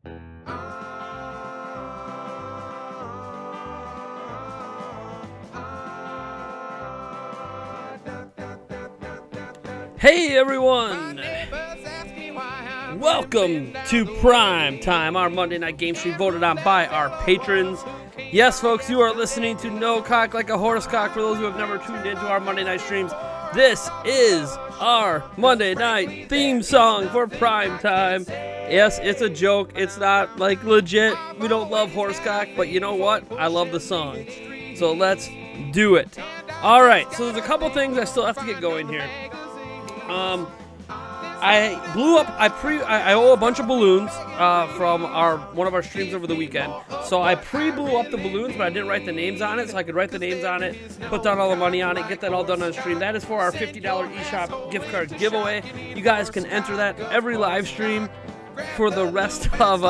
Hey everyone! Welcome to Prime Time, our Monday night game stream voted on by our patrons. Yes, folks, you are listening to No Cock Like a Horse Cock. For those who have never tuned into our Monday night streams, this is our Monday night theme song for Prime Time. Yes, it's a joke. It's not like legit. We don't love horsecock, but you know what? I love the song. So let's do it. All right, so there's a couple things I still have to get going here. I owe a bunch of balloons from one of our streams over the weekend. So I pre-blew up the balloons, but I didn't write the names on it, so I could write the names on it, put down all the money on it, get that all done on the stream. That is for our $50 eShop gift card giveaway. You guys can enter that every live stream for the rest of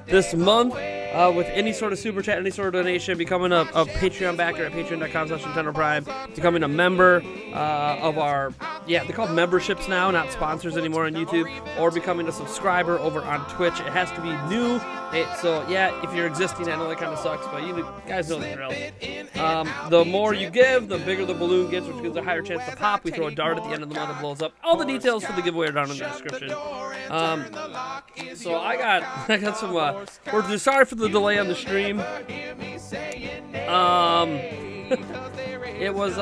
this month. With any sort of super chat, any sort of donation, becoming a Patreon backer at patreon.com/NintendoPrime, becoming a member of our, they're called memberships now, not sponsors anymore on YouTube, or becoming a subscriber over on Twitch. It has to be new. So yeah, if you're existing, I know that kind of sucks, but you guys know the drill. The more you give, the bigger the balloon gets, which gives a higher chance to pop. We throw a dart at the end of the month that blows up. All the details for the giveaway are down in the description. So I got some. We're sorry for the delay on the stream. It was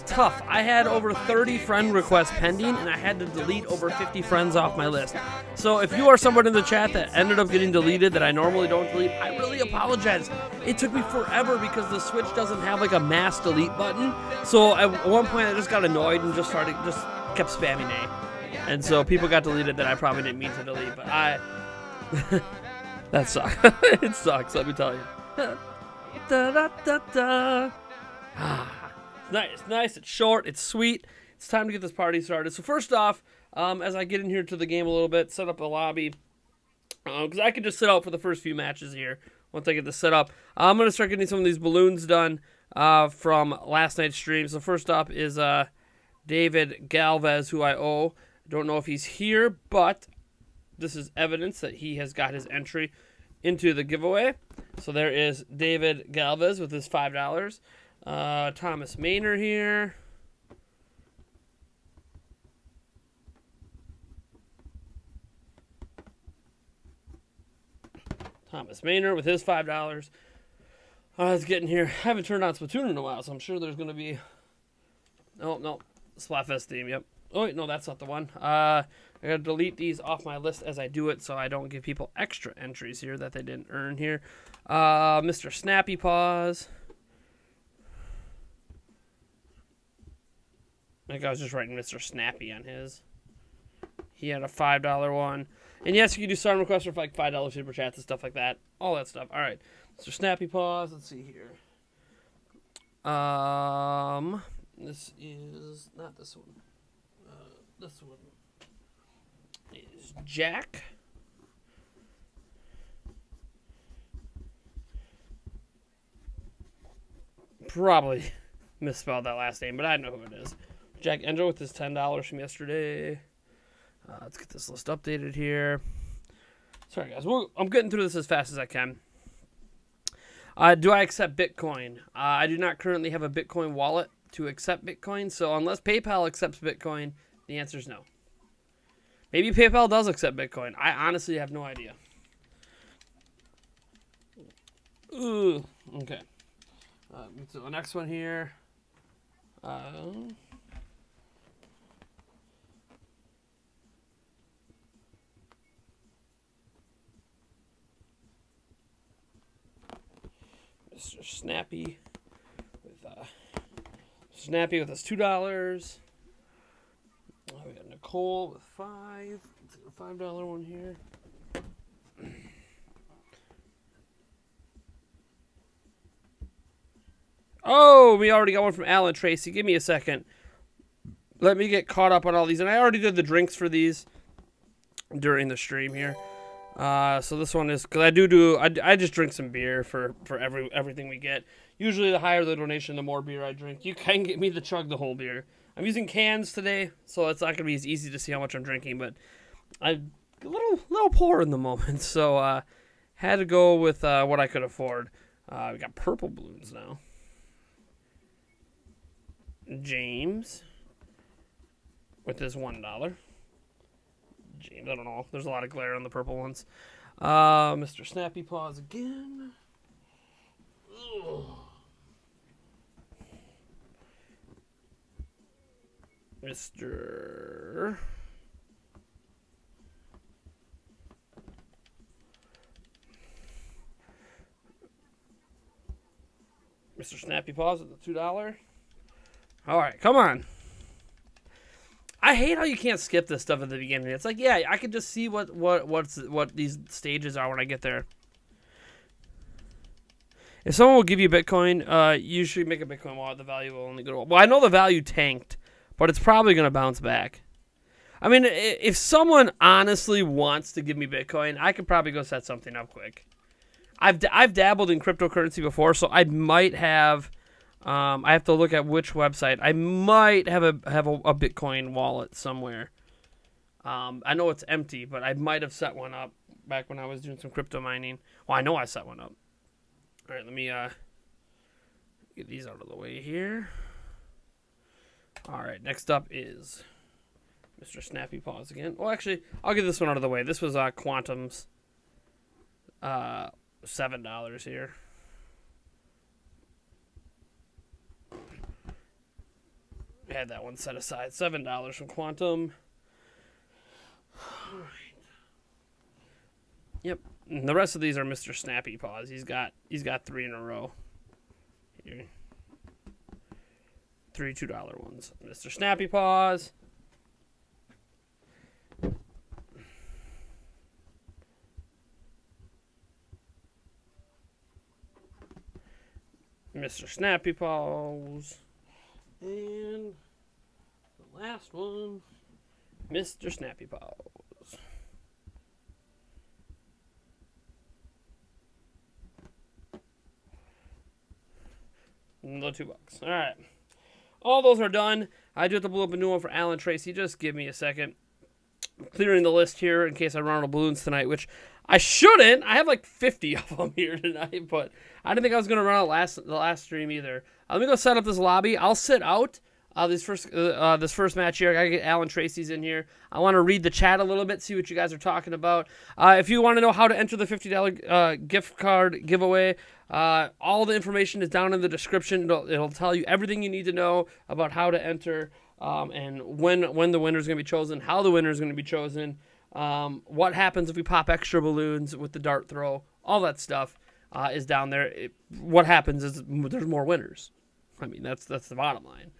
tough. I had over 30 friend requests pending, and I had to delete over 50 friends off my list. So if you are someone in the chat that ended up getting deleted that I normally don't delete, I really apologize. It took me forever because the Switch doesn't have like a mass delete button. So at one point I just got annoyed and just kept spamming A. And so people got deleted that I probably didn't mean to delete, but that sucks. It sucks, let me tell you. It's nice, it's short, it's sweet. It's time to get this party started. So first off, as I get in here to the game a little bit, set up a lobby, because I can just sit out for the first few matches here once I get this set up. I'm going to start getting some of these balloons done from last night's stream. So first up is David Galvez, who I owe. Don't know if he's here, but this is evidence that he has got his entry into the giveaway. So there is David Galvez with his $5. Thomas Maynard here. Thomas Maynard with his $5. It's getting here. I haven't turned on Splatoon in a while, so I'm sure there's going to be... Oh, no. Splatfest theme, yep. Oh, wait, no, that's not the one. I got to delete these off my list as I do it so I don't give people extra entries here that they didn't earn here. Mr. Snappy Paws. I think I was just writing Mr. Snappy on his. He had a $5 one. And yes, you can do song requests for like $5 super chats and stuff like that. All that stuff. All right. Mr. Snappy Paws. Let's see here. This is not this one. This one is Jack. Probably misspelled that last name, but I know who it is. Jack Ender with his $10 from yesterday. Let's get this list updated here. Sorry, guys. I'm getting through this as fast as I can. Do I accept Bitcoin? I do not currently have a Bitcoin wallet to accept Bitcoin, so unless PayPal accepts Bitcoin, the answer is no. Maybe PayPal does accept Bitcoin. I honestly have no idea. Ooh, okay. So the next one here. Mr. Snappy with his $2. We got Nicole with $5. Let's get a $5 one here. Oh, we already got one from Alan Tracy. Give me a second. Let me get caught up on all these. And I already did the drinks for these during the stream here. So this one is, because I just drink some beer for everything we get. Usually the higher the donation, the more beer I drink. You can get me to chug the whole beer. I'm using cans today, so it's not going to be as easy to see how much I'm drinking, but I little poor in the moment, so had to go with what I could afford. We got purple balloons now. James with his $1. James, I don't know. There's a lot of glare on the purple ones. Mr. Snappy Paws again. Ugh. Mr. Snappy Paws at the $2. All right, come on. I hate how you can't skip this stuff at the beginning. It's like, yeah, I can just see what these stages are when I get there. If someone will give you Bitcoin, you should make a Bitcoin wallet. The value will only go to... Well, I know the value tanked, but it's probably going to bounce back. I mean, if someone honestly wants to give me Bitcoin, I could probably go set something up quick. I've dabbled in cryptocurrency before, so I might have... I have to look at which website. I might have a Bitcoin wallet somewhere. I know it's empty, but I might have set one up back when I was doing some crypto mining. Well, I know I set one up. All right, let me get these out of the way here. All right, next up is Mr. Snappy Paws again. Well, actually, I'll get this one out of the way. This was Quantum's $7 here. I had that one set aside. $7 from Quantum. All right. Yep. And the rest of these are Mr. Snappy Paws. He's got 3 in a row. Here. 3 $2 ones. Mr. Snappy Paws. Mr. Snappy Paws. And the last one, Mr. Snappy Paws. Another $2. All right. All those are done. I do have to blow up a new one for Alan Tracy. Just give me a second. I'm clearing the list here in case I run out of balloons tonight, which I shouldn't. I have like 50 of them here tonight, but I didn't think I was going to run out the last stream either. Let me go set up this lobby. I'll sit out this first match here. I gotta get Alan Tracy's in here. I want to read the chat a little bit, see what you guys are talking about. If you want to know how to enter the $50 gift card giveaway, all the information is down in the description. It'll tell you everything you need to know about how to enter, and when the winner is going to be chosen, how the winner is going to be chosen, what happens if we pop extra balloons with the dart throw. All that stuff is down there. What happens is there's more winners. I mean, that's the bottom line.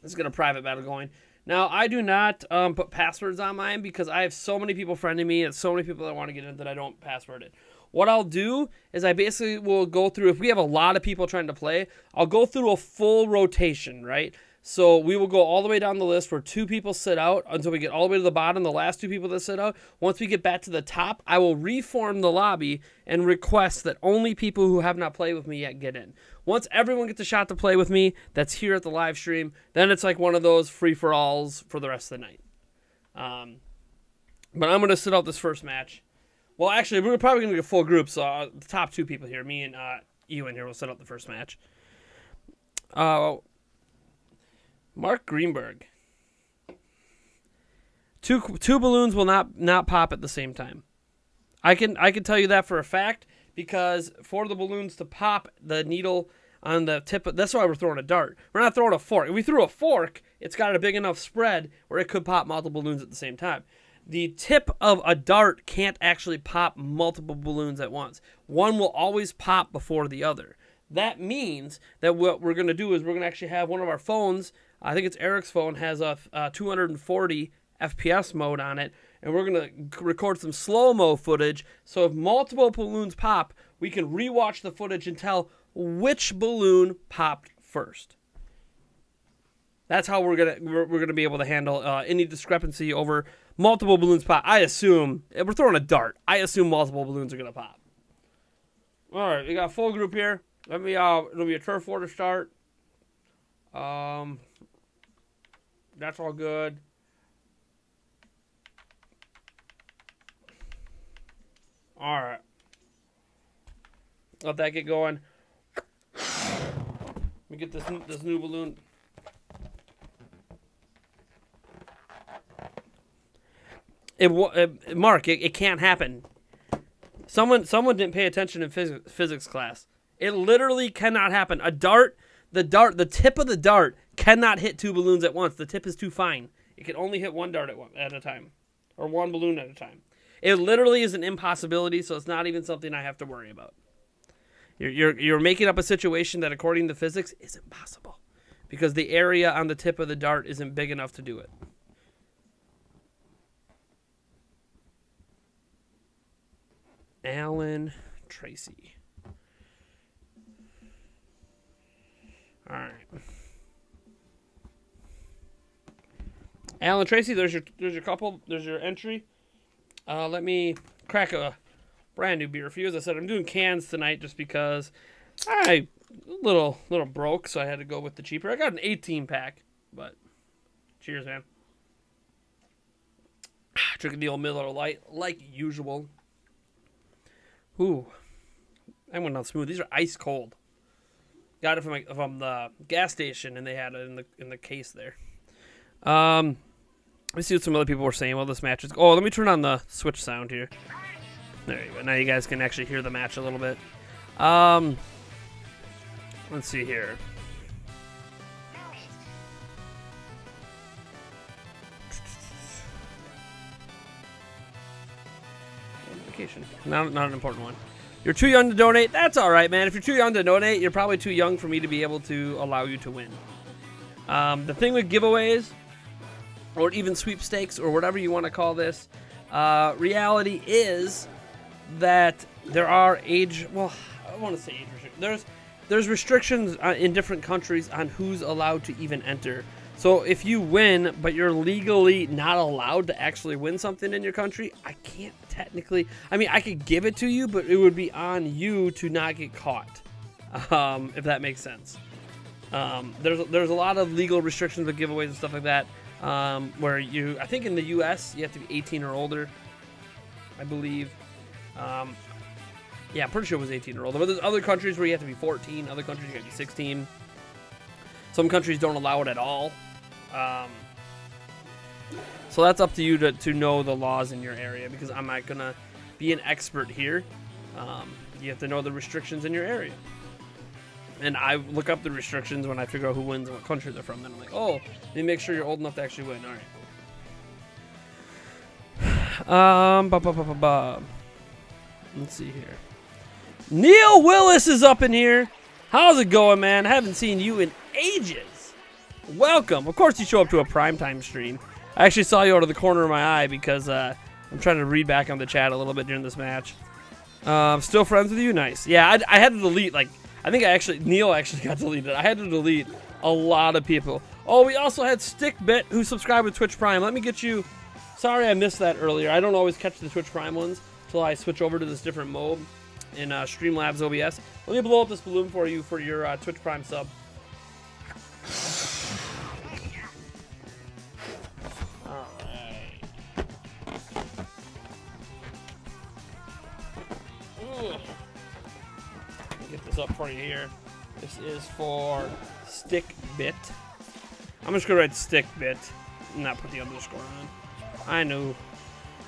Let's get a private battle going. Now, I do not put passwords on mine because I have so many people friending me and so many people that want to get in that I don't password it. What I'll do is I basically will go through, if we have a lot of people trying to play, I'll go through a full rotation, right? So we will go all the way down the list where 2 people sit out until we get all the way to the bottom, the last 2 people that sit out. Once we get back to the top, I will reform the lobby and request that only people who have not played with me yet get in. Once everyone gets a shot to play with me that's here at the live stream, then it's like one of those free-for-alls for the rest of the night. But I'm going to sit out this first match. Well, actually, we're probably going to get a full group, so the top 2 people here, me and Ewan here, will set up the first match. Mark Greenberg. Two balloons will not pop at the same time. I can tell you that for a fact because for the balloons to pop, the needle on the tip, that's why we're throwing a dart. We're not throwing a fork. If we threw a fork, it's got a big enough spread where it could pop multiple balloons at the same time. The tip of a dart can't actually pop multiple balloons at once. One will always pop before the other. That means that what we're going to do is we're going to actually have one of our phones, I think it's Eric's phone, has a 240 FPS mode on it, and we're going to record some slow-mo footage, so if multiple balloons pop, we can rewatch the footage and tell which balloon popped first. That's how we're gonna be able to handle any discrepancy over multiple balloons pop. I assume, if we're throwing a dart, I assume multiple balloons are going to pop. All right, we got a full group here. Let me, it'll be a turf war to start. That's all good. All right. Let that get going. Let me get this new balloon. Mark, it can't happen. Someone didn't pay attention in physics class. It literally cannot happen. The tip of the dart cannot hit 2 balloons at once. The tip is too fine. It can only hit 1 dart at a time, or 1 balloon at a time. It literally is an impossibility, so it's not even something I have to worry about. You're making up a situation that, according to physics, is impossible because the area on the tip of the dart isn't big enough to do it. Alan Tracy. All right. Alan Tracy, there's your entry. Let me crack a brand new beer for you. As I said, I'm doing cans tonight just because I a little broke, so I had to go with the cheaper. I got an 18 pack, but cheers, man. Drinking the old Miller Lite like usual. Ooh, that went down smooth. These are ice cold. Got it from the gas station, and they had it in the case there. Let me see what some other people were saying while this match is. Oh, let me turn on the Switch sound here. There you go. Now you guys can actually hear the match a little bit. Let's see here. Notification. Not an important one. You're too young to donate. That's all right, man. If you're too young to donate, you're probably too young for me to be able to allow you to win. The thing with giveaways, or even sweepstakes, or whatever you want to call this, reality is that there are age. Well, I want to say age restrictions. There's restrictions in different countries on who's allowed to even enter. So if you win, but you're legally not allowed to actually win something in your country, I can't technically. I mean, I could give it to you, but it would be on you to not get caught, if that makes sense. There's a lot of legal restrictions with giveaways and stuff like that, where I think in the U.S. you have to be 18 or older, I believe. Yeah, I'm pretty sure it was 18 or older. But there's other countries where you have to be 14. Other countries you have to be 16. Some countries don't allow it at all. So that's up to you to know the laws in your area, because I'm not gonna be an expert here. You have to know the restrictions in your area. And I look up the restrictions when I figure out who wins and what country they're from. Then I'm like, oh, let me make sure you're old enough to actually win. All right. Let's see here. Neil Willis is up in here. How's it going, man? I haven't seen you in ages. Welcome. Of course you show up to a primetime stream. I actually saw you out of the corner of my eye because I'm trying to read back on the chat a little bit during this match. Still friends with you? Nice. Yeah, I had to delete, like, I think Neil actually got deleted. I had to delete a lot of people. Oh, we also had Stickbit, who subscribed with Twitch Prime. Let me get you. Sorry I missed that earlier. I don't always catch the Twitch Prime ones until I switch over to this different mode in Streamlabs OBS. Let me blow up this balloon for you for your Twitch Prime sub. Alright. Get this up for you here. This is for Stickbit. I'm just gonna write Stickbit and not put the underscore on. I know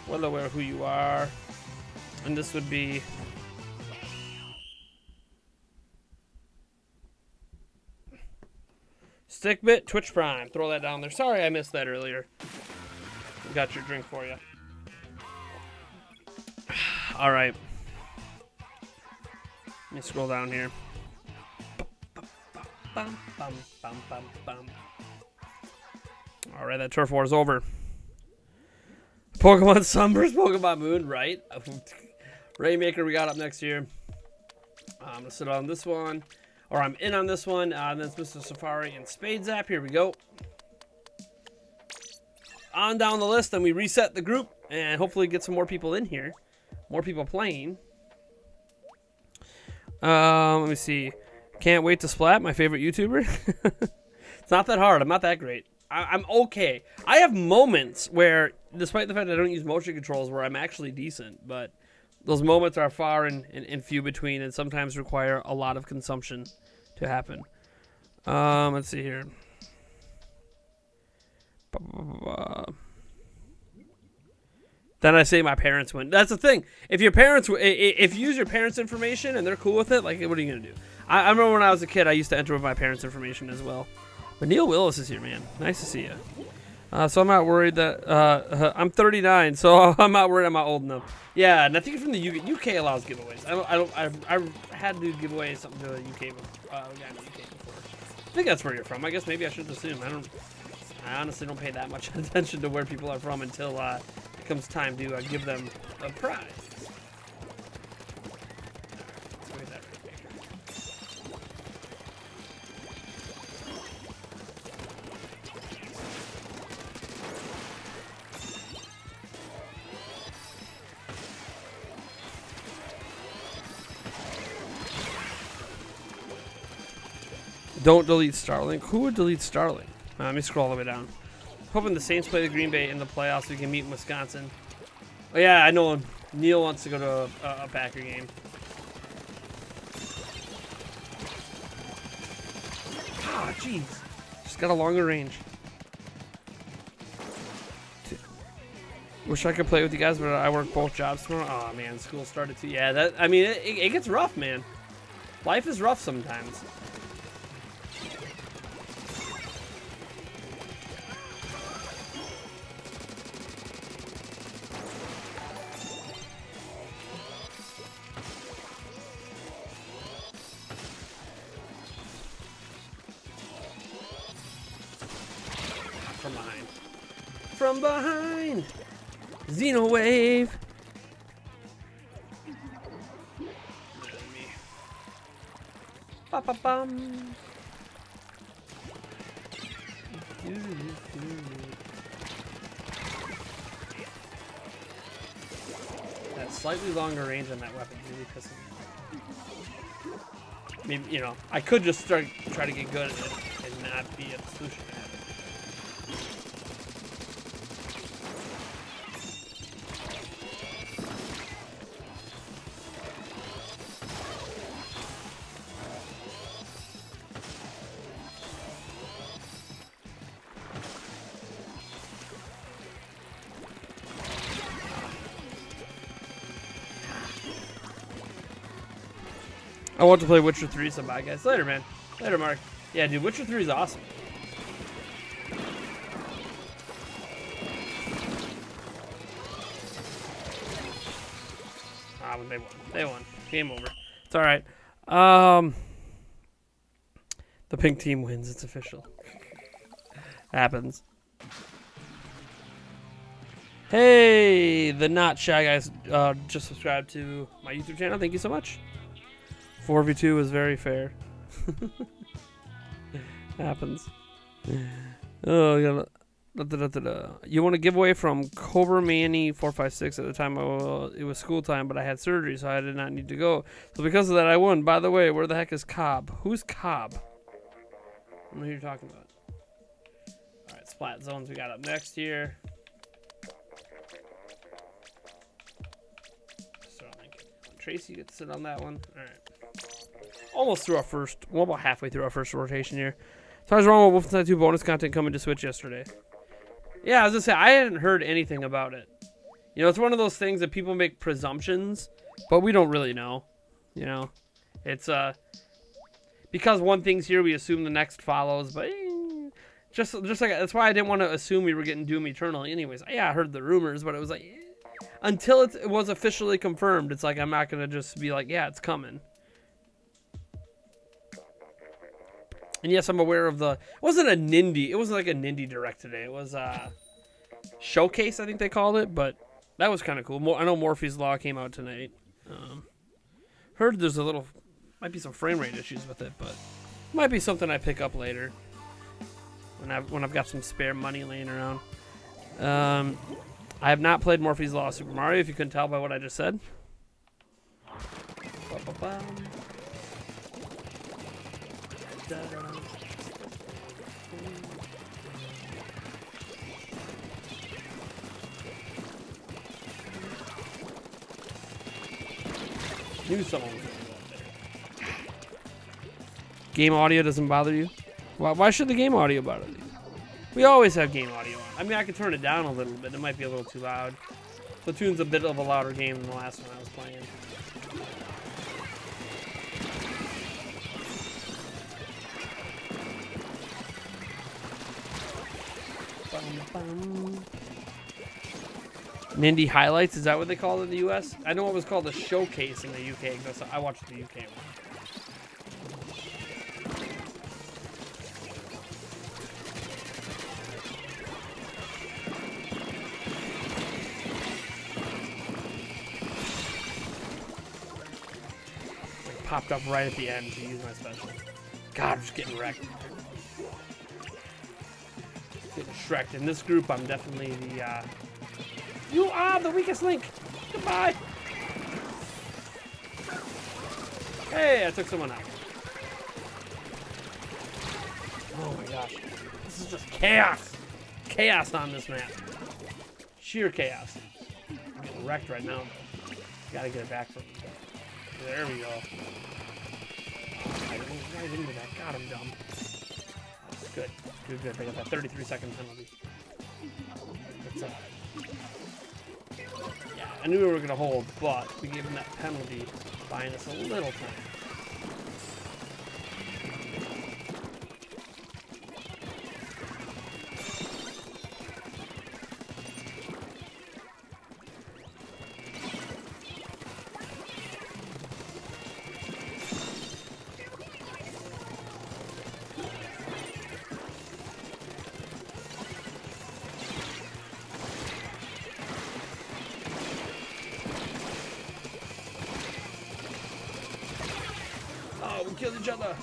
well aware who you are. And this would be Stickbit Twitch Prime. Throw that down there. Sorry I missed that earlier. Got your drink for you. All right. Let me scroll down here. All right, that turf war is over. Pokemon Sun vs. Pokemon Moon, right? Rainmaker we got up next year. I'm gonna sit on this one, or I'm in on this one. Then it's Mr. Safari and Spade Zap. Here we go. On down the list, then we reset the group and hopefully get some more people in here, more people playing. Let me see. Can't wait to splat. My favorite YouTuber. It's not that hard. I'm not that great. I'm okay. I have moments where, despite the fact that I don't use motion controls, where I'm actually decent. But those moments are far and few between, and sometimes require a lot of consumption to happen. Let's see here. Then I say my parents win. That's the thing. If your parents, if you use your parents' information and they're cool with it, like, what are you gonna do? I remember when I was a kid, I used to enter with my parents' information as well. But Neil Willis is here, man. Nice to see you. So I'm not worried that I'm 39, so I'm not worried I'm not old enough. Yeah, and I think from the UK allows giveaways. I had to give away something to the UK, guy in the UK before. I think that's where you're from. I guess maybe I shouldn't assume. I honestly don't pay that much attention to where people are from until it comes time to give them a prize. Don't delete Starlink. Who would delete Starlink? Let me scroll all the way down. Hoping the Saints play the Green Bay in the playoffs so we can meet in Wisconsin. Oh yeah, I know Neil wants to go to a Packer game. Ah, jeez. Just got a longer range. Wish I could play with you guys, but I work both jobs tomorrow. Oh man, school started too. Yeah, that. I mean, it gets rough, man. Life is rough sometimes. From behind, Xenowave. Ba-ba-bum. That slightly longer range on that weapon really pisses me off. Maybe, you know, I could just try to get good at it and not be a solution at it. I want to play Witcher 3, so bye guys. Later, man. Later, Mark. Yeah, dude, Witcher 3 is awesome. Ah, but they won. They won. Game over. It's alright. The pink team wins. It's official. Happens. Hey, the Not Shy Guys just subscribed to my YouTube channel. Thank you so much. 4v2 is very fair. Happens. Oh, yeah. You want to give away from Cobra Manny 456 at the time it was school time, but I had surgery, so I did not need to go. So because of that, I won. By the way, where the heck is Cobb? Who's Cobb? I don't know who you're talking about. All right, Splat Zones we got up next here. Tracy gets to sit on that one. All right. Almost through our first, well, about halfway through our first rotation here. So I was wrong with Wolfenstein 2 bonus content coming to Switch yesterday. Yeah, I was gonna say, I hadn't heard anything about it. You know, it's one of those things that people make presumptions, but we don't really know. You know, it's because one thing's here, we assume the next follows, but just like that's why I didn't want to assume we were getting Doom Eternal. Anyways, yeah, I heard the rumors, but it was like until it was officially confirmed, it's like I'm not gonna just be like, yeah, it's coming. And yes, I'm aware of the. It wasn't a Nindy. It wasn't like a Nindy Direct today. It was Showcase, I think they called it. But that was kind of cool. I know Morphe's Law came out tonight. Heard there's might be some frame rate issues with it, but might be something I pick up later when I've got some spare money laying around. I have not played Morphe's Law Super Mario. If you couldn't tell by what I just said. Ba-ba-bum. Knew someone was going to go up there. Game audio doesn't bother you? Why should the game audio bother you? We always have game audio on. I mean, I can turn it down a little bit. It might be a little too loud. Splatoon's a bit of a louder game than the last one I was playing. Nindy Highlights, is that what they call it in the US? I know it was called a showcase in the UK because I watched the UK one. It popped up right at the end to use my special. God, I'm just getting wrecked. Getting shreked. In this group, I'm definitely the, you are the weakest link! Goodbye! Hey, I took someone out. Oh my gosh. This is just chaos! Chaos on this map. Sheer chaos. I'm getting wrecked right now, though. Gotta get it back from me. There we go. I didn't right into that. God, I'm dumb. Good. Good, good. They got that 33-second penalty. That's yeah, I knew we were going to hold, but we gave them that penalty, buying us a little time. We killed each other.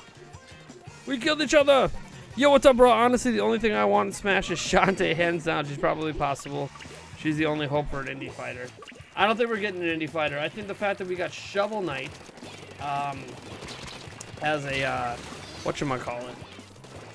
We killed each other. Yo, what's up, bro? Honestly, the only thing I want in Smash is Shantae, hands down. She's probably possible. She's the only hope for an indie fighter. I don't think we're getting an indie fighter. I think the fact that we got Shovel Knight as a, whatchamacallit,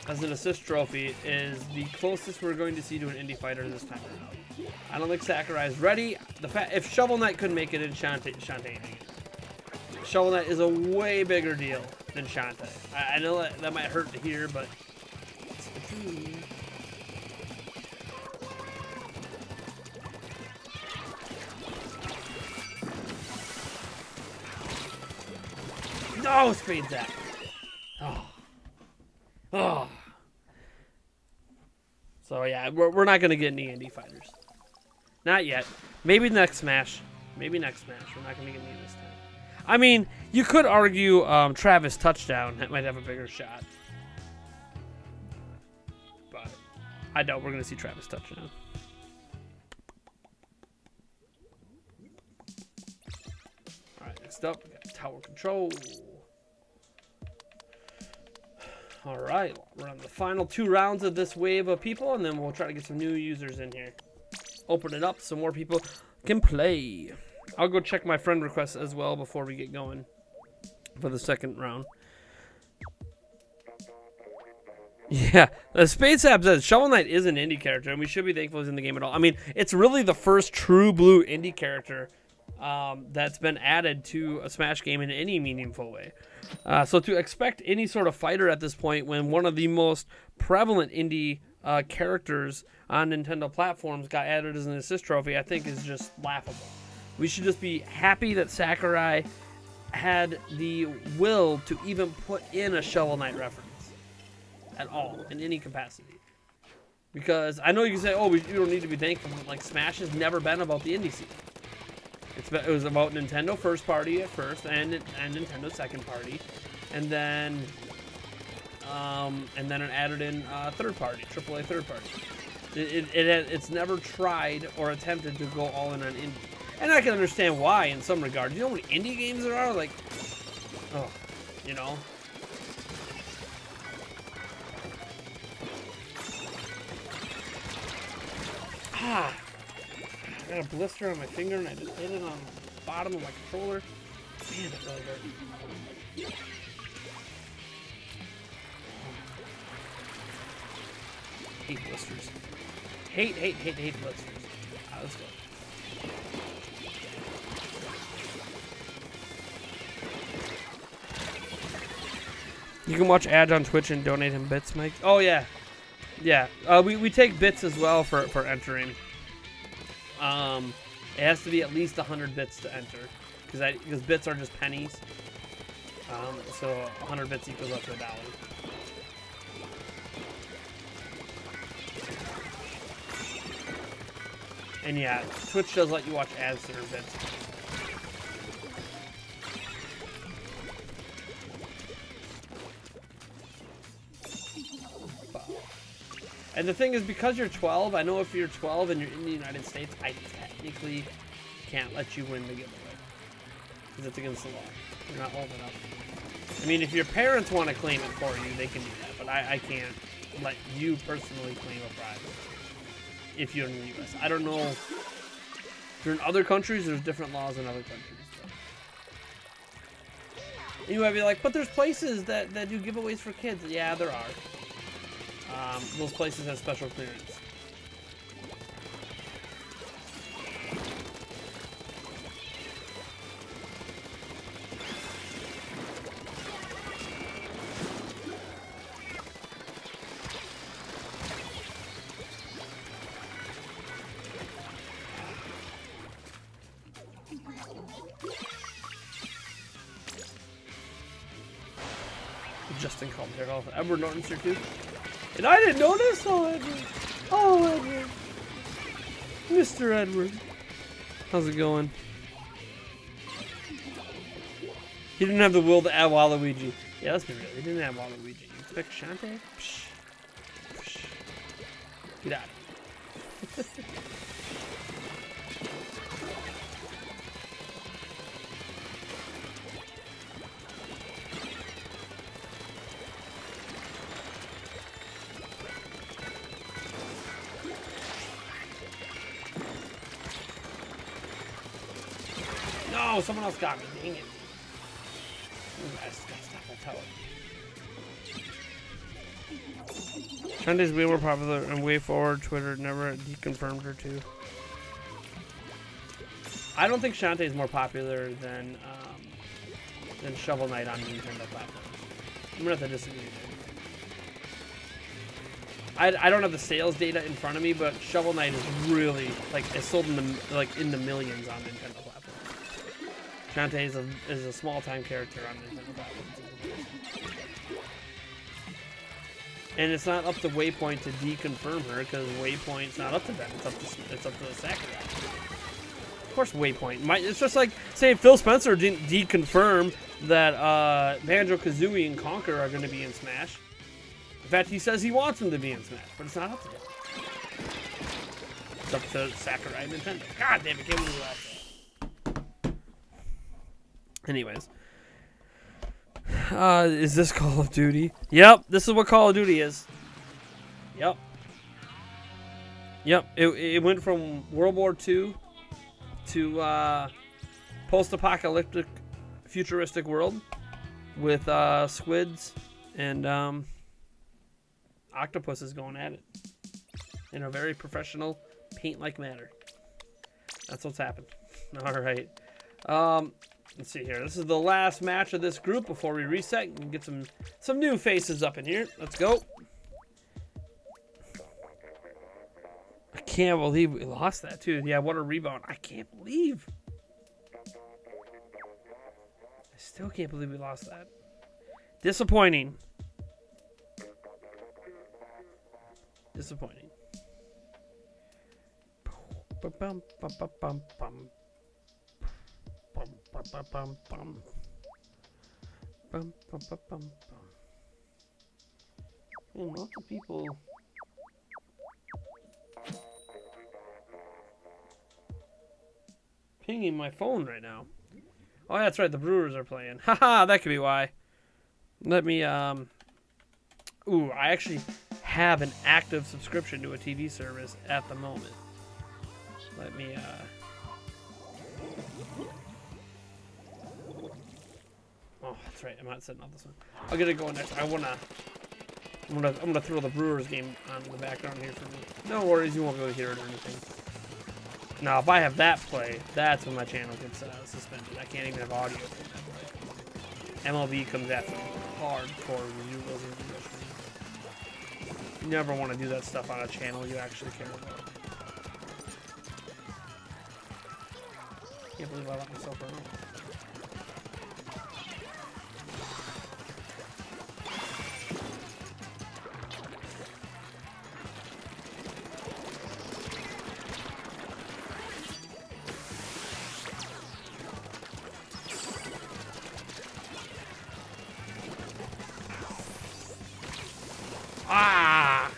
as an assist trophy is the closest we're going to see to an indie fighter this time around. I don't think Sakurai's ready. If Shovel Knight couldn't make it in Shantae ain't it. Shovel Knight is a way bigger deal than Shantae. I know that might hurt to hear, but it's the truth. No, Spade Zap. Oh. Oh. So yeah, we're not gonna get any indie fighters. Not yet. Maybe next Smash. Maybe next Smash. We're not gonna get any this time. I mean, you could argue Travis Touchdown might have a bigger shot. But I doubt we're going to see Travis Touchdown. Alright, next up, we got Tower Control. Alright, we're on the final 2 rounds of this wave of people, and then we'll try to get some new users in here. Open it up so more people can play. I'll go check my friend requests as well before we get going for the second round. Yeah, the Spade Sap says Shovel Knight is an indie character, and we should be thankful he's in the game at all. I mean, it's really the first true blue indie character that's been added to a Smash game in any meaningful way. So to expect any sort of fighter at this point when one of the most prevalent indie characters on Nintendo platforms got added as an assist trophy, I think is just laughable. We should just be happy that Sakurai had the will to even put in a Shovel Knight reference at all, in any capacity. Because I know you can say, oh, you don't need to be thankful, but like Smash has never been about the indie scene. It was about Nintendo first party at first, and Nintendo second party, and then it added in third party, AAA third party. It's never tried or attempted to go all in on indie. And I can understand why in some regard. You know how many indie games there are? Like, oh, you know. Ah, I got a blister on my finger and I just hit it on the bottom of my controller. Man, that really hurt. Hate blisters. Hate blisters. Let's go. You can watch ads on Twitch and donate him bits, Mike. Oh yeah, yeah. We take bits as well for entering. It has to be at least 100 bits to enter, because bits are just pennies. So 100 bits equals up to $1. And yeah, Twitch does let you watch ads to earn bits. And the thing is, because you're 12, I know if you're 12 and you're in the United States, I technically can't let you win the giveaway. Because it's against the law. You're not old enough. I mean, if your parents want to claim it for you, they can do that. But I can't let you personally claim a prize if you're in the U.S. I don't know. If you're in other countries, there's different laws in other countries. You might be like, but there's places that do giveaways for kids. Yeah, there are. Those places have special clearance. Justin called here. Oh, Edward Norton's here too. And I didn't notice. Oh, Edward. Oh, Edward. Mr. Edward. How's it going? He didn't have the will to add Waluigi. Yeah, let's be real. He didn't have Waluigi. You expect Shantae? Psh. Psh. Get out of here. No, someone else got me. Dang it. I just gotta stop that tower. Shantae's way more popular and way forward. Twitter never deconfirmed her too. I don't think Shantae is more popular than Shovel Knight on Nintendo platforms. I'm gonna have to disagree there. I don't have the sales data in front of me, but Shovel Knight is really like it's sold in the millions on Nintendo platforms. Shantae is a small-time character on Nintendo platforms. And it's not up to Waypoint to deconfirm her, because Waypoint's not up to them. It's up to the Sakurai. Of course, Waypoint. It's just like saying Phil Spencer didn't deconfirm that Banjo-Kazooie and Conker are going to be in Smash. In fact, he says he wants them to be in Smash, but it's not up to them. It's up to Sakurai and Nintendo. God damn it, can't believe that. Anyways. Is this Call of Duty? Yep, this is what Call of Duty is. Yep. Yep, it went from World War II to post-apocalyptic futuristic world with squids and octopuses going at it in a very professional paint-like manner. That's what's happened. All right. Let's see here. This is the last match of this group before we reset and get some new faces up in here. Let's go. I can't believe we lost that too. Yeah, what a rebound. I can't believe. I still can't believe we lost that. Disappointing. Disappointing. Bum, bum, bum, bum, bum. Bum, bum, bum, bum, bum. Bum, bum, bum, bum, bum. Man, lots of people. Pinging my phone right now. Oh, that's right. The Brewers are playing. Haha, that could be why. Let me, Ooh, I actually have an active subscription to a TV service at the moment. Let me, Oh, that's right. I'm not setting up this one. I'll get it going next. I'm gonna throw the Brewers game on in the background here for me. No worries, you won't be able to hear it or anything. Now, if I have that play, that's when my channel gets suspended. I can't even have audio from that play. MLB comes after me. hardcore review. You never want to do that stuff on a channel you actually care about. Can't believe I let myself run out. Ah!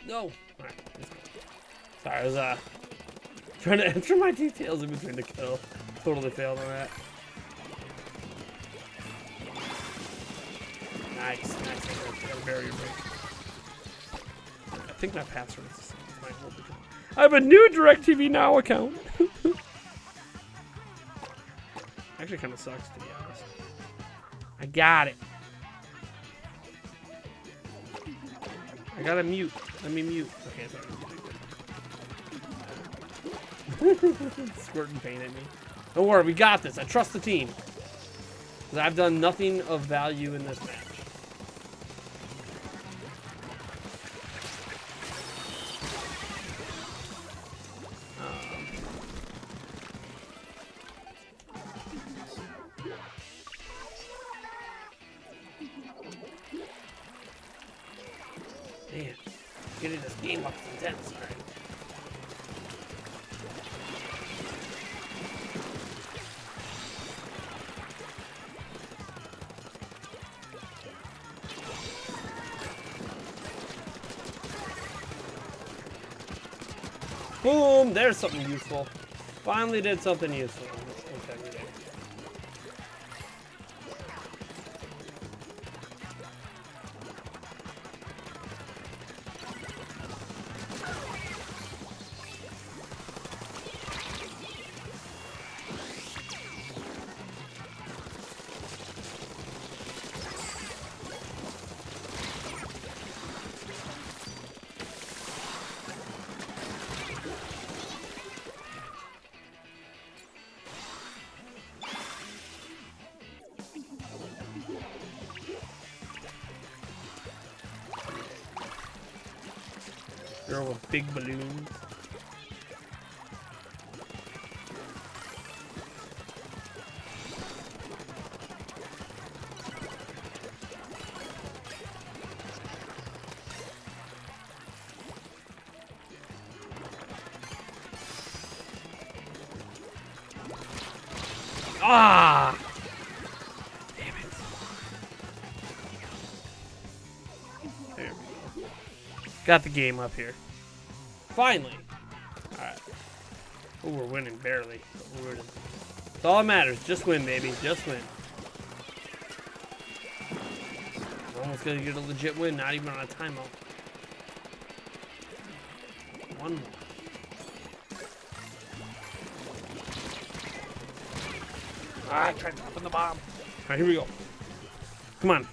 No. Right. Sorry, I was trying to enter my details in between the kill. Totally failed on that. Nice, nice. I got a barrier break. I think my password is the same as my old account. I have a new DirecTV Now account. Actually, kind of sucks to be honest. I got it. I gotta mute. Let me mute. Okay, sorry. Squirting paint at me. Don't worry, we got this. I trust the team. Because I've done nothing of value in this match. Man, getting this game up is intense, alright. Boom! There's something useful. Finally did something useful. Integrity. Girl with big balloons. Ah! Damn it. There we go. Got the game up here. Finally. Alright. Oh, we're winning barely. But we're winning. That's all that matters. Just win, baby. Just win. I'm almost gonna get a legit win, not even on a timeout. One more. Ah, I tried dropping the bomb. Alright, here we go. Come on.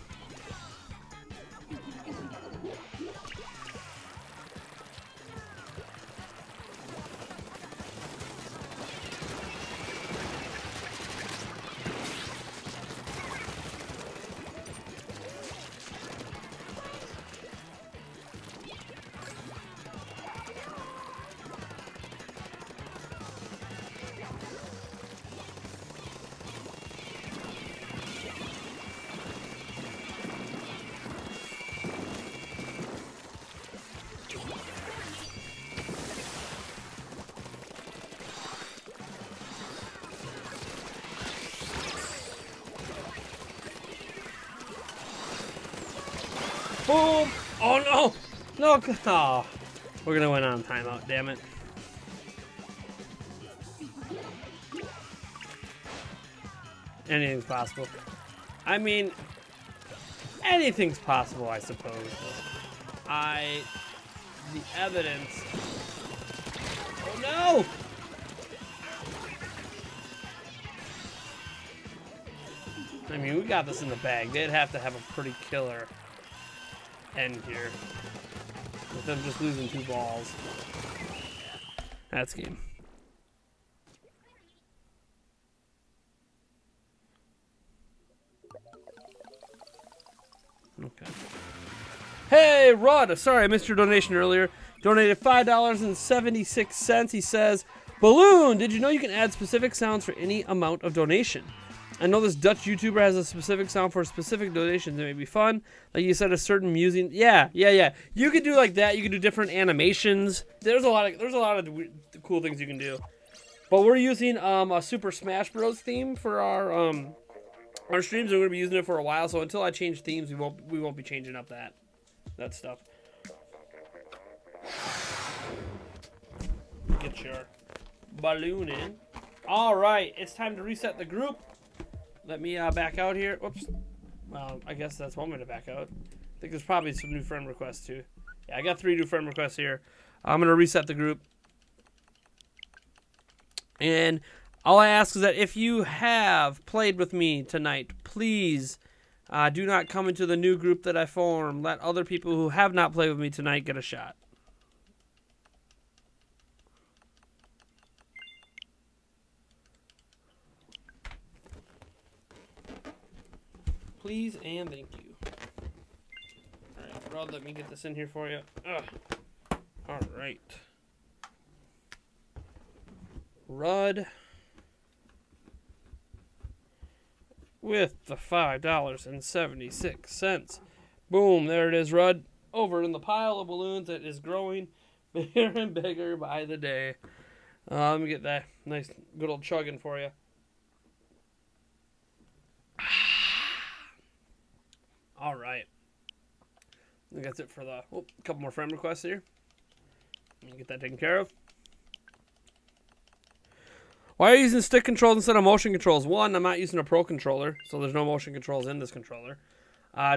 Boom! Oh no! No! Oh, we're gonna win on timeout, damn it. Anything's possible. I mean, anything's possible, I suppose. The evidence. Oh no! I mean, we got this in the bag. They'd have to have a pretty killer end here. With them just losing 2 balls. That's game. Okay. Hey, Rod. Sorry, I missed your donation earlier. Donated $5.76. He says, Balloon, did you know you can add specific sounds for any amount of donation? I know this Dutch YouTuber has a specific sound for specific donations. It may be fun. Like you said, a certain music. Yeah. You could do like that. You can do different animations. There's a lot of cool things you can do. But we're using a Super Smash Bros. Theme for our streams. We're going to be using it for a while. So until I change themes, we won't be changing up that stuff. Get your balloon in. All right, it's time to reset the group. Let me back out here. Whoops. Well, I guess that's one way to back out. I think there's probably some new friend requests too. Yeah, I got 3 new friend requests here. I'm going to reset the group. And all I ask is that if you have played with me tonight, please do not come into the new group that I formed. Let other people who have not played with me tonight get a shot. Please and thank you. Alright, Rod, let me get this in here for you. Alright. Rud with the $5.76. Boom, there it is, Rud. Over in the pile of balloons that is growing bigger and bigger by the day. Let me get that nice good old chugging for you. All right. I think that's it for the... Oh, a couple more friend requests here. Let me get that taken care of. Why are you using stick controls instead of motion controls? 1, I'm not using a Pro controller, so there's no motion controls in this controller.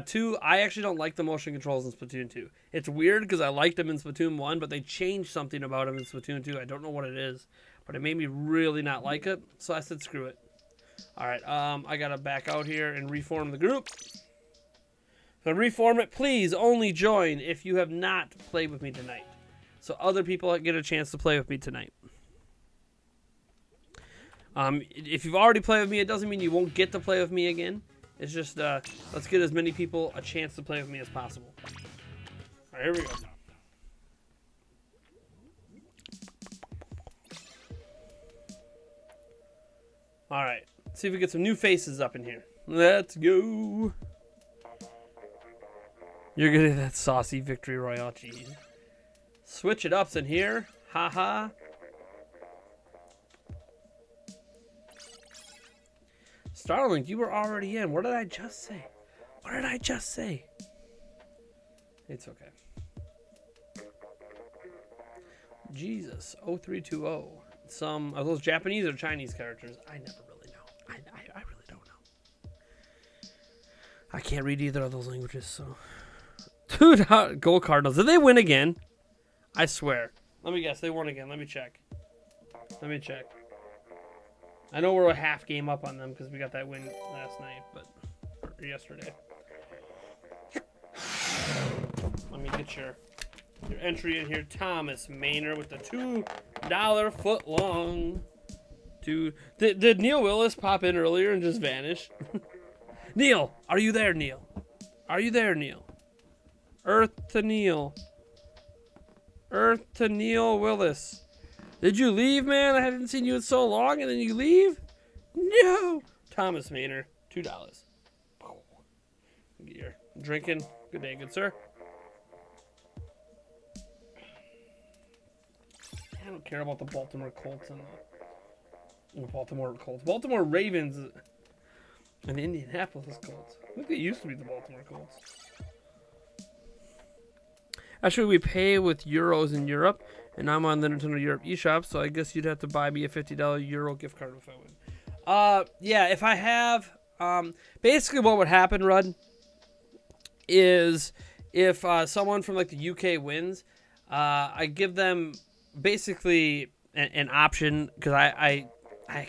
2, I actually don't like the motion controls in Splatoon 2. It's weird because I liked them in Splatoon 1, but they changed something about them in Splatoon 2. I don't know what it is, but it made me really not like it, so I said screw it. All right, I got to back out here and reform the group. So reform it, please only join if you have not played with me tonight. So other people get a chance to play with me tonight. If you've already played with me, it doesn't mean you won't get to play with me again. It's just, let's get as many people a chance to play with me as possible. All right, here we go. All right, let's see if we get some new faces up in here. Let's go. You're getting that saucy victory royale cheese. Switch it up's in here. Haha. Starlink, you were already in. What did I just say? What did I just say? It's okay. Jesus. 0320. Some are those Japanese or Chinese characters? I never really know. I really don't know. I can't read either of those languages, so. Dude, gold Cardinals. Did they win again? I swear. Let me guess. They won again. Let me check. Let me check. I know we're a half game up on them because we got that win last night, but or yesterday. Let me get your entry in here. Thomas Maynor with the $2 foot-long. Did Neil Willis pop in earlier and just vanish? Neil, are you there, Neil? Are you there, Neil? Earth to Neil. Earth to Neil Willis. Did you leave, man? I haven't seen you in so long, and then you leave? No. Thomas Maynor, $2. Get your drinking. Good day, good sir. I don't care about the Baltimore Colts and the Baltimore Colts. Baltimore Ravens and the Indianapolis Colts. I think they used to be the Baltimore Colts. Actually, we pay with euros in Europe, and I'm on the Nintendo Europe eShop, so I guess you'd have to buy me a $50 Euro gift card if I would. Yeah, if I have, basically what would happen, Rud, is if someone from like the UK wins, I give them basically an option because I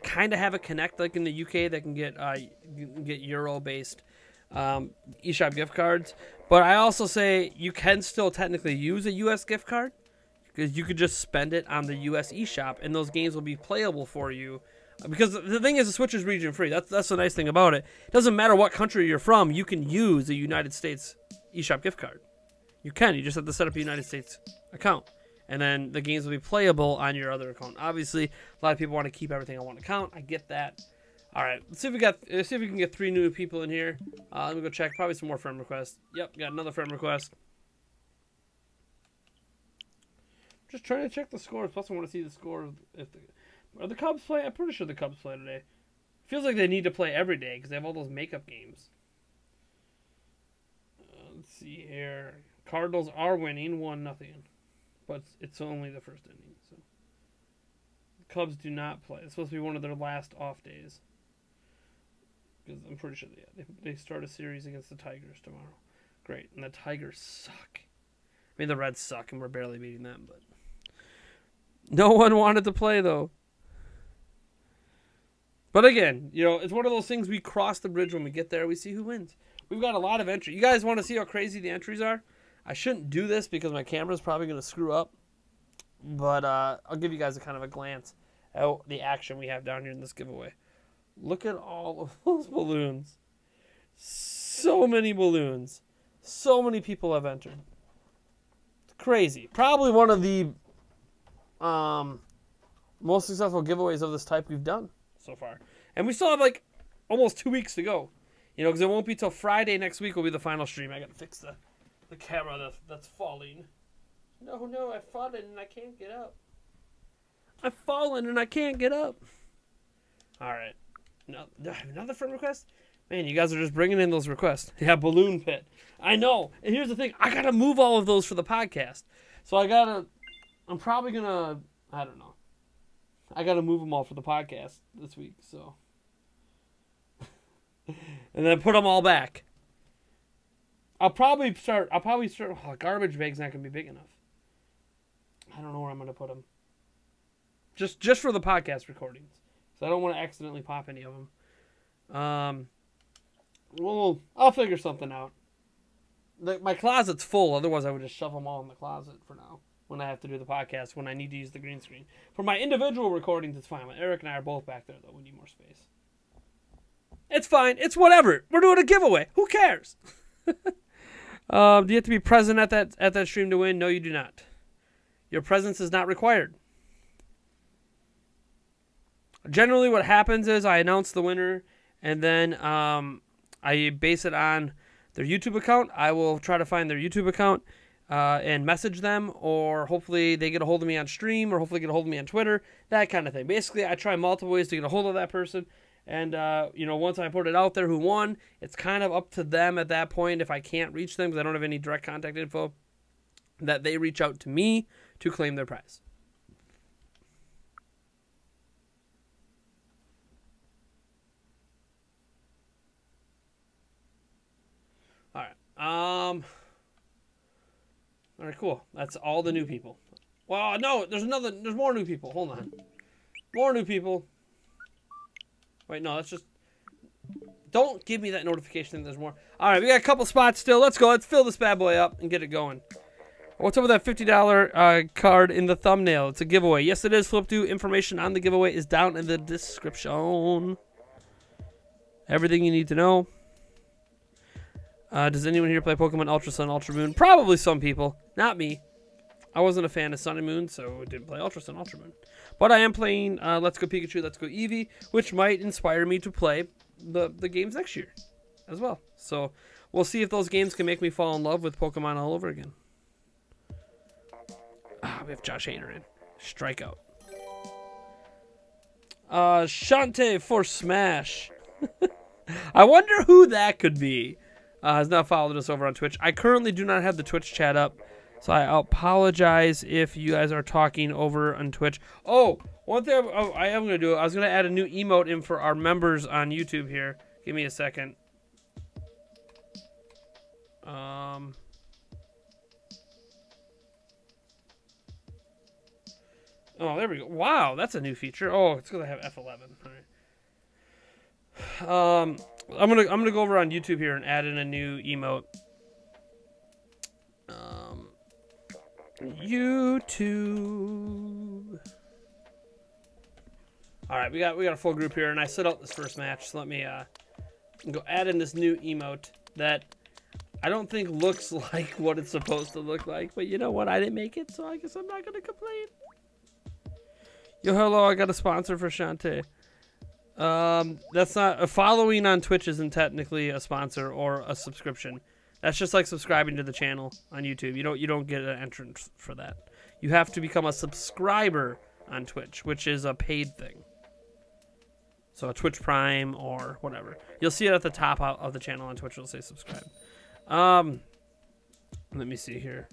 kind of have a Connect like in the UK that can get Euro based eShop gift cards. But I also say you can still technically use a U.S. gift card because you could just spend it on the U.S. eShop, and those games will be playable for you. Because the thing is, the Switch is region free. That's the nice thing about it. It doesn't matter what country you're from. You can use a United States eShop gift card. You can. You just have to set up a United States account, and then the games will be playable on your other account. Obviously, a lot of people want to keep everything on one account. I get that. All right, let's see if we can get 3 new people in here. Let me go check. Probably some more friend requests. Yep, got another friend request. Just trying to check the scores. Plus, I want to see the scores. Are the Cubs playing? I'm pretty sure the Cubs play today. Feels like they need to play every day because they have all those makeup games. Let's see here. Cardinals are winning 1-0, but it's only the first inning. So the Cubs do not play. It's supposed to be one of their last off days. Because I'm pretty sure they start a series against the Tigers tomorrow. Great. And the Tigers suck. I mean, the Reds suck, and we're barely beating them. But no one wanted to play, though. But again, you know, it's one of those things we cross the bridge when we get there. We see who wins. We've got a lot of entries. You guys want to see how crazy the entries are? I shouldn't do this because my camera's probably going to screw up. But I'll give you guys a kind of a glance at the action we have down here in this giveaway. Look at all of those balloons. So many balloons. So many people have entered. It's crazy. Probably one of the most successful giveaways of this type we've done so far. And we still have like almost 2 weeks to go. You know, because it won't be till Friday next week will be the final stream. I got to fix the camera that's falling. No, I've fallen and I can't get up. I've fallen and I can't get up. All right. No, another friend request? Man, you guys are just bringing in those requests. Yeah, Balloon Pit. I know. And here's the thing. I got to move all of those for the podcast. So I'm probably going to, I don't know. I got to move them all for the podcast this week, so. And then put them all back. I'll probably start, oh, garbage bag's not going to be big enough. I don't know where I'm going to put them. Just for the podcast recordings. So I don't want to accidentally pop any of them. Well, I'll figure something out. My closet's full. Otherwise, I would just shove them all in the closet for now. When I have to do the podcast, when I need to use the green screen. For my individual recordings, it's fine. Eric and I are both back there, though. We need more space. It's fine. It's whatever. We're doing a giveaway. Who cares? Do you have to be present at that stream to win? No, you do not. Your presence is not required. Generally, what happens is I announce the winner, and then I base it on their YouTube account. I will try to find their YouTube account and message them, or hopefully they get a hold of me on stream, or hopefully get a hold of me on Twitter, that kind of thing. Basically, I try multiple ways to get a hold of that person, and you know, once I put it out there who won, it's kind of up to them at that point. If I can't reach them because I don't have any direct contact info, that they reach out to me to claim their prize. All right, cool. That's all the new people. Well, no, there's more new people. Hold on. More new people. Wait, no, that's just... Don't give me that notification that there's more. All right, we got a couple spots still. Let's go. Let's fill this bad boy up and get it going. What's up with that $50 card in the thumbnail? It's a giveaway. Yes, it is. Flip to information on the giveaway is down in the description. Everything you need to know. Does anyone here play Pokemon Ultra Sun, Ultra Moon? Probably some people. Not me. I wasn't a fan of Sun and Moon, so I didn't play Ultra Sun, Ultra Moon. But I am playing Let's Go Pikachu, Let's Go Eevee, which might inspire me to play the games next year as well. So we'll see if those games can make me fall in love with Pokemon all over again. We have Josh Hader in. Strikeout. Shantae for Smash. I wonder who that could be. Has not followed us over on Twitch. I currently do not have the Twitch chat up, so I apologize if you guys are talking over on Twitch. Oh, one thing I am going to do, I was going to add a new emote in for our members on YouTube here. Give me a second. Oh, there we go. Wow, that's a new feature. Oh, it's because I have F11. All right. I'm gonna go over on YouTube here and add in a new emote. YouTube. All right, we got a full group here, and I set out this first match. So let me go add in this new emote that I don't think looks like what it's supposed to look like. But you know what? I didn't make it, so I guess I'm not gonna complain. Yo, hello! I got a sponsor for Shantae. That's not following on Twitch isn't technically a sponsor or a subscription. That's just like subscribing to the channel on YouTube. You don't get an entrance for that. You have to become a subscriber on Twitch, which is a paid thing. So a Twitch Prime or whatever. You'll see it at the top of the channel on Twitch. It'll say subscribe. Let me see here.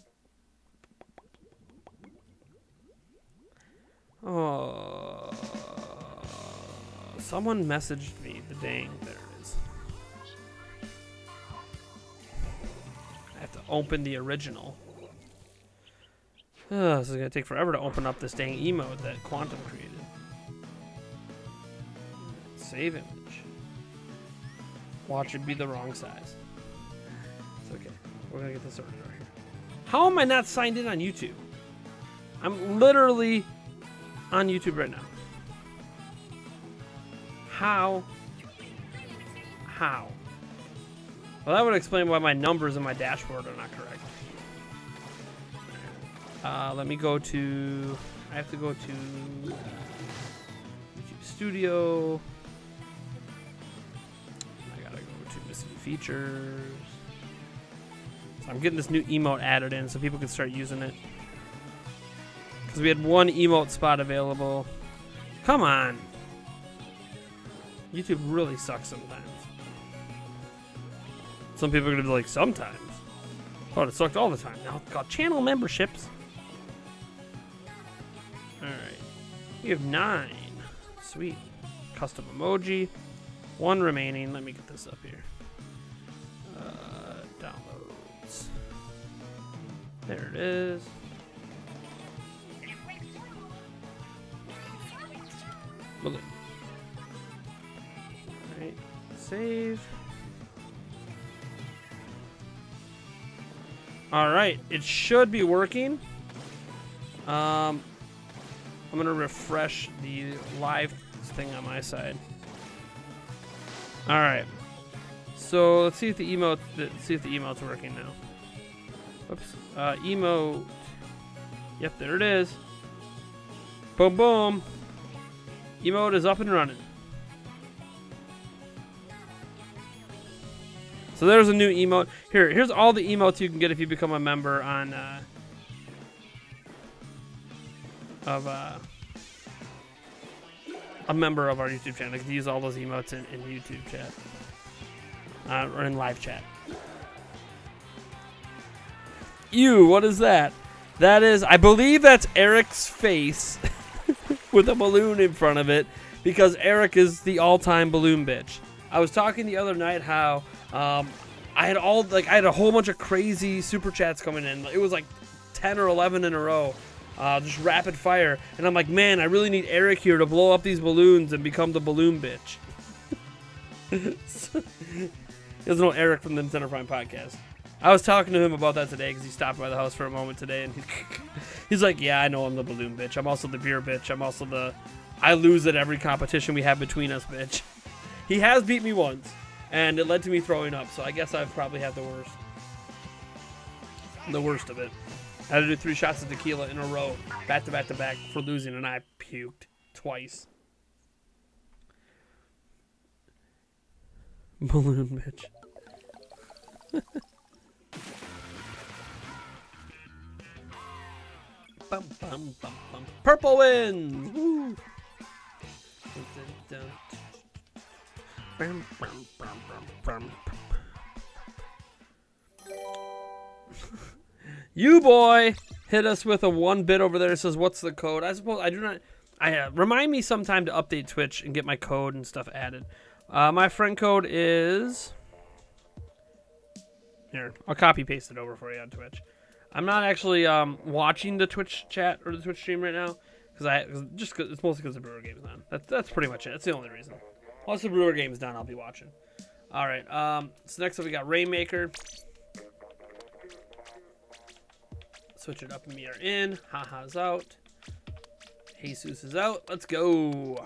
Oh, someone messaged me. The dang, there it is. I have to open the original. This is gonna take forever to open up this dang emote that Quantum created. Save image. Watch it be the wrong size. It's okay. We're gonna get this sorted out here. How am I not signed in on YouTube? I'm literally on YouTube right now. How? Well, that would explain why my numbers in my dashboard are not correct. Let me go to... I have to go to YouTube Studio. I gotta go to missing features. So I'm getting this new emote added in so people can start using it. Because we had one emote spot available. Come on. YouTube really sucks sometimes. Some people are going to be like, sometimes. Oh, it sucked all the time. Now it's called channel memberships. Alright. You have 9. Sweet. Custom emoji. 1 remaining. Let me get this up here. Downloads. There it is. Balloon. Alright. Save. Alright. It should be working. I'm gonna refresh the live thing on my side. All right, so let's see if the emote's working now. Oops, emote. Yep, there it is. Boom, boom. Emote is up and running. So there's a new emote. Here's all the emotes you can get if you become a member on a member of our YouTube channel. You can use all those emotes in YouTube chat or in live chat. Ew, what is that? That is, I believe that's Eric's face with a balloon in front of it because Eric is the all-time balloon bitch. I was talking the other night how I had a whole bunch of crazy super chats coming in. It was like 10 or 11 in a row. Just rapid fire. And I'm like, man, I really need Eric here to blow up these balloons and become the balloon bitch. There's no Eric from the Nintendo Prime podcast. I was talking to him about that today because he stopped by the house for a moment today. And he's like, yeah, I know I'm the balloon bitch. I'm also the beer bitch. I'm also the I lose at every competition we have between us bitch. He has beat me once. And it led to me throwing up. So I guess I've probably had the worst. The worst of it. I had to do 3 shots of tequila in a row, back to back to back, for losing, and I puked twice. Balloon bitch. Bum, bum, bum, bum. Purple wins! Woo! Bum, bum, bum, bum, bum. You boy hit us with a 1-bit over there. It says, what's the code? I suppose I do not. Remind me sometime to update Twitch and get my code and stuff added. My friend code is here. I'll copy paste it over for you on Twitch. I'm not actually watching the Twitch chat or the Twitch stream right now because it's mostly because the Brewer game is on. That's pretty much it. That's the only reason. Once the Brewer game's done, I'll be watching. All right. So next up, we got Rainmaker. Switch it up. Me are in. Haha's out. Jesus is out. Let's go.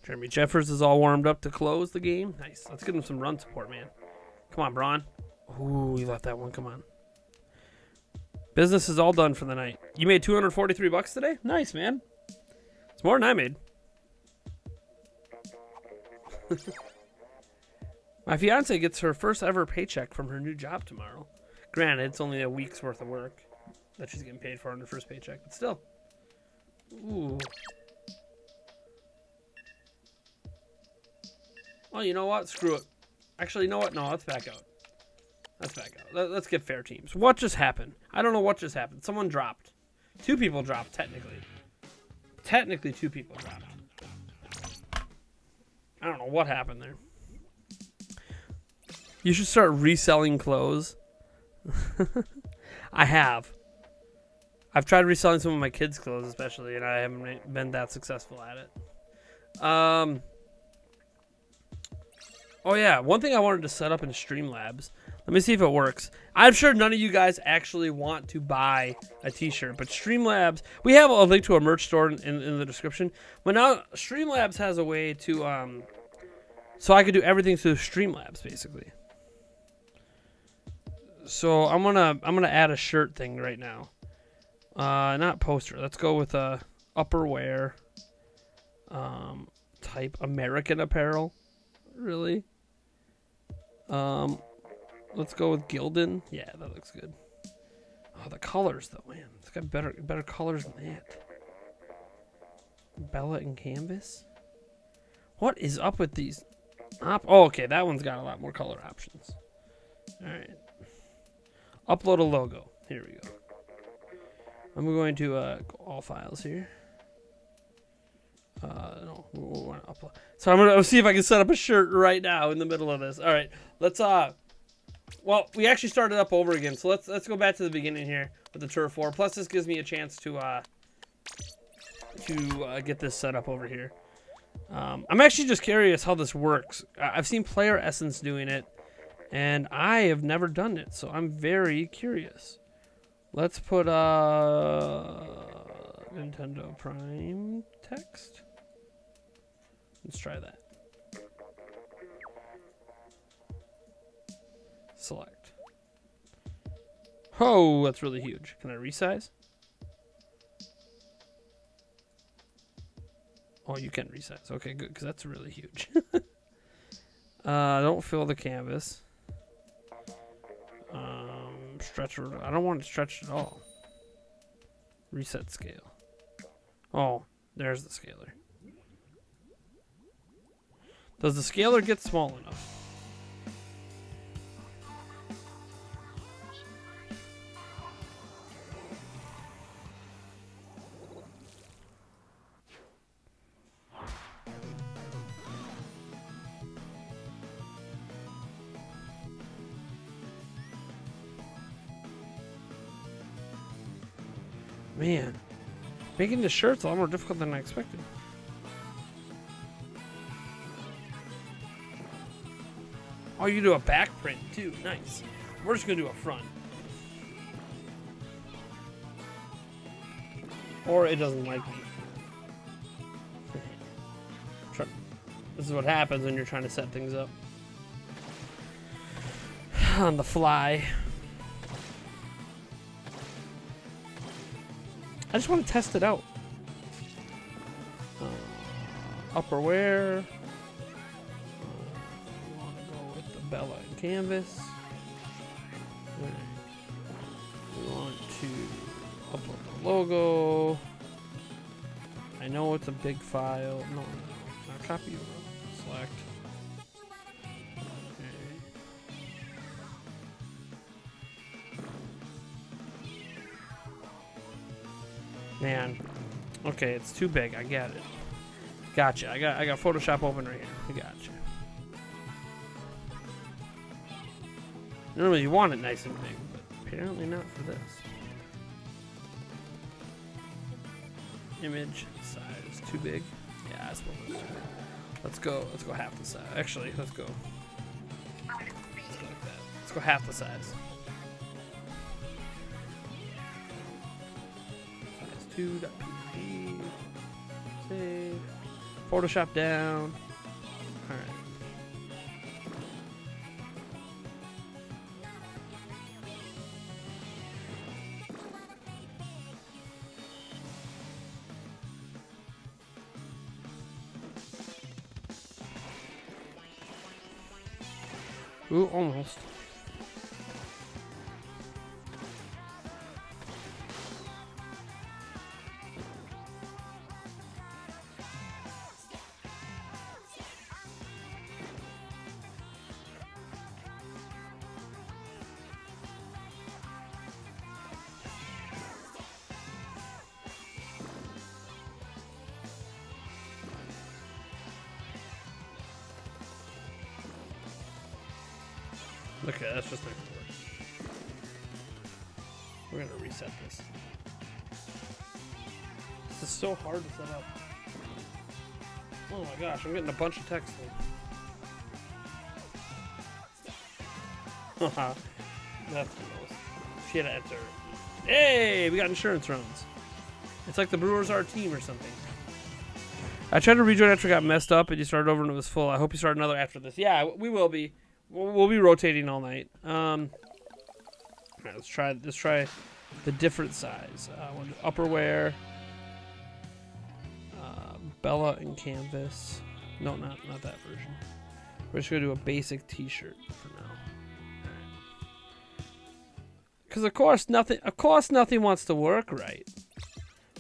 Jeremy Jeffers is all warmed up to close the game. Nice. Let's give him some run support, man. Come on, Braun. Ooh, you left that one. Come on. Business is all done for the night. You made $243 today? Nice, man. It's more than I made. My fiance gets her first ever paycheck from her new job tomorrow. Granted, it's only a week's worth of work that she's getting paid for on her first paycheck, but still. Ooh. Oh, you know what? Screw it. Actually, you know what? No, let's back out. Let's back out. Let's get fair teams. What just happened? I don't know what just happened. Someone dropped. 2 people dropped, technically. Technically, 2 people dropped. I don't know what happened there. You should start reselling clothes. I have. I've tried reselling some of my kids' clothes, especially, and I haven't been that successful at it. Oh, yeah. One thing I wanted to set up in Streamlabs. Let me see if it works. I'm sure none of you guys actually want to buy a t-shirt, but Streamlabs, we have a link to a merch store in the description. But now Streamlabs has a way to, so I could do everything through Streamlabs, basically. So I'm gonna add a shirt thing right now. Not poster. Let's go with upperwear. Type American Apparel. Really? Let's go with Gildan. Yeah, that looks good. Oh, the colors though, man. It's got better colors than that. Bella and Canvas. What is up with these? Oh, okay, that one's got a lot more color options. All right. Upload a logo. Here we go. I'm going to go all files here. No, we want to upload. So I'm gonna see if I can set up a shirt right now in the middle of this. All right, let's well, we actually started up over again, so let's go back to the beginning here with the Turf War. Plus, this gives me a chance to get this set up over here. I'm actually just curious how this works. I've seen Player Essence doing it, and I have never done it, so I'm very curious. Let's put Nintendo Prime text. Let's try that. Select. Oh, that's really huge. Can I resize? Oh, you can resize. Okay, good, because that's really huge. Don't fill the canvas. Stretch. I don't want it stretched at all. Reset scale. Oh, there's the scaler. Does the scaler get small enough? Man, making the shirt's a lot more difficult than I expected. Oh, you do a back print too. Nice. We're just gonna do a front. Or it doesn't like me. This is what happens when you're trying to set things up on the fly. I just want to test it out. Upperwear. We want to go with the Bella and Canvas. We want to upload the logo. I know it's a big file. No, not copy. Select. Man, okay, it's too big. I get it. Gotcha. I got Photoshop open right here. I gotcha. Normally you want it nice and big, but apparently not for this. Image size too big. Yeah, I suppose it's too big. Let's go half the size. Actually, let's go like that. Let's go half the size. Size 2.png. Save. Photoshop down. All right. Ooh, almost. Okay, that's just not gonna work. We're gonna reset this. This is so hard to set up. Oh my gosh, I'm getting a bunch of text. Haha, that's gross. She had to enter. Hey, we got insurance runs. It's like the Brewers are a team or something. I tried to rejoin after it got messed up and you started over and it was full. I hope you start another after this. Yeah, we will be. We'll be rotating all night. All right, let's try the different size. Upperwear, Bella and canvas. No, not that version. We're just gonna do a basic T-shirt for now. Because of course nothing wants to work right.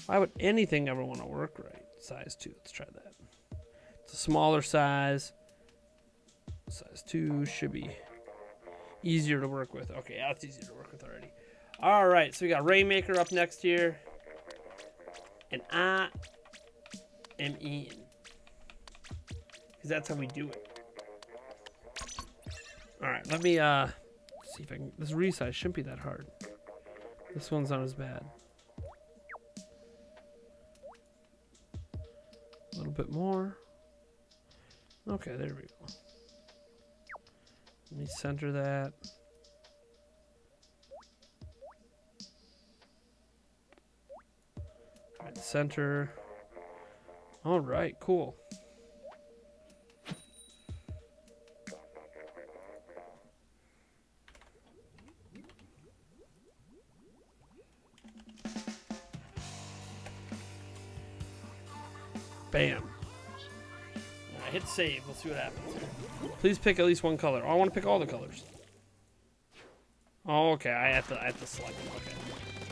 Why would anything ever want to work right? Size 2. Let's try that. It's a smaller size. Size 2 should be easier to work with. Okay, that's easier to work with already. All right, so we got Rainmaker up next here. And I am in. Because that's how we do it. All right, let me see if I can. This resize shouldn't be that hard. This one's not as bad. A little bit more. Okay, there we go. Let me center that. All right, center. All right, cool. Bam. I hit save. We'll see what happens. Please pick at least one color. Oh, I want to pick all the colors. Oh, okay. I have to select them. Okay.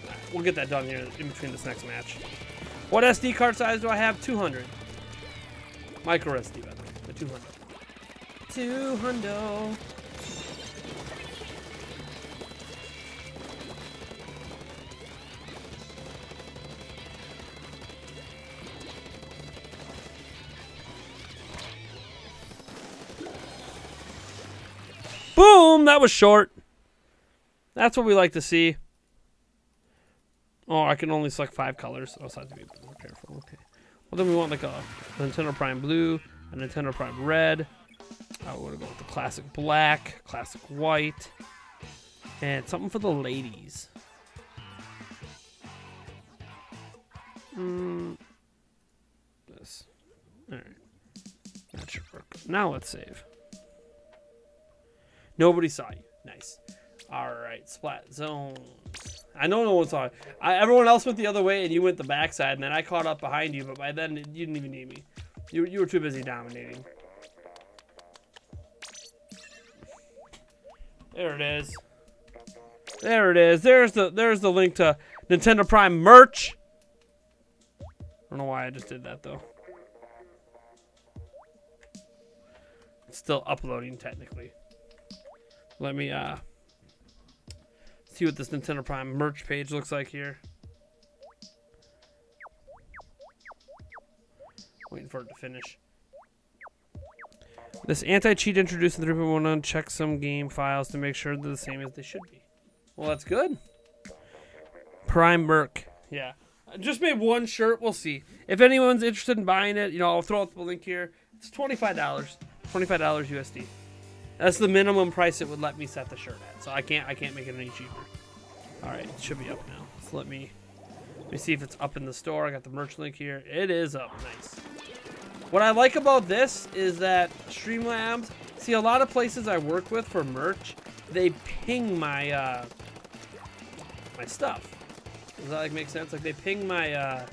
All right, we'll get that done here in between this next match. What SD card size do I have? 200. Micro SD, by the way. The 200. 200. Boom! That was short. That's what we like to see. Oh, I can only select 5 colors. Oh, so I have to be more careful. Okay. Well, then we want like a Nintendo Prime Blue, a Nintendo Prime Red. I want to go with the classic black, classic white, and something for the ladies. This. All right. That should work. Now let's save. Nobody saw you. Nice. All right, Splat Zones. I know no one saw it. Everyone else went the other way, and you went the backside, and then I caught up behind you, but by then, you didn't even need me. You were too busy dominating. There it is. There it is. There's the link to Nintendo Prime merch. I don't know why I just did that, though. It's still uploading, technically. Let me see what this Nintendo Prime merch page looks like here. Waiting for it to finish. This anti-cheat introduced in 3.11 checks some game files to make sure they're the same as they should be. Well, that's good. Prime Merc. Yeah. I just made one shirt. We'll see. If anyone's interested in buying it, you know, I'll throw out the link here. It's $25. $25 USD. That's the minimum price it would let me set the shirt at. So I can't make it any cheaper. All right, it should be up now. So let me see if it's up in the store. I got the merch link here. It is up. Nice. What I like about this is that Streamlabs, see, a lot of places I work with for merch, they ping my my stuff. Does that like make sense? Like they ping my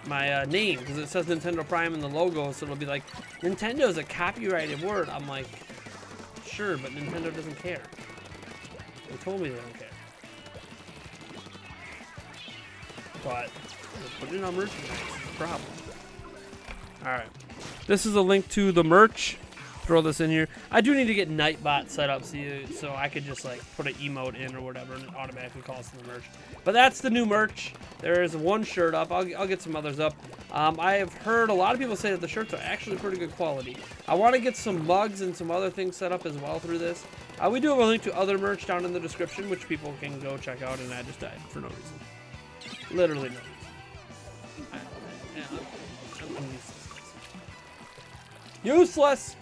my name because it says Nintendo Prime in the logo, so it'll be like Nintendo is a copyrighted word. I'm like, sure, but Nintendo doesn't care. They told me they don't care. But put it on merchandise. No problem. All right, this is a link to the merch. Throw this in here. I do need to get Nightbot set up so I could just like put an emote in or whatever and it automatically calls to the merch. But that's the new merch. There is one shirt up. I'll get some others up. I have heard a lot of people say that the shirts are actually pretty good quality. I want to get some mugs and some other things set up as well through this. We do have a link to other merch down in the description, which people can go check out, and I just died for no reason. Literally no reason. I'm useless. Useless!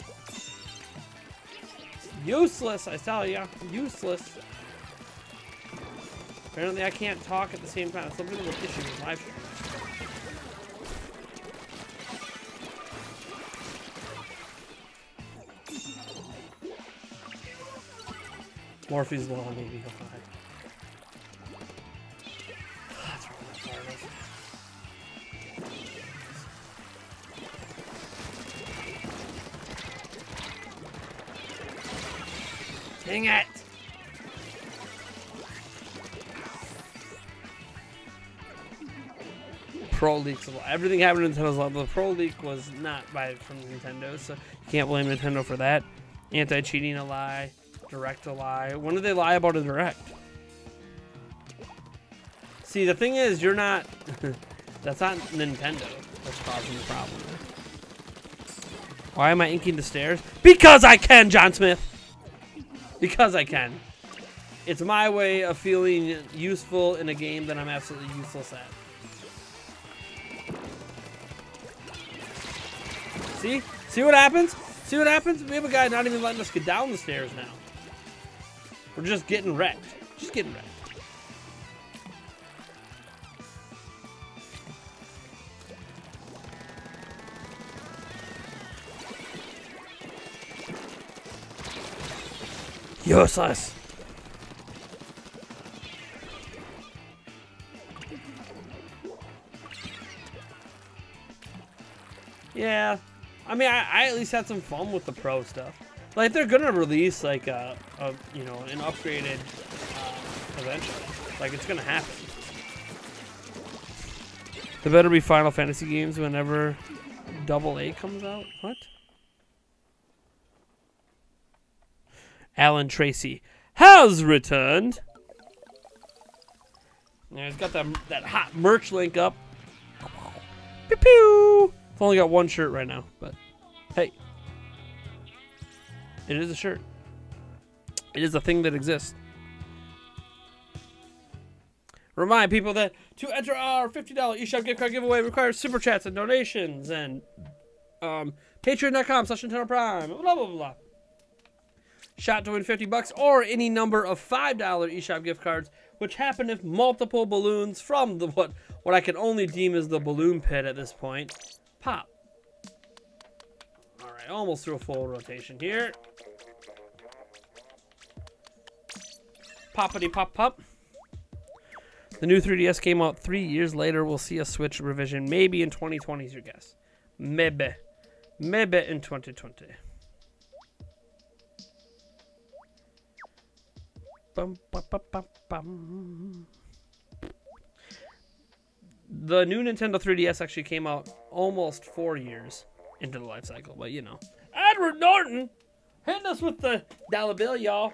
Useless, I tell ya. Useless. Apparently I can't talk at the same time. It's something of an issue with live streams. Morphe's Law, maybe. That's what I'm part of. Dang it! Pro Leak's everything happened in Nintendo's level. The Pro Leak was not from Nintendo, so you can't blame Nintendo for that. Anti-cheating a lie, Direct a lie. When did they lie about a Direct? See, the thing is, you're not. That's not Nintendo that's causing the problem. Why am I inking the stairs? Because I can, John Smith. Because I can. It's my way of feeling useful in a game that I'm absolutely useless at. See? See what happens? See what happens? We have a guy not even letting us get down the stairs now. We're just getting wrecked. Just getting wrecked. Useless. Yeah, I mean, I at least had some fun with the pro stuff. Like they're gonna release like you know, an upgraded eventually. Like it's gonna happen. There better be Final Fantasy games whenever AA comes out. What? Alan Tracy has returned. Yeah, he's got that hot merch link up. Pew pew. I've only got one shirt right now, but hey, it is a shirt. It is a thing that exists. Remind people that to enter our $50 eShop gift card giveaway requires super chats and donations and patreon.com/Nintendo Prime. Blah blah blah. Shot to win $50 or any number of $5 eShop gift cards, which happen if multiple balloons from the what I can only deem as the balloon pit at this point pop. All right, almost through a full rotation here. Poppity pop pop. The new 3DS came out 3 years later. We'll see a Switch revision maybe in 2020 is your guess. Maybe in 2020. Bum, bum, bum, bum, bum. The new Nintendo 3DS actually came out almost 4 years into the life cycle, but you know. Edward Norton hitting us with the dollar bill, y'all.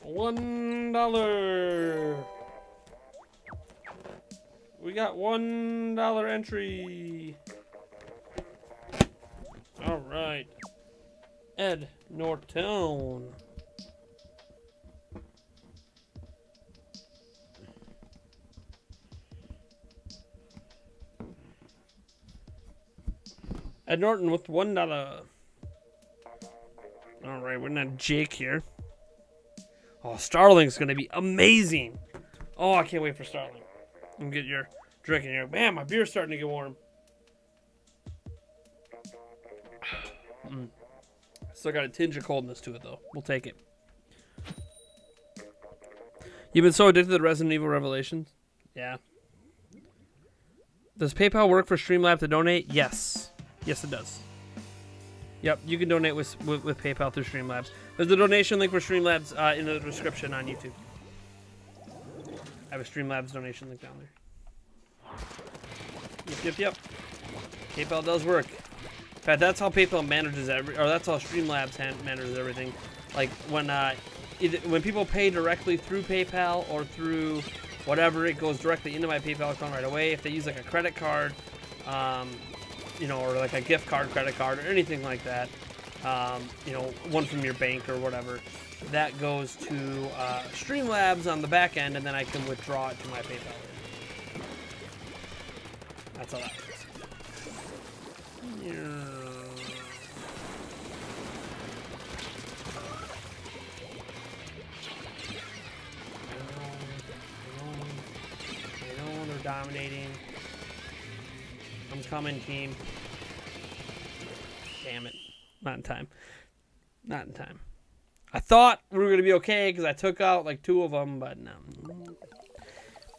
$1. We got $1 entry. All right. Ed Norton. Ed Norton with $1. All right, we're not Jake here. Oh, Starling's gonna be amazing. Oh, I can't wait for Starling. And get your drink in here. Man, my beer's starting to get warm. Still got a tinge of coldness to it, though. We'll take it. You've been so addicted to Resident Evil Revelations? Yeah. Does PayPal work for Streamlabs to donate? Yes. Yes, it does. Yep, you can donate with PayPal through Streamlabs. There's a donation link for Streamlabs in the description on YouTube. I have a Streamlabs donation link down there. Yep. PayPal does work. In fact, that's how PayPal manages that's how Streamlabs manages everything. Like when people pay directly through PayPal or through whatever, it goes directly into my PayPal account right away. If they use like a credit card, you know, or like a gift card, credit card, or anything like that, you know, one from your bank or whatever, that goes to Streamlabs on the back end, and then I can withdraw it to my PayPal. That's how that works. I know they're dominating. I'm coming, team. Damn it. Not in time. Not in time. I thought we were going to be okay because I took out like 2 of them, but no.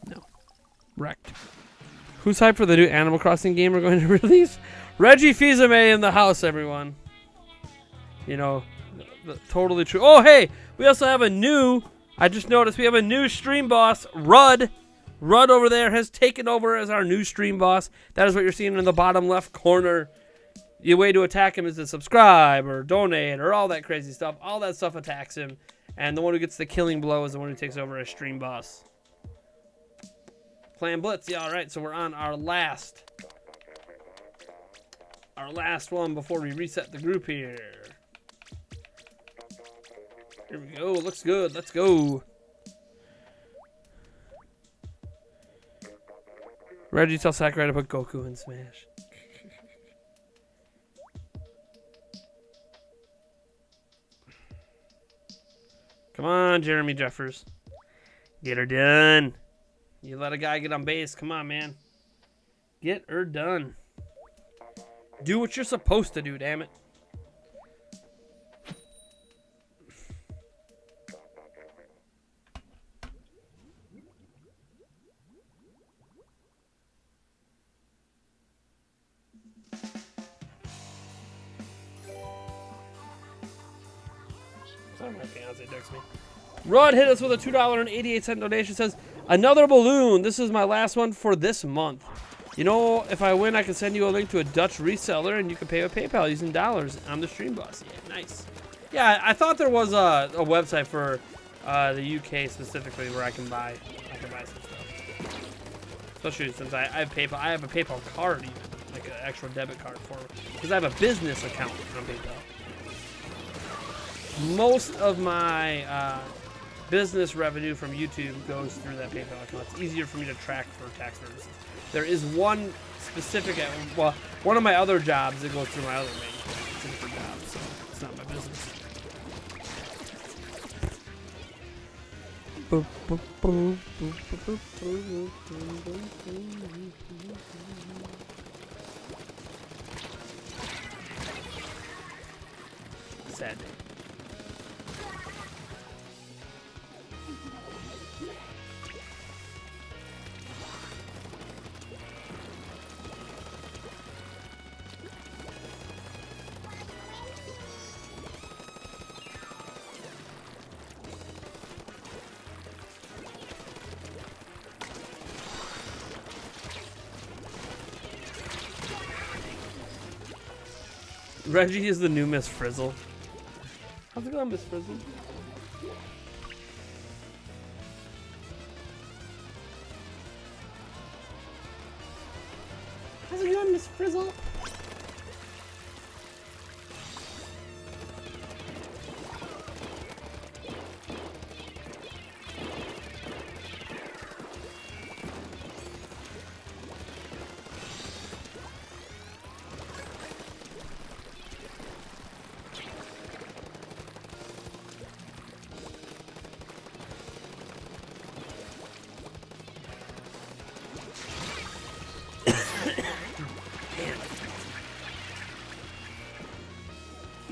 No. Wrecked. Who's hyped for the new Animal Crossing game we're going to release? Reggie Fils-Aimé in the house, everyone. You know, totally true. Oh, hey, we also have a new, I just noticed we have a new stream boss, Rudd. Rudd over there has taken over as our new stream boss. That is what you're seeing in the bottom left corner. The way to attack him is to subscribe or donate or all that crazy stuff. All that stuff attacks him. And the one who gets the killing blow is the one who takes over as stream boss. Playing Blitz. Yeah, all right. So we're on our last one before we reset the group here. Here we go. Looks good. Let's go. Reggie, tell Sakurai to put Goku in Smash. Come on, Jeremy Jeffers. Get her done. You let a guy get on base. Come on, man. Get her done. Do what you're supposed to do, damn it. Sorry, my fiance texts me. Rod hit us with a $2.88 donation. Says, another balloon. This is my last one for this month. You know, if I win, I can send you a link to a Dutch reseller, and you can pay with PayPal using dollars. I'm the stream boss. Yeah, nice. Yeah, I thought there was a website for the UK specifically where I can buy some stuff. Especially since I have PayPal. I have a PayPal card even, like an actual debit card for it, because I have a business account on PayPal. Most of my business revenue from YouTube goes through that PayPal account. It's easier for me to track for tax purposes. There is one specific, well, one of my other jobs that goes through my other main account. It's a different job, so it's not my business. Sad day. Reggie is the new Miss Frizzle. How's it going, Miss Frizzle? How's it going, Miss Frizzle?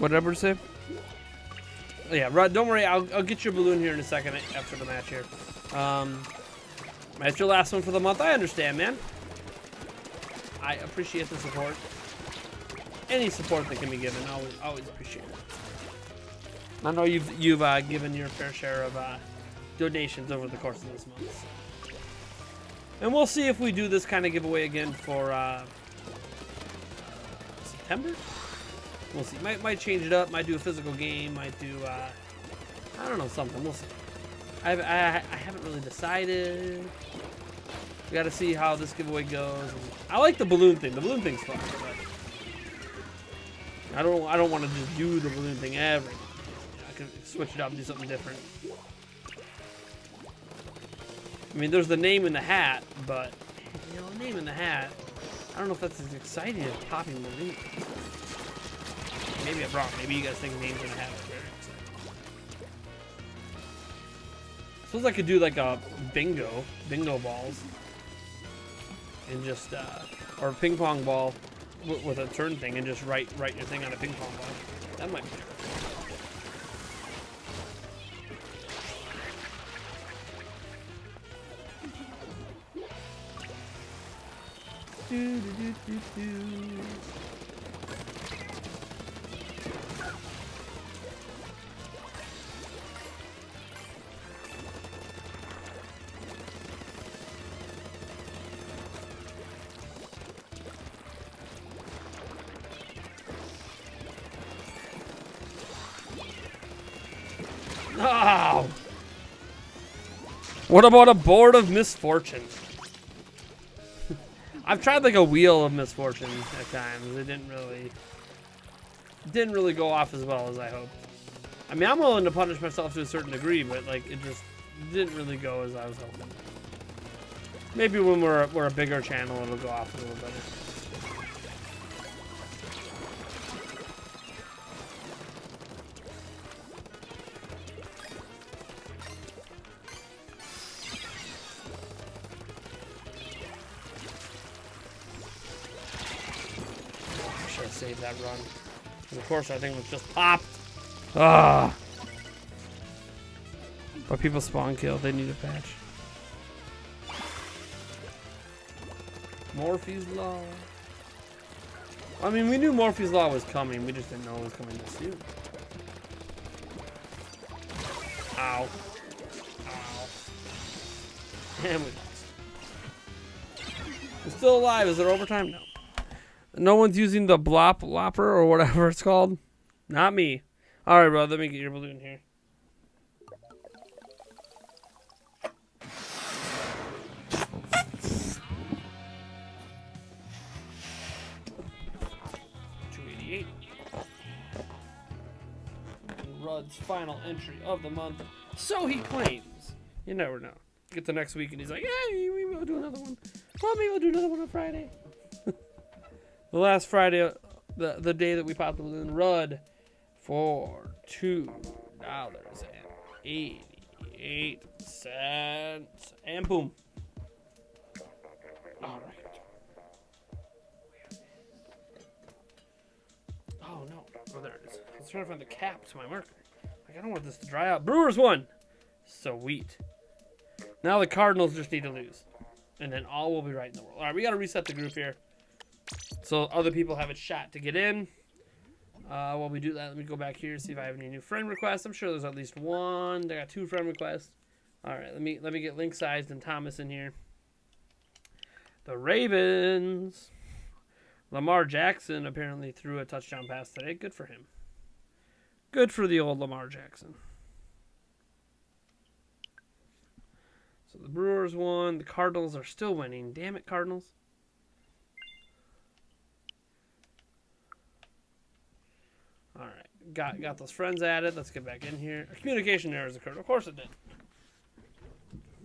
Whatever to say. Yeah, Rod, don't worry. I'll get your balloon here in a second after the match here. That's your last one for the month. I understand, man. I appreciate the support. Any support that can be given, always appreciate it. I know you've given your fair share of donations over the course of this month. And we'll see if we do this kind of giveaway again for September. We'll see. Might change it up. Might do a physical game. Might do I don't know, something. We'll see. I haven't really decided. We got to see how this giveaway goes. I like the balloon thing. The balloon thing's fun. But I don't want to just do the balloon thing every. I can switch it up and do something different. I mean, there's the name in the hat, but you know, name in the hat. I don't know if that's as exciting as popping balloons. Maybe I'm wrong. Maybe you guys think names in the hat are very exciting. Suppose I could do like a bingo balls, and just or a ping pong ball with a turn thing, and just write your thing on a ping pong ball. That might be cool. Oh! What about a board of misfortune? I've tried like a wheel of misfortune at times. It didn't really go off as well as I hoped. I mean, I'm willing to punish myself to a certain degree, but like it just didn't really go as I was hoping. Maybe when we're a bigger channel, it'll go off a little better. Save that run. And of course, I think it was just popped. Ah. But people spawn kill. They need a patch. Morphe's Law. I mean, we knew Morphe's Law was coming. We just didn't know it was coming this soon. Ow. Ow. And we lost. We're still alive. Is there overtime? No. No one's using the Lopper or whatever it's called. Not me. All right, bro. Let me get your balloon here. $288. Rudd's final entry of the month. So he claims. You never know. Get the next week and he's like, "Hey, maybe we'll do another one. Well, maybe we'll do another one on Friday." The last Friday, the day that we popped the balloon, Rudd for $2.88, and boom. All right. Oh no! Oh, there it is. I was trying to find the cap to my marker. Like, I don't want this to dry out. Brewers won. Sweet. Now the Cardinals just need to lose, and then all will be right in the world. All right, we got to reset the group here, so other people have a shot to get in. While we do that, let me go back here and see if I have any new friend requests. I'm sure there's at least one. I got 2 friend requests. All right, let me get Link Sized and Thomas in here. The Ravens. Lamar Jackson apparently threw a touchdown pass today. Good for him. Good for the old Lamar Jackson. So the Brewers won. The Cardinals are still winning. Damn it, Cardinals. All right, got those friends added. Let's get back in here. A communication errors occurred. Of course it did.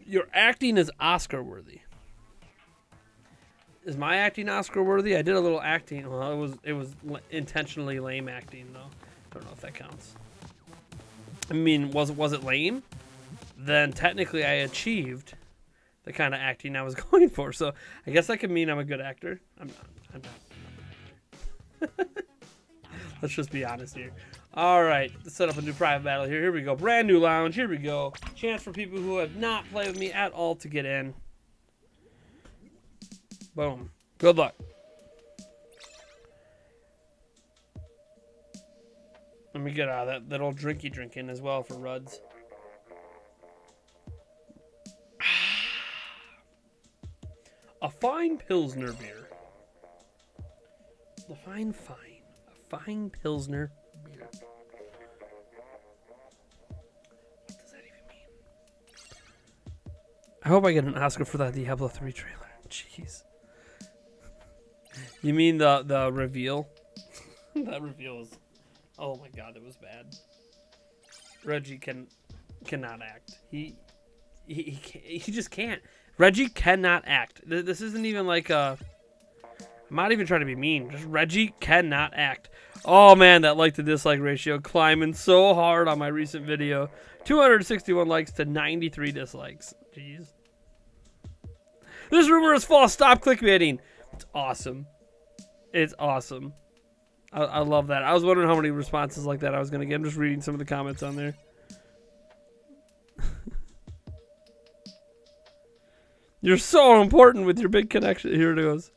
Your acting is Oscar worthy. Is my acting Oscar worthy? I did a little acting. Well, it was intentionally lame acting though. Don't know if that counts. I mean, was it lame? Then technically I achieved the kind of acting I was going for. So I guess that could mean I'm a good actor. I'm not. Let's just be honest here. All right, let's set up a new private battle here. Here we go. Brand new lounge. Here we go. Chance for people who have not played with me at all to get in. Boom. Good luck. Let me get out of that little drinky drinking as well for Ruds. A fine Pilsner beer. A fine Pilsner beer. What does that even mean? I hope I get an Oscar for that Diablo 3 trailer. Jeez. You mean the reveal? That reveal is... Oh my god, it was bad. Reggie cannot act. He just can't. Reggie cannot act. This isn't even like a... I'm not even trying to be mean. Just Reggie cannot act. Oh man, that like to dislike ratio climbing so hard on my recent video. 261 likes to 93 dislikes. Jeez. This rumor is false. Stop clickbaiting. It's awesome. It's awesome. I love that. I was wondering how many responses like that I was going to get. I'm just reading some of the comments on there. You're so important with your big connection. Here it goes.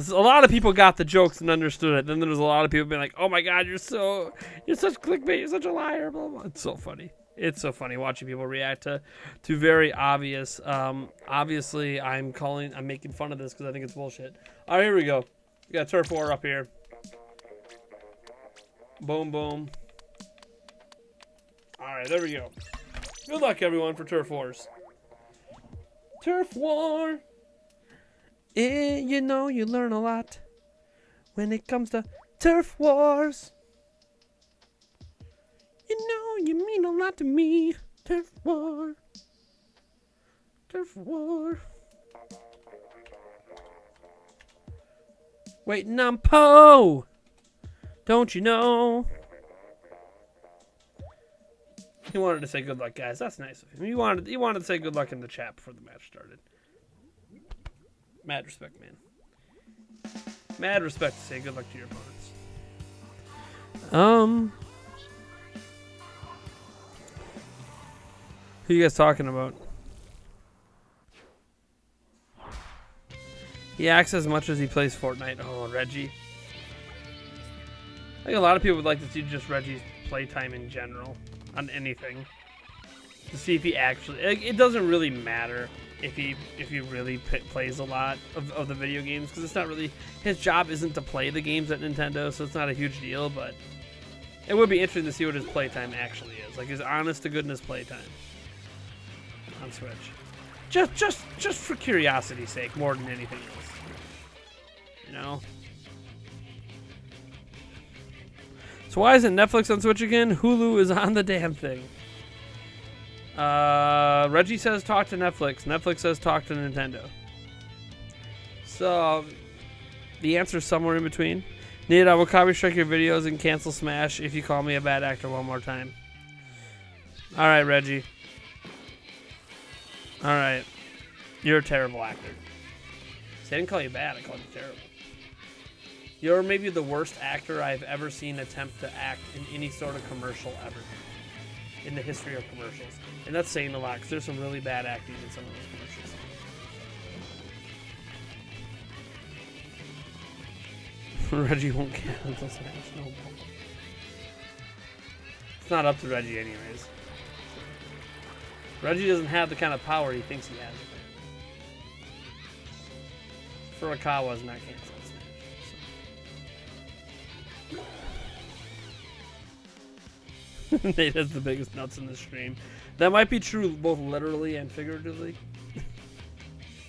So a lot of people got the jokes and understood it. Then there was a lot of people being like, "Oh my God, you're such clickbait. You're such a liar." Blah, blah. It's so funny. It's so funny watching people react to very obvious. Obviously, I'm making fun of this because I think it's bullshit. All right, here we go. We got Turf War up here. Boom, boom. All right, there we go. Good luck, everyone, for Turf Wars. Turf War. You know you learn a lot when it comes to Turf Wars. You know you mean a lot to me. Turf War. Turf War. Waiting on Poe. Don't you know? He wanted to say good luck, guys. That's nice of him. He wanted to say good luck in the chat before the match started. Mad respect, man. Mad respect to say good luck to your opponents. Who you guys talking about? He acts as much as he plays Fortnite. Oh, Reggie. I think a lot of people would like to see just Reggie's playtime in general on anything. To see if he actually... It doesn't really matter if he really plays a lot of the video games, because it's not really... His job isn't to play the games at Nintendo, so it's not a huge deal, but... It would be interesting to see what his playtime actually is. Like his honest-to-goodness playtime. On Switch. Just for curiosity's sake, more than anything else. You know? So why isn't Netflix on Switch again? Hulu is on the damn thing. Reggie says talk to Netflix. Netflix says talk to Nintendo. So, the answer's somewhere in between. Nate, I will copy strike your videos and cancel Smash if you call me a bad actor one more time. Alright, Reggie. Alright. You're a terrible actor. See, I didn't call you bad, I called you terrible. You're maybe the worst actor I've ever seen attempt to act in any sort of commercial ever. In the history of commercials. And that's saying a lot, because there's some really bad acting in some of those commercials. Reggie won't get until Smash. No. It's not up to Reggie anyways. Reggie doesn't have the kind of power he thinks he has. Furukawa's not canceled Smash. Nate has the biggest nuts in the stream. That might be true both literally and figuratively.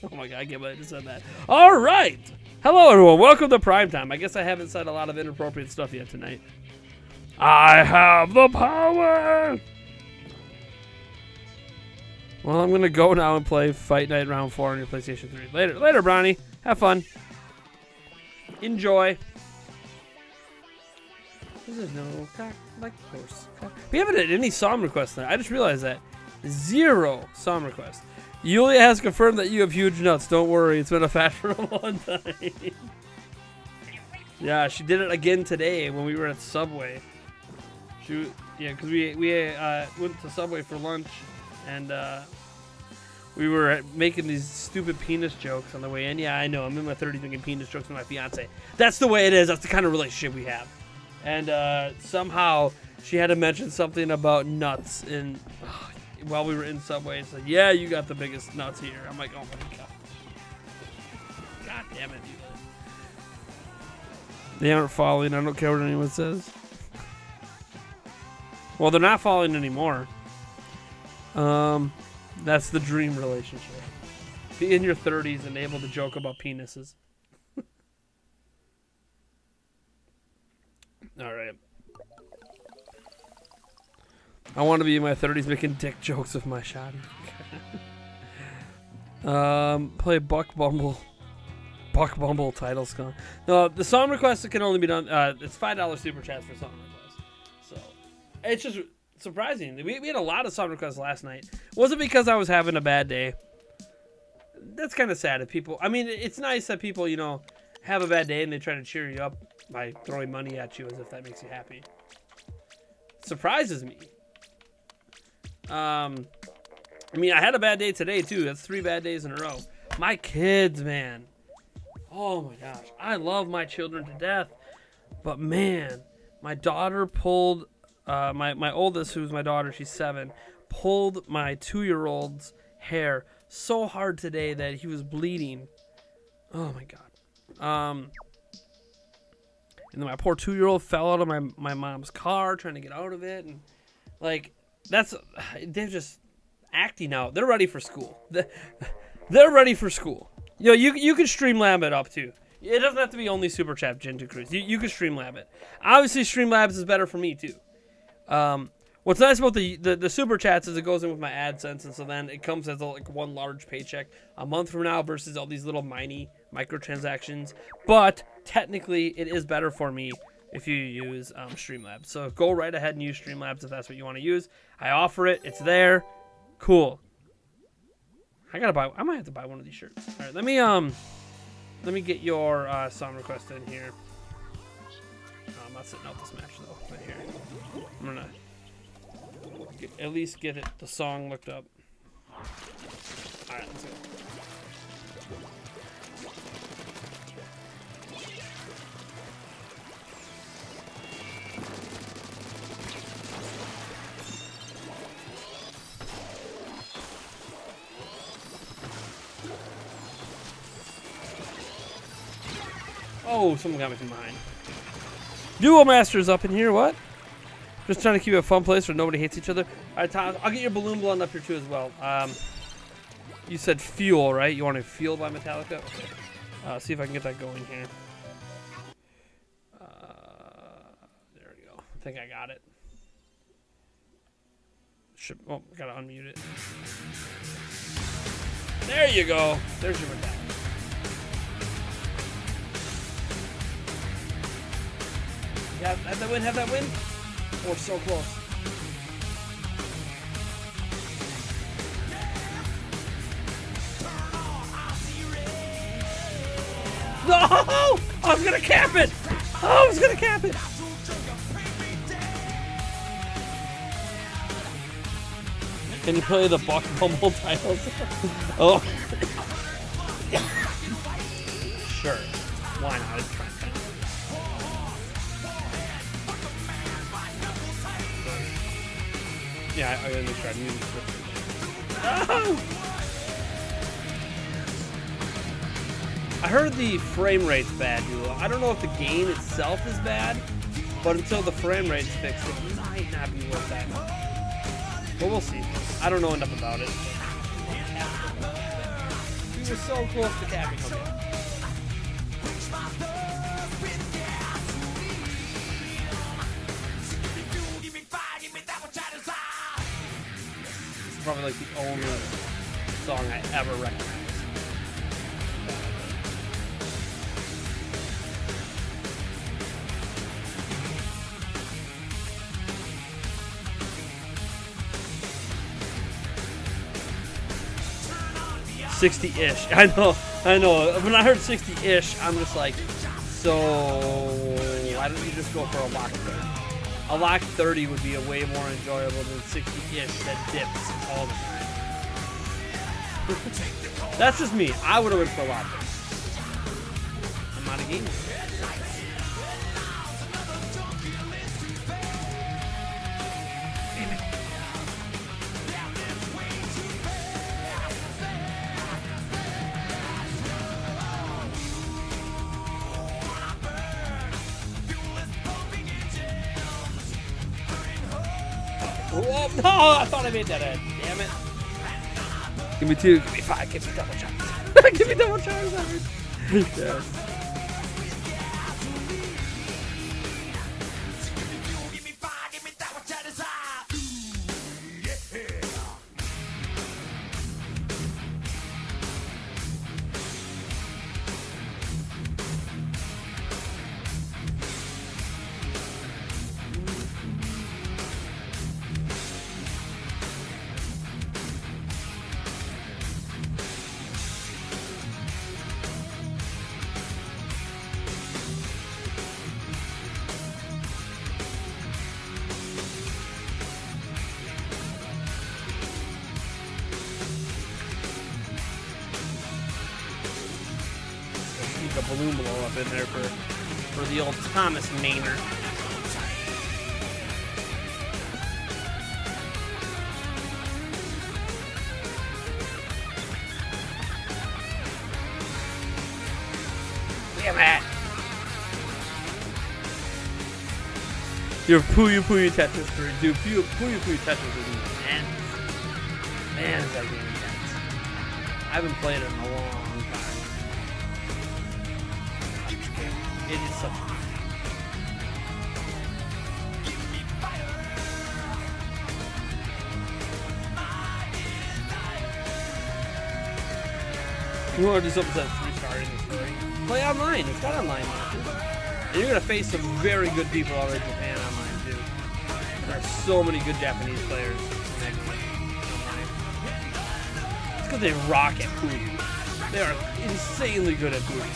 Oh my god, I can't believe I just said that. Alright! Hello everyone, welcome to Primetime. I guess I haven't said a lot of inappropriate stuff yet tonight. I have the power! Well, I'm gonna go now and play Fight Night Round 4 on your PlayStation 3. Later, Bronny. Have fun. Enjoy. There's no cock like horse. We haven't had any song requests tonight. I just realized that. 0 song requests. Yulia has confirmed that you have huge nuts. Don't worry, it's been a fact for a long time. Yeah, she did it again today when we were at Subway. Yeah, because we went to Subway for lunch, and we were making these stupid penis jokes on the way in. Yeah, I know. I'm in my 30s making penis jokes with my fiance. That's the way it is. That's the kind of relationship we have. And somehow she had to mention something about nuts while we were in Subway. And said, "Yeah, you got the biggest nuts here." I'm like, "Oh my god, god damn it!" They aren't following. I don't care what anyone says. Well, they're not following anymore. That's the dream relationship. Be in your 30s and able to joke about penises. All right. I want to be in my 30s making dick jokes with my shotty. Play Buck Bumble. Buck Bumble title song. No, the song requests can only be done. It's $5 super chats for song requests. So it's just surprising. We had a lot of song requests last night. Was it because I was having a bad day? That's kind of sad. If people, I mean, it's nice that people, you know, have a bad day and they try to cheer you up by throwing money at you as if that makes you happy. Surprises me. I mean, I had a bad day today too. That's 3 bad days in a row. My kids, man. Oh my gosh, I love my children to death, but man, my daughter pulled my oldest, who's my daughter, she's 7, pulled my 2-year-old's hair so hard today that he was bleeding. Oh my god. And then my poor 2-year-old fell out of my mom's car trying to get out of it, and like they're just acting out. They're ready for school. They're ready for school. Yo, you can Streamlab it up too. It doesn't have to be only Super Chat Gen 2 Cruise. You can Streamlab it. Obviously, Streamlabs is better for me too. What's nice about the Super Chats is it goes in with my AdSense, and so then it comes as like one large paycheck a month from now versus all these little microtransactions. But technically, it is better for me if you use Streamlabs. So go right ahead and use Streamlabs if that's what you want to use. I offer it. It's there. Cool. I might have to buy one of these shirts. All right, let me get your song request in here. Oh, I'm not sitting out this match though. Right here. I'm gonna at least get the song looked up. All right, let's go. Oh, someone got me from behind. Duo Master's up in here, what? Just trying to keep it a fun place where nobody hates each other. All right, Tom, I'll get your Balloon Blonde up here too as well. You said Fuel, right? You want to Fuel by Metallica? Okay. See if I can get that going here. There we go. I think I got it. Oh, gotta unmute it. There you go. There's your Metallica. Yeah, have that win, have that win. We're so close. No! I was gonna cap it! Oh, I was gonna cap it! Can you play the Buck Bumble titles? Oh. Sure. Why not? It's fine. Yeah, I gotta make sure I'm using this. Oh! I heard the frame rate's bad, Duo. I don't know if the game itself is bad, but until the frame rate's fixed, it might not be worth that much. But we'll see. I don't know enough about it. We were so close to capping. Okay. Probably like the only song I ever recognize. $60-ish. I know. When I heard 60-ish, I'm just like, So why don't you just go for a lock 30? A lock 30 would be a way more enjoyable than 60-ish that dips all the time. That's just me. I would have went for a lock 30. I'm out of games. Oh, no, I thought I made that head. Damn it. Give me 2, give me 5, give me double charge. Give me double charge. Yes. A balloon blow up in there for the old Thomas Maynard. Damn it! Your Puyo Puyo Tetris 3. Dude, Puyo Puyo Tetris is intense. Man, is that game intense. I haven't played it in a long time. It is such a... You want to do something that's restarting the story? Play online. It's got online matches. And you're going to face some very good people all over Japan online, too. There are so many good Japanese players in that game online. It's because they rock at Puyo. They are insanely good at Puyo.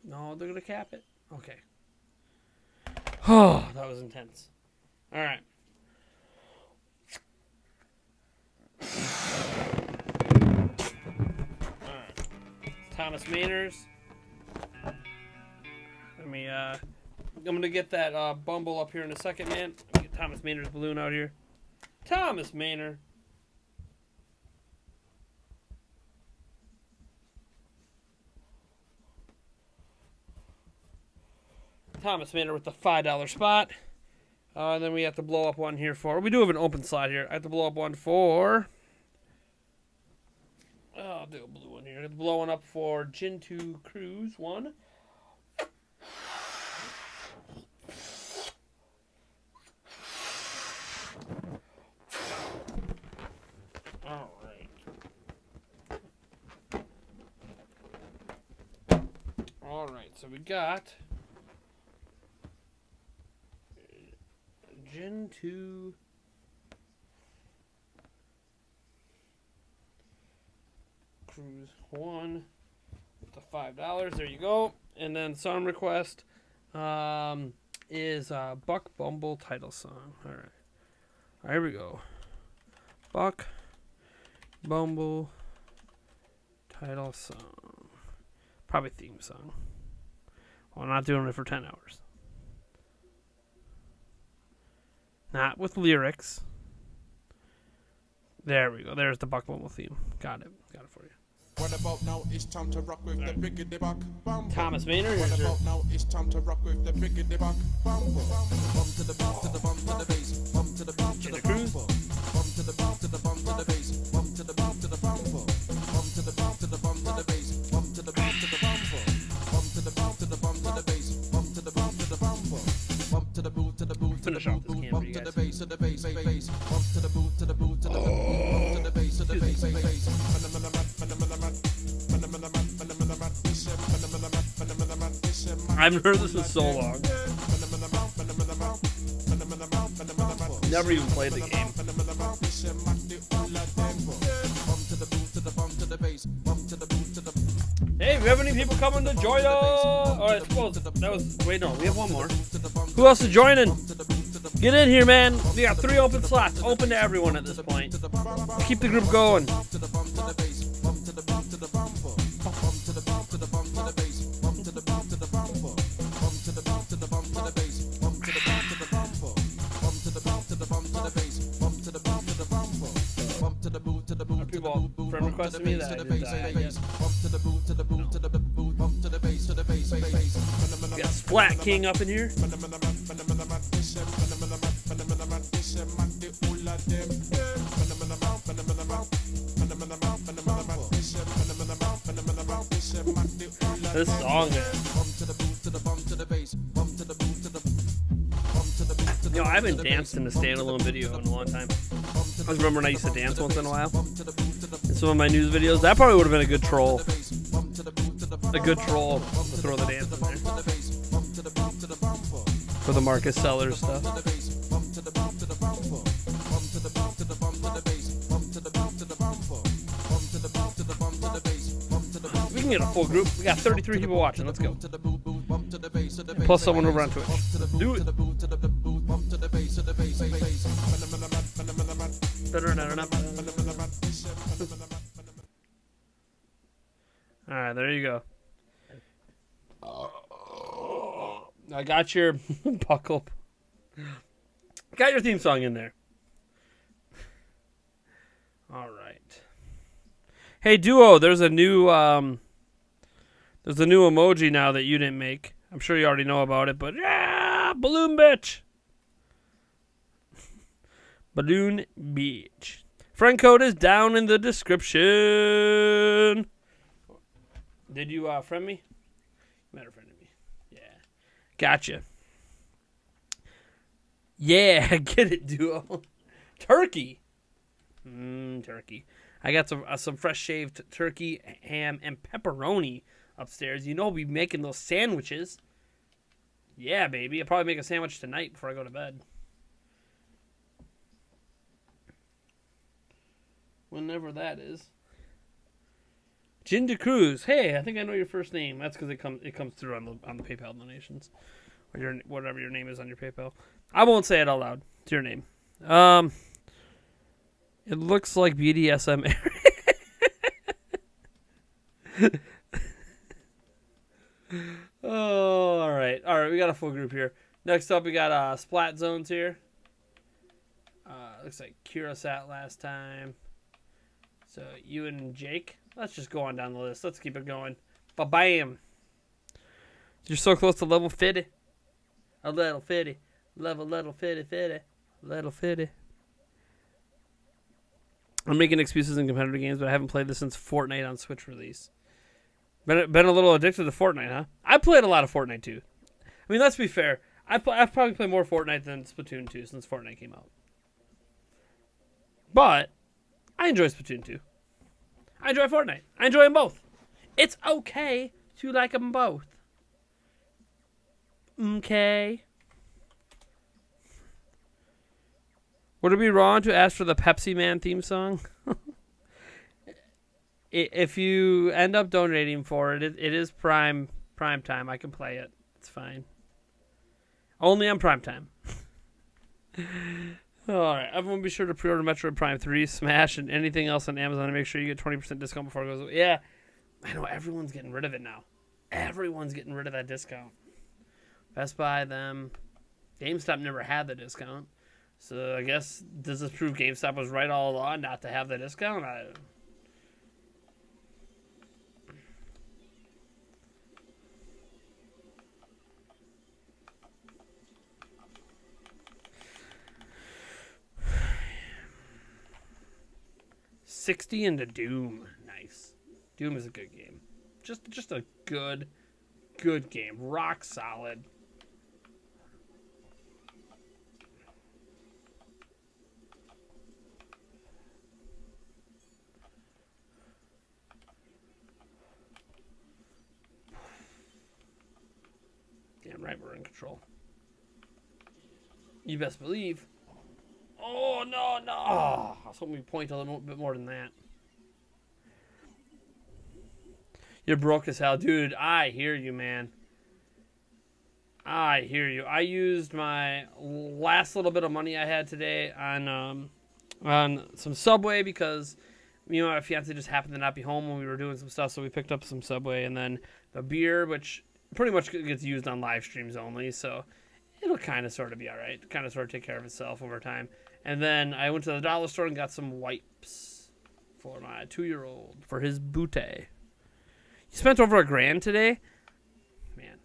No, they're gonna cap it. Okay. Oh, that was intense. All right. Thomas Mainers. Let me. I'm gonna get that Bumble up here in a second, man. Let me get Thomas Mainer's balloon out here. Thomas Maynard. Thomas Maynard with the $5 spot. And then we have to blow up one here for... We do have an open slot here. I have to blow up one for... I'll do a blue one here. I have to blow one up for Gin2 Cruise 1. Alright, so we got... Gin2 Cruise 1 with the $5. There you go. And then song request is Buck Bumble title song. All right. All right, here we go. Buck Bumble title song. Probably theme song. Well, I'm not doing it for 10 hours. Not with lyrics. There we go. There's the Buck Bumble theme. Got it. Got it for you. What about now? It's time to rock with the biggity buck bumble. Thomas Maynard. What about now? It's time to rock with the biggity buck bumble. Bump to the bump to the bump to the bass. Bump to the bump to the bump. Bump to the bump to the bump to the bass. Bump to the bump to the bump. Bump to the bump to the bump to the bass. Bump to the bump to the bump. Bump to the bump to the bump to the bass. Bump to the bump to the bump. Bump to the boot to the boot to the boot. Bump to the bass to the bass bass. Bump to the boot to the boot to the boot. Bump to the bass to the bass bass. I haven't heard this in so long. Never even played the game. Hey, we have any people coming to join us? Oh, I suppose that was. Wait, no, we have one more. Who else is joining? Get in here, man. We got 3 open slots, open to everyone at this point. Keep the group going. People friend requested me that I didn't die yet. We got Splat King up in here. This song, man. You know, I haven't danced in a standalone video in a long time. I remember when I used to dance once in a while. In some of my news videos, that probably would have been a good troll. A good troll to throw the dance in there. For the Marcus Sellers stuff. We can get a full group. We got 33 people watching. Let's go. Plus someone over on Twitch. Do it. Alright, there you go. I got your buckle. Got your theme song in there. Alright. Hey Duo, there's a new emoji now that you didn't make. I'm sure you already know about it, but yeah, balloon bitch. Balloon Beach. Friend code is down in the description. Did you friend me? You might have friended me. Yeah. Gotcha. Yeah, get it, Duo. Turkey. Turkey. I got some fresh shaved turkey, ham, and pepperoni upstairs. You know we'll be making those sandwiches. Yeah, baby. I'll probably make a sandwich tonight before I go to bed. Whenever that is. Jinda Cruz. Hey, I think I know your first name. That's because it comes through on the PayPal donations, or your whatever your name is on your PayPal. I won't say it out loud. It's your name. It looks like BDSM. Oh, all right. We got a full group here. Next up, we got Splat Zones here. Looks like Kira sat last time. So you and Jake. Let's just go on down the list. Let's keep it going. Ba-bam. You're so close to level 50. A little 50. Level 50. Little 50. I'm making excuses in competitive games, but I haven't played this since Fortnite on Switch release. Been a little addicted to Fortnite, huh? I played a lot of Fortnite too. I mean, let's be fair. I've probably played more Fortnite than Splatoon 2 since Fortnite came out. But I enjoy Splatoon 2. I enjoy Fortnite. I enjoy them both. It's okay to like them both. Okay. Would it be wrong to ask for the Pepsi Man theme song? If you end up donating for it, it is prime time. I can play it. It's fine. Only on prime time. Alright, everyone be sure to pre-order Metroid Prime 3, Smash, and anything else on Amazon to make sure you get 20% discount before it goes away. Yeah, I know everyone's getting rid of it now. Everyone's getting rid of that discount. Best Buy, them. GameStop never had the discount. So I guess, does this prove GameStop was right all along not to have the discount? $60 into Doom. Nice. Doom is a good game. Just a good game. Rock solid. we're in control. You best believe. Oh, no, no. Oh, I was hoping we'd point a little bit more than that. You're broke as hell. Dude, I hear you, man. I hear you. I used my last little bit of money I had today on some Subway because me and my fiance just happened to not be home when we were doing some stuff, so we picked up some Subway, and then the beer, which pretty much gets used on live streams only, so it'll kind of sort of be all right. Kind of sort of take care of itself over time. And then I went to the dollar store and got some wipes for my 2-year-old for his booty. You spent over $1,000 today? Man,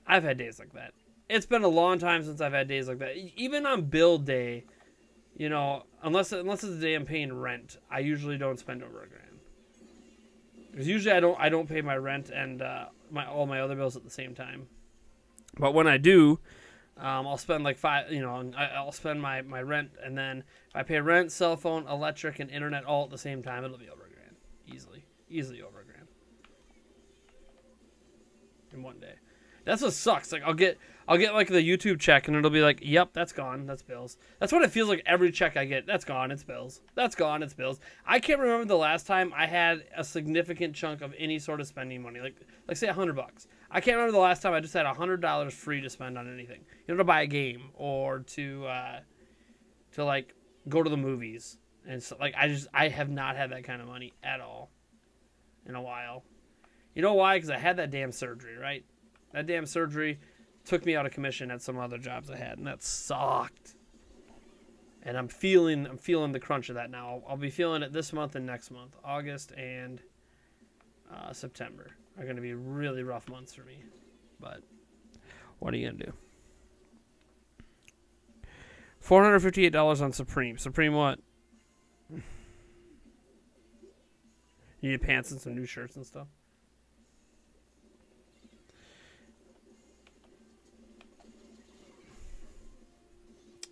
I've had days like that. It's been a long time since I've had days like that. Even on bill day, you know, unless it's the day I'm paying rent, I usually don't spend over $1,000. Because usually I don't pay my rent and all my other bills at the same time. But when I do, I'll spend like I'll spend my rent, and then if I pay rent, cell phone, electric, and internet all at the same time, it'll be over $1,000. Easily over $1,000. In one day. That's what sucks. Like I'll get like the YouTube check and it'll be like, yep, that's gone. That's bills. That's what it feels like every check I get. That's gone. It's bills. That's gone. It's bills. I can't remember the last time I had a significant chunk of any sort of spending money. Like say $100. I can't remember the last time I just had $100 free to spend on anything. You know, to buy a game or to like go to the movies. And so like I have not had that kind of money at all in a while. You know why? Because I had that damn surgery, right? That damn surgery took me out of commission at some other jobs I had, and that sucked. And I'm feeling the crunch of that now. I'll be feeling it this month and next month. August and September are going to be really rough months for me. But what are you going to do? $458 on Supreme. Supreme what? You need pants and some new shirts and stuff?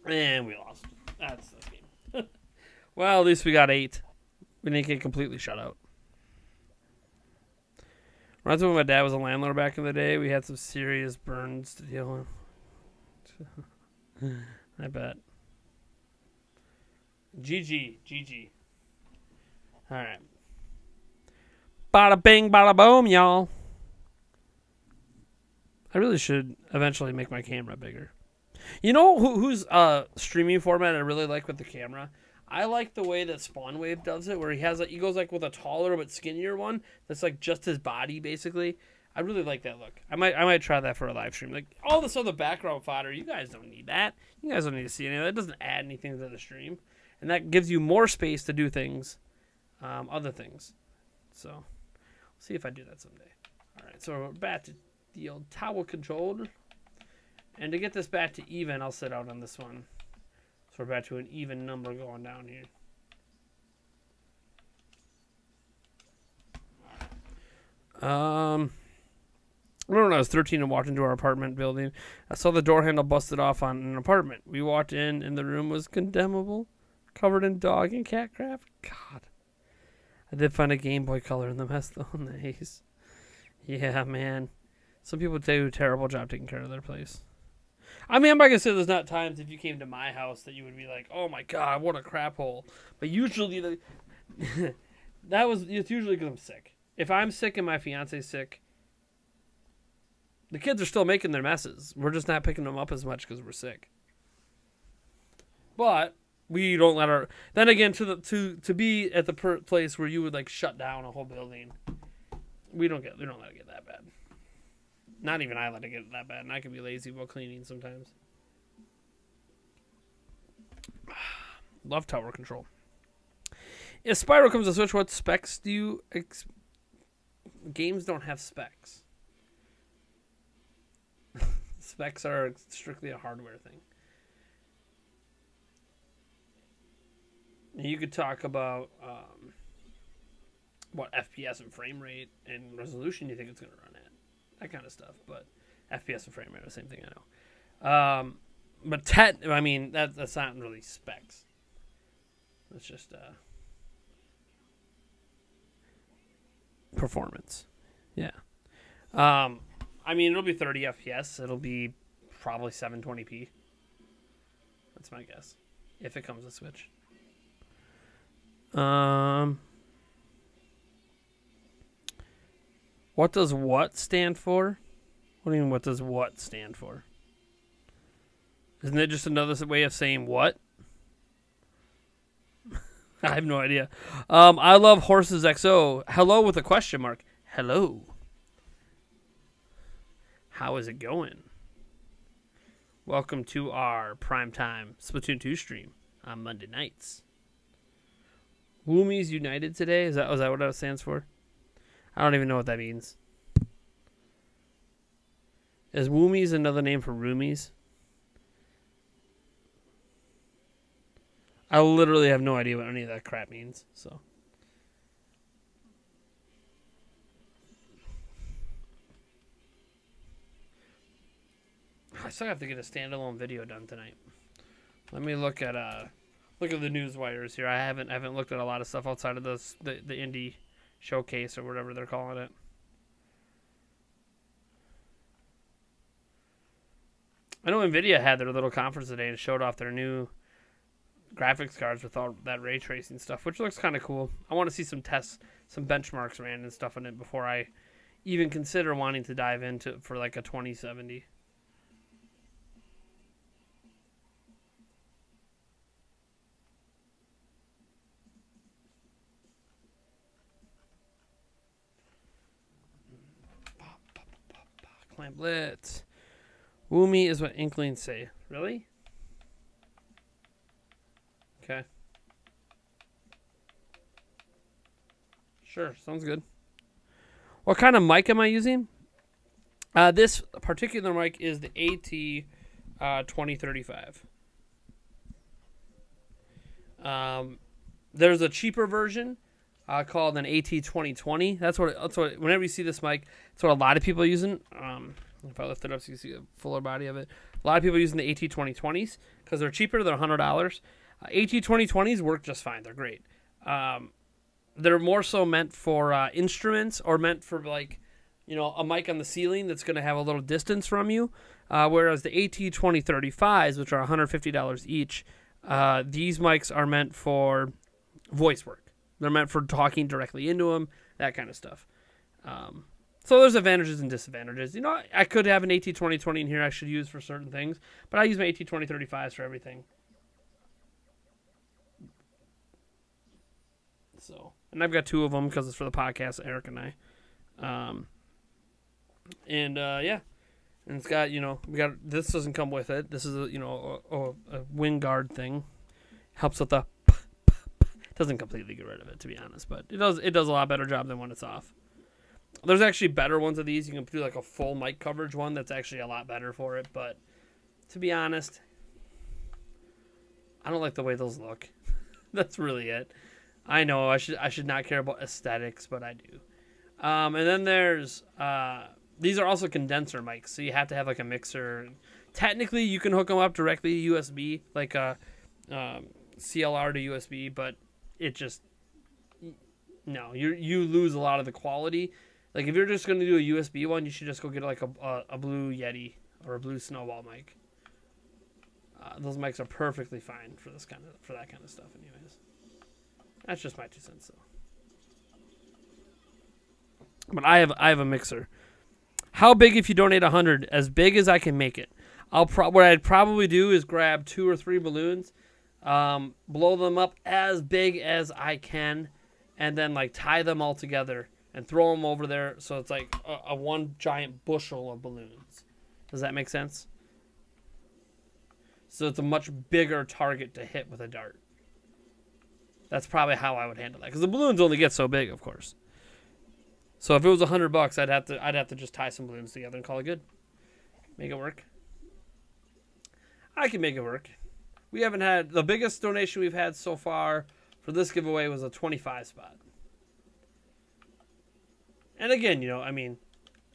And we lost. That's the game. Well, at least we got 8. We didn't get completely shut out. Reminds me when my dad was a landlord back in the day. We had some serious burns to deal with. I bet. GG. All right. Bada bing, bada boom, y'all. I really should eventually make my camera bigger. You know whose streaming format I really like with the camera? I like the way that Spawnwave does it, where he goes like with a taller but skinnier one that's like just his body basically. I really like that look. I might try that for a live stream. Like all this other background fodder, you guys don't need that. You guys don't need to see any of that. It doesn't add anything to the stream, and that gives you more space to do things, other things. So, we'll see if I do that someday. All right, so we're back to the old towel controller. And to get this back to even, I'll sit out on this one. So we're back to an even number going down here. I remember when I was 13 and walked into our apartment building, I saw the door handle busted off on an apartment. We walked in, and the room was condemnable, covered in dog and cat crap. God. I did find a Game Boy Color in the mess, though. Nice. Yeah, man. Some people do a terrible job taking care of their place. I mean, I'm not going to say there's not times if you came to my house that you would be like, oh my God, what a crap hole. But usually, it's usually because I'm sick. If I'm sick and my fiance's sick, the kids are still making their messes. We're just not picking them up as much because we're sick. But we don't let our... Then again, to be at the place where you would like shut down a whole building, we don't let it get that bad. Not even I let it get that bad, and I can be lazy while cleaning sometimes. Love tower control. If Spyro comes to Switch, what specs do you... Games don't have specs. Specs are strictly a hardware thing. You could talk about what FPS and frame rate and resolution you think it's going to run at. That kind of stuff, but FPS and frame rate are the same thing, I know. But that's not really specs. It's just performance. Yeah. I mean, it'll be 30 FPS. It'll be probably 720p. That's my guess, if it comes with Switch. What does what stand for? What do you mean, what does what stand for? Isn't it just another way of saying what? I have no idea. I love Horses XO. Hello with a question mark. Hello. How is it going? Welcome to our primetime Splatoon 2 stream on Monday nights. Woomies United today? Is that what that stands for? I don't even know what that means. Is Woomies another name for roomies? I literally have no idea what any of that crap means. So, I still have to get a standalone video done tonight. Let me look at the news wires here. I haven't looked at a lot of stuff outside of the indie showcase or whatever they're calling it. I know Nvidia had their little conference today and showed off their new graphics cards with all that ray tracing stuff, which looks kind of cool. I want to see some tests, some benchmarks ran and stuff on it before I even consider wanting to dive into for like a 2070. Clan Blitz. Woomy is what Inklings say. Really? Okay. Sure, sounds good. What kind of mic am I using? This particular mic is the AT2035. There's a cheaper version called an AT2020. That's what. Whenever you see this mic, that's what a lot of people are using. If I lift it up so you can see the fuller body of it, a lot of people are using the AT2020s because they're cheaper. They're $100. AT2020s work just fine. They're great. They're more so meant for instruments or meant for like, a mic on the ceiling that's going to have a little distance from you. Whereas the AT2035s, which are $150 each, these mics are meant for voice work. They're meant for talking directly into them, that kind of stuff. So there's advantages and disadvantages. I could have an AT2020 in here I should use for certain things, but I use my AT2035s for everything. So, and I've got two of them because it's for the podcast, Eric and I. Yeah. And it's got, this doesn't come with it. This is a wind guard thing. Helps with the doesn't completely get rid of it, to be honest, but it does a lot better job than when it's off. There's actually better ones of these. You can do like a full mic coverage one that's actually a lot better for it, but to be honest, I don't like the way those look. That's really it. I know I should not care about aesthetics, but I do. And then there's these are also condenser mics, so you have to have like a mixer. Technically, you can hook them up directly to USB, like a CLR to USB, but it just you lose a lot of the quality. Like if you're just going to do a USB one, you should just go get like a Blue Yeti or a Blue Snowball mic. Those mics are perfectly fine for that kind of stuff, anyways. That's just my 2 cents, though. But I have a mixer. How big if you donate 100? As big as I can make it. What I'd probably do is grab 2 or 3 balloons, blow them up as big as I can, and then like tie them all together and throw them over there, so it's like a one giant bushel of balloons. Does that make sense? So it's a much bigger target to hit with a dart. That's probably how I would handle that, because the balloons only get so big, of course. So if it was $100, I'd have to just tie some balloons together and call it good. Make it work. I can make it work. We haven't had the biggest donation we've had so far for this giveaway was a 25 spot. And again, I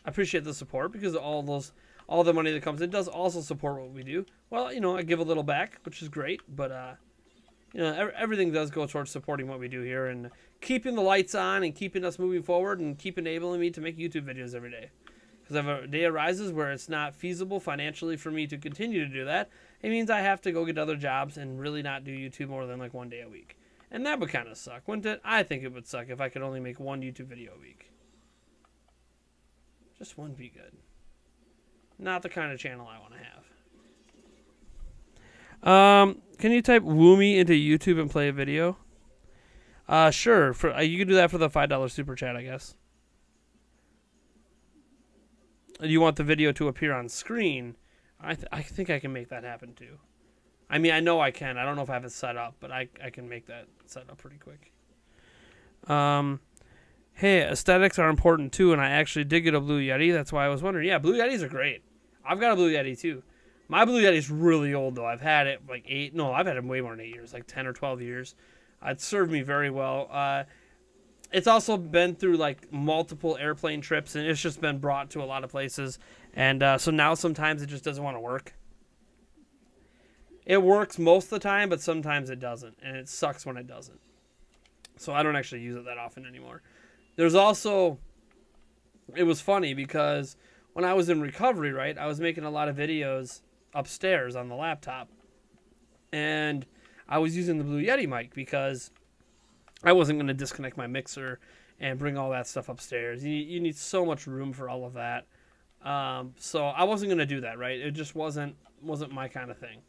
appreciate the support because all the money that comes in does also support what we do. Well, I give a little back, which is great, but everything does go towards supporting what we do here and keeping the lights on and keeping us moving forward and keep enabling me to make YouTube videos every day. Because if a day arises where it's not feasible financially for me to continue to do that, it means I have to go get other jobs and really not do YouTube more than like 1 day a week. And that would kind of suck, wouldn't it? I think it would suck if I could only make 1 YouTube video a week. Just wouldn't be good. Not the kind of channel I want to have. Can you type Woomy into YouTube and play a video? Sure. You can do that for the $5 super chat, I guess. You want the video to appear on screen? I think I can make that happen too. I mean, I know I can. I don't know if I have it set up, but I can make that set up pretty quick. Hey, aesthetics are important too, and I actually did get a Blue Yeti. That's why I was wondering. Yeah, Blue Yetis are great. I've got a Blue Yeti too. My Blue Yeti's really old though. I've had it like I've had it way more than 8 years, like 10 or 12 years. It served me very well. It's also been through like multiple airplane trips, and it's just been brought to a lot of places. And so now sometimes it just doesn't want to work. It works most of the time, but sometimes it doesn't, and it sucks when it doesn't. So I don't actually use it that often anymore. There's also, it was funny because when I was in recovery, right, I was making a lot of videos upstairs on the laptop, and I was using the Blue Yeti mic because I wasn't going to disconnect my mixer and bring all that stuff upstairs. You need so much room for all of that. So I wasn't going to do that, right? It just wasn't my kind of thing.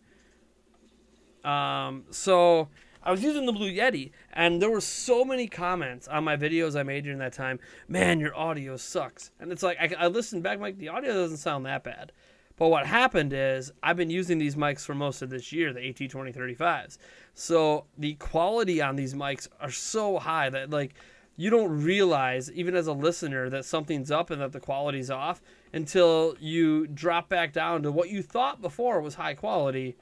So I was using the Blue Yeti, and there were so many comments on my videos I made during that time. Man, your audio sucks. And it's like, I listened back, like, the audio doesn't sound that bad. But what happened is I've been using these mics for most of this year, the AT2035s. So the quality on these mics are so high that, like, you don't realize, even as a listener, that something's up and that the quality's off until you drop back down to what you thought before was high quality.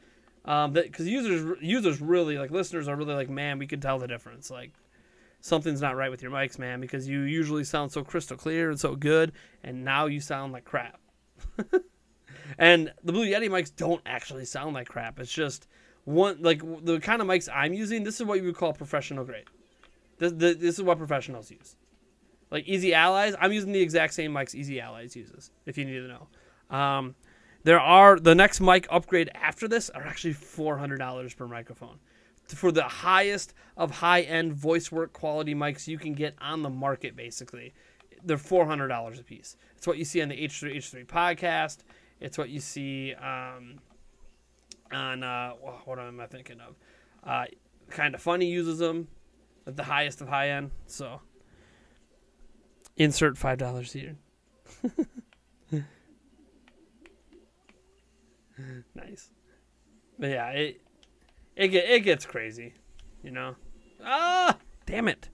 Because users really, like, listeners are really like, man, we can tell the difference. Like, something's not right with your mics, man, because you usually sound so crystal clear and so good, and now you sound like crap. And the Blue Yeti mics don't actually sound like crap. It's just like the kind of mics I'm using. This is what you would call professional grade. This is what professionals use. Like Easy Allies, I'm using the exact same mics Easy Allies uses, if you need to know. The next mic upgrade after this are actually $400 per microphone. For the highest of high-end voice work quality mics you can get on the market, basically. They're $400 a piece. It's what you see on the H3H3 podcast. It's what you see on what am I thinking of? Kind of Funny uses them at the highest of high-end. So, insert $5 here. Nice. But yeah, it gets crazy, you know. Ah, damn it.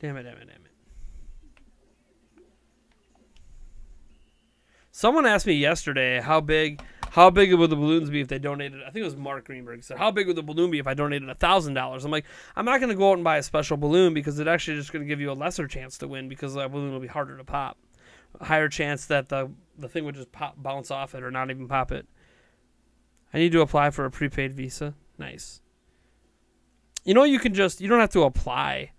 Damn it. Someone asked me yesterday how big would the balloons be if they donated. I think it was Mark Greenberg said, how big would the balloon be if I donated $1,000? I'm like, I'm not going to go out and buy a special balloon because it's actually just going to give you a lesser chance to win because that balloon will be harder to pop. A higher chance that the thing would just bounce off it or not even pop it. I need to apply for a prepaid Visa. Nice. You know, you don't have to apply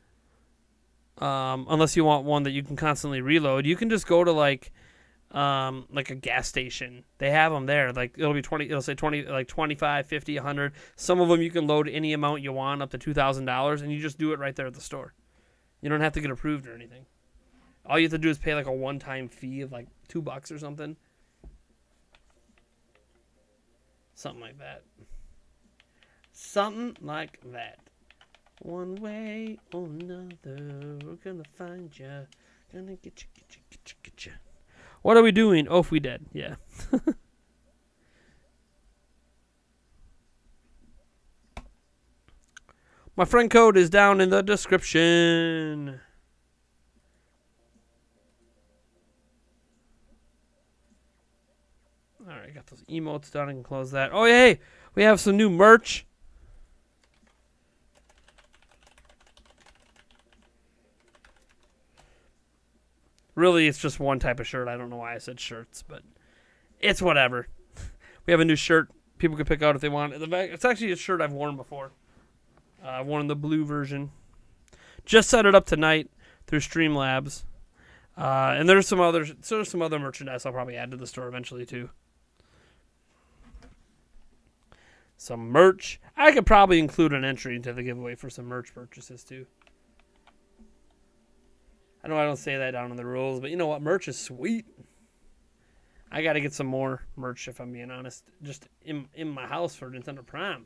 unless you want one that you can constantly reload. You can just go to like a gas station. They have them there. Like it'll say 20, like 25, 50, 100. Some of them you can load any amount you want up to $2,000 and you just do it right there at the store. You don't have to get approved or anything. All you have to do is pay like a one-time fee of like $2 or something. Something like that. Something like that. One way or another, we're gonna find you. Gonna get you. What are we doing? Oh, if we did. Yeah. My friend code is down in the description. Alright, got those emotes done. I can close that. Oh, hey, we have some new merch. Really, it's just one type of shirt. I don't know why I said shirts, but it's whatever. We have a new shirt people can pick out if they want. It's actually a shirt I've worn before. I've worn the blue version. Just set it up tonight through Streamlabs. And there's some other merchandise I'll probably add to the store eventually too. Some merch. I could probably include an entry into the giveaway for some merch purchases too. I know I don't say that down in the rules, but you know what? Merch is sweet. I got to get some more merch, if I'm being honest, just in my house for Nintendo Prime.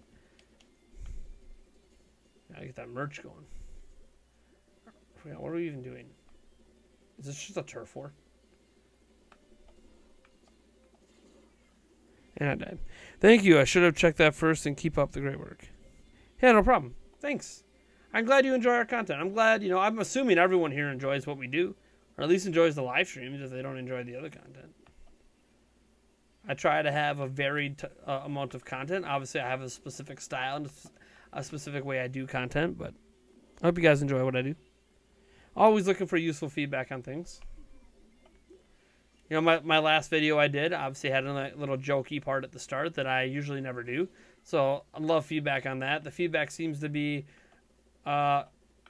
Gotta get that merch going. I forgot, what are we even doing? Is this just a turf war? And I died. Thank you. I should have checked that first, and keep up the great work. Yeah, no problem. Thanks. I'm glad you enjoy our content. I'm glad, I'm assuming everyone here enjoys what we do, or at least enjoys the live streams if they don't enjoy the other content. I try to have a varied amount of content. Obviously, I have a specific style and a specific way I do content, but I hope you guys enjoy what I do. Always looking for useful feedback on things. My last video I did obviously had a little jokey part at the start that I usually never do. So I love feedback on that. The feedback seems to be,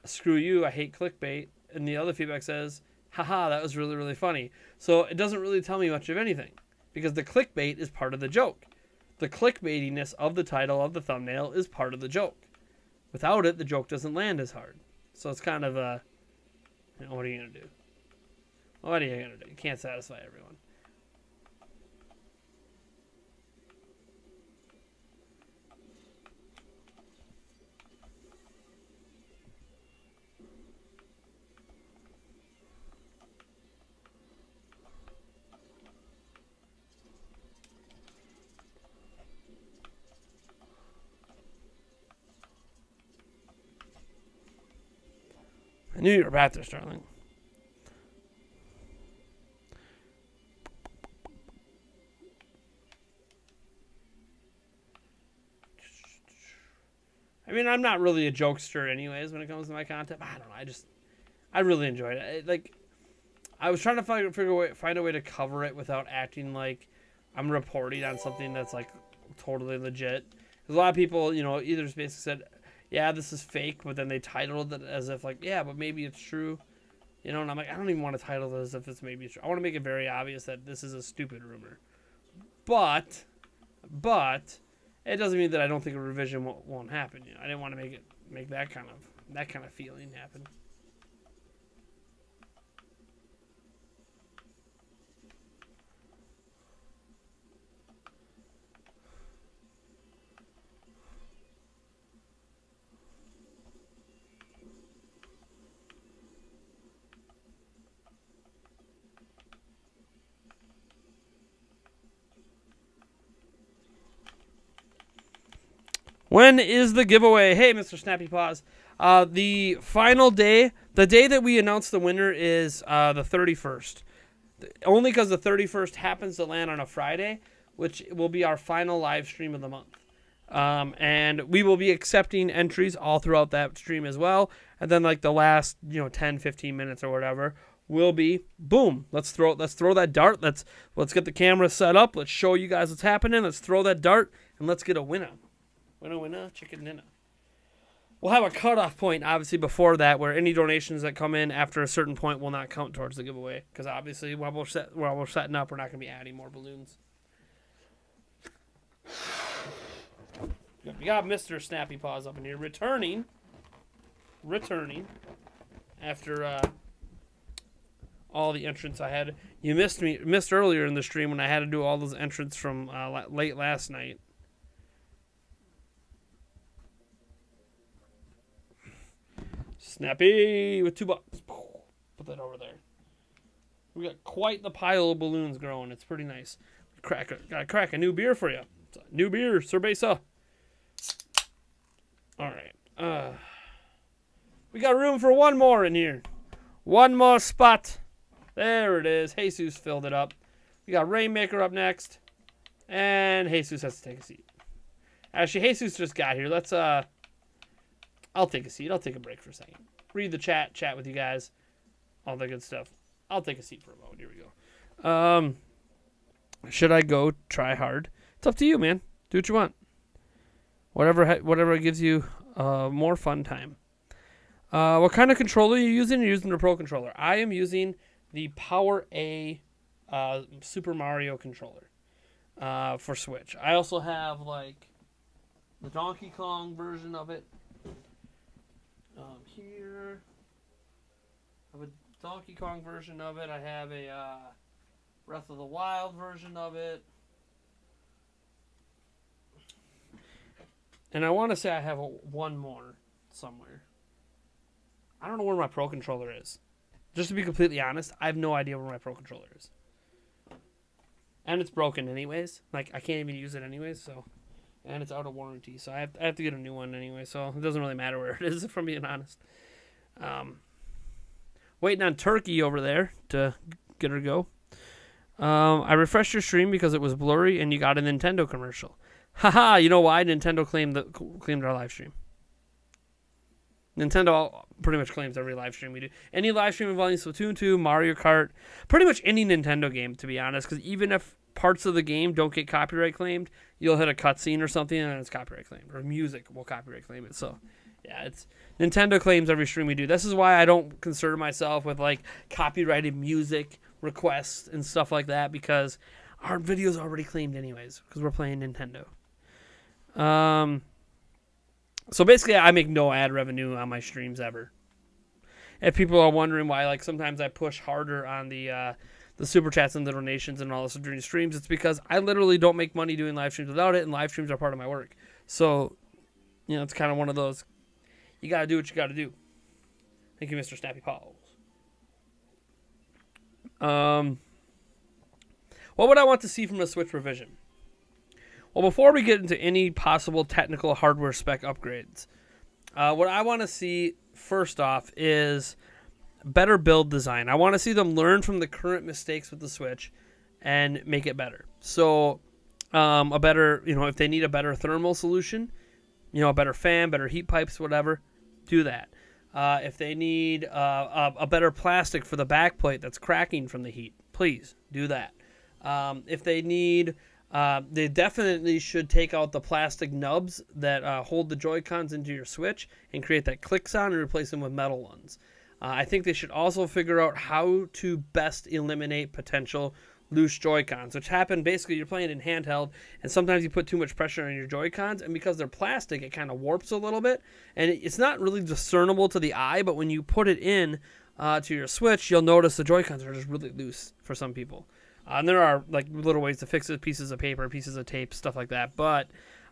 screw you, I hate clickbait. And the other feedback says, haha, that was really, really funny. So it doesn't really tell me much of anything because the clickbait is part of the joke. The clickbaitiness of the title of the thumbnail is part of the joke. Without it, the joke doesn't land as hard. So it's kind of a, what are you going to do? What are you going to do? You can't satisfy everyone. I knew you were back there, Starling. I mean, I'm not really a jokester anyways when it comes to my content. I don't know. I really enjoyed it. I was trying to find a way to cover it without acting like I'm reporting on something that's like totally legit. Because a lot of people, either just basically said, yeah, this is fake, but then they titled it as if like, yeah, but maybe it's true. And I'm like, I don't even want to title it as if it's maybe true. I want to make it very obvious that this is a stupid rumor. But it doesn't mean that I don't think a revision won't happen. I didn't want to make that kind of feeling happen. When is the giveaway? Hey, Mr. Snappy Paws. The final day, the day that we announce the winner is the 31st. Only because the 31st happens to land on a Friday, which will be our final live stream of the month. And we will be accepting entries all throughout that stream as well. And then like the last, 10, 15 minutes or whatever will be boom. Let's throw that dart. Let's get the camera set up. Let's show you guys what's happening. Let's throw that dart and let's get a winner. Winner, chicken dinner. We'll have a cutoff point, obviously, before that, where any donations that come in after a certain point will not count towards the giveaway. Because obviously, while we're setting up, we're not going to be adding more balloons. We got Mr. Snappy Paws up in here, returning after all the entrants I had. You missed earlier in the stream when I had to do all those entrants from late last night. Snappy with $2. Put that over there. We got quite the pile of balloons growing. It's pretty nice. Gotta crack a new beer for you. New beer, Cerveza. All right. We got room for one more in here. One more spot. There it is. Jesus filled it up. We got Rainmaker up next. And Jesus has to take a seat. Actually, Jesus just got here. Let's, I'll take a seat. I'll take a break for a second. Read the chat with you guys. All the good stuff. I'll take a seat for a moment. Here we go. Should I go try hard? It's up to you, man. Do what you want. Whatever gives you more fun time. What kind of controller are you using? You're using the Pro Controller. I am using the Power A Super Mario controller for Switch. I also have like the Donkey Kong version of it. Here, I have a Donkey Kong version of it. I have a Breath of the Wild version of it. And I want to say I have one more somewhere. I don't know where my Pro Controller is. Just to be completely honest, I have no idea where my Pro Controller is. And it's broken anyways. Like, I can't even use it anyways, so... And it's out of warranty, so I have to get a new one anyway, so it doesn't really matter where it is, if I'm being honest. Waiting on Turkey over there to get her go. I refreshed your stream because it was blurry and you got a Nintendo commercial. Haha, you know why? Nintendo claimed our live stream. Nintendo pretty much claims every live stream we do. Any live stream involving Splatoon 2, Mario Kart, pretty much any Nintendo game, to be honest, because even if parts of the game don't get copyright claimed, you'll hit a cutscene or something and it's copyright claimed, or music will copyright claim it. So yeah, it's Nintendo claims every stream we do. This is why I don't concern myself with like copyrighted music requests and stuff like that, because our video's already claimed anyways because we're playing Nintendo. So basically I make no ad revenue on my streams ever. If people are wondering why, like, sometimes I push harder on the super chats and the donations and all this during streams, it's because I literally don't make money doing live streams without it, and live streams are part of my work. So, you know, it's kind of one of those, you got to do what you got to do. Thank you, Mr. Snappy Paws. What would I want to see from a Switch revision? Well, before we get into any possible technical hardware spec upgrades, what I want to see first off is better build design. I want to see them learn from the current mistakes with the Switch and make it better. So a better, you know, if they need a better thermal solution, you know, a better fan, better heat pipes, whatever, do that. If they need a better plastic for the back plate that's cracking from the heat, please do that. If they need... they definitely should take out the plastic nubs that hold the Joy-Cons into your Switch and create that click sound and replace them with metal ones. I think they should also figure out how to best eliminate potential loose Joy-Cons, which happen basically you're playing in handheld and sometimes you put too much pressure on your Joy-Cons, and because they're plastic it kind of warps a little bit and it's not really discernible to the eye, but when you put it in to your Switch, you'll notice the Joy-Cons are just really loose for some people. And there are like little ways to fix it, pieces of paper, pieces of tape, stuff like that. But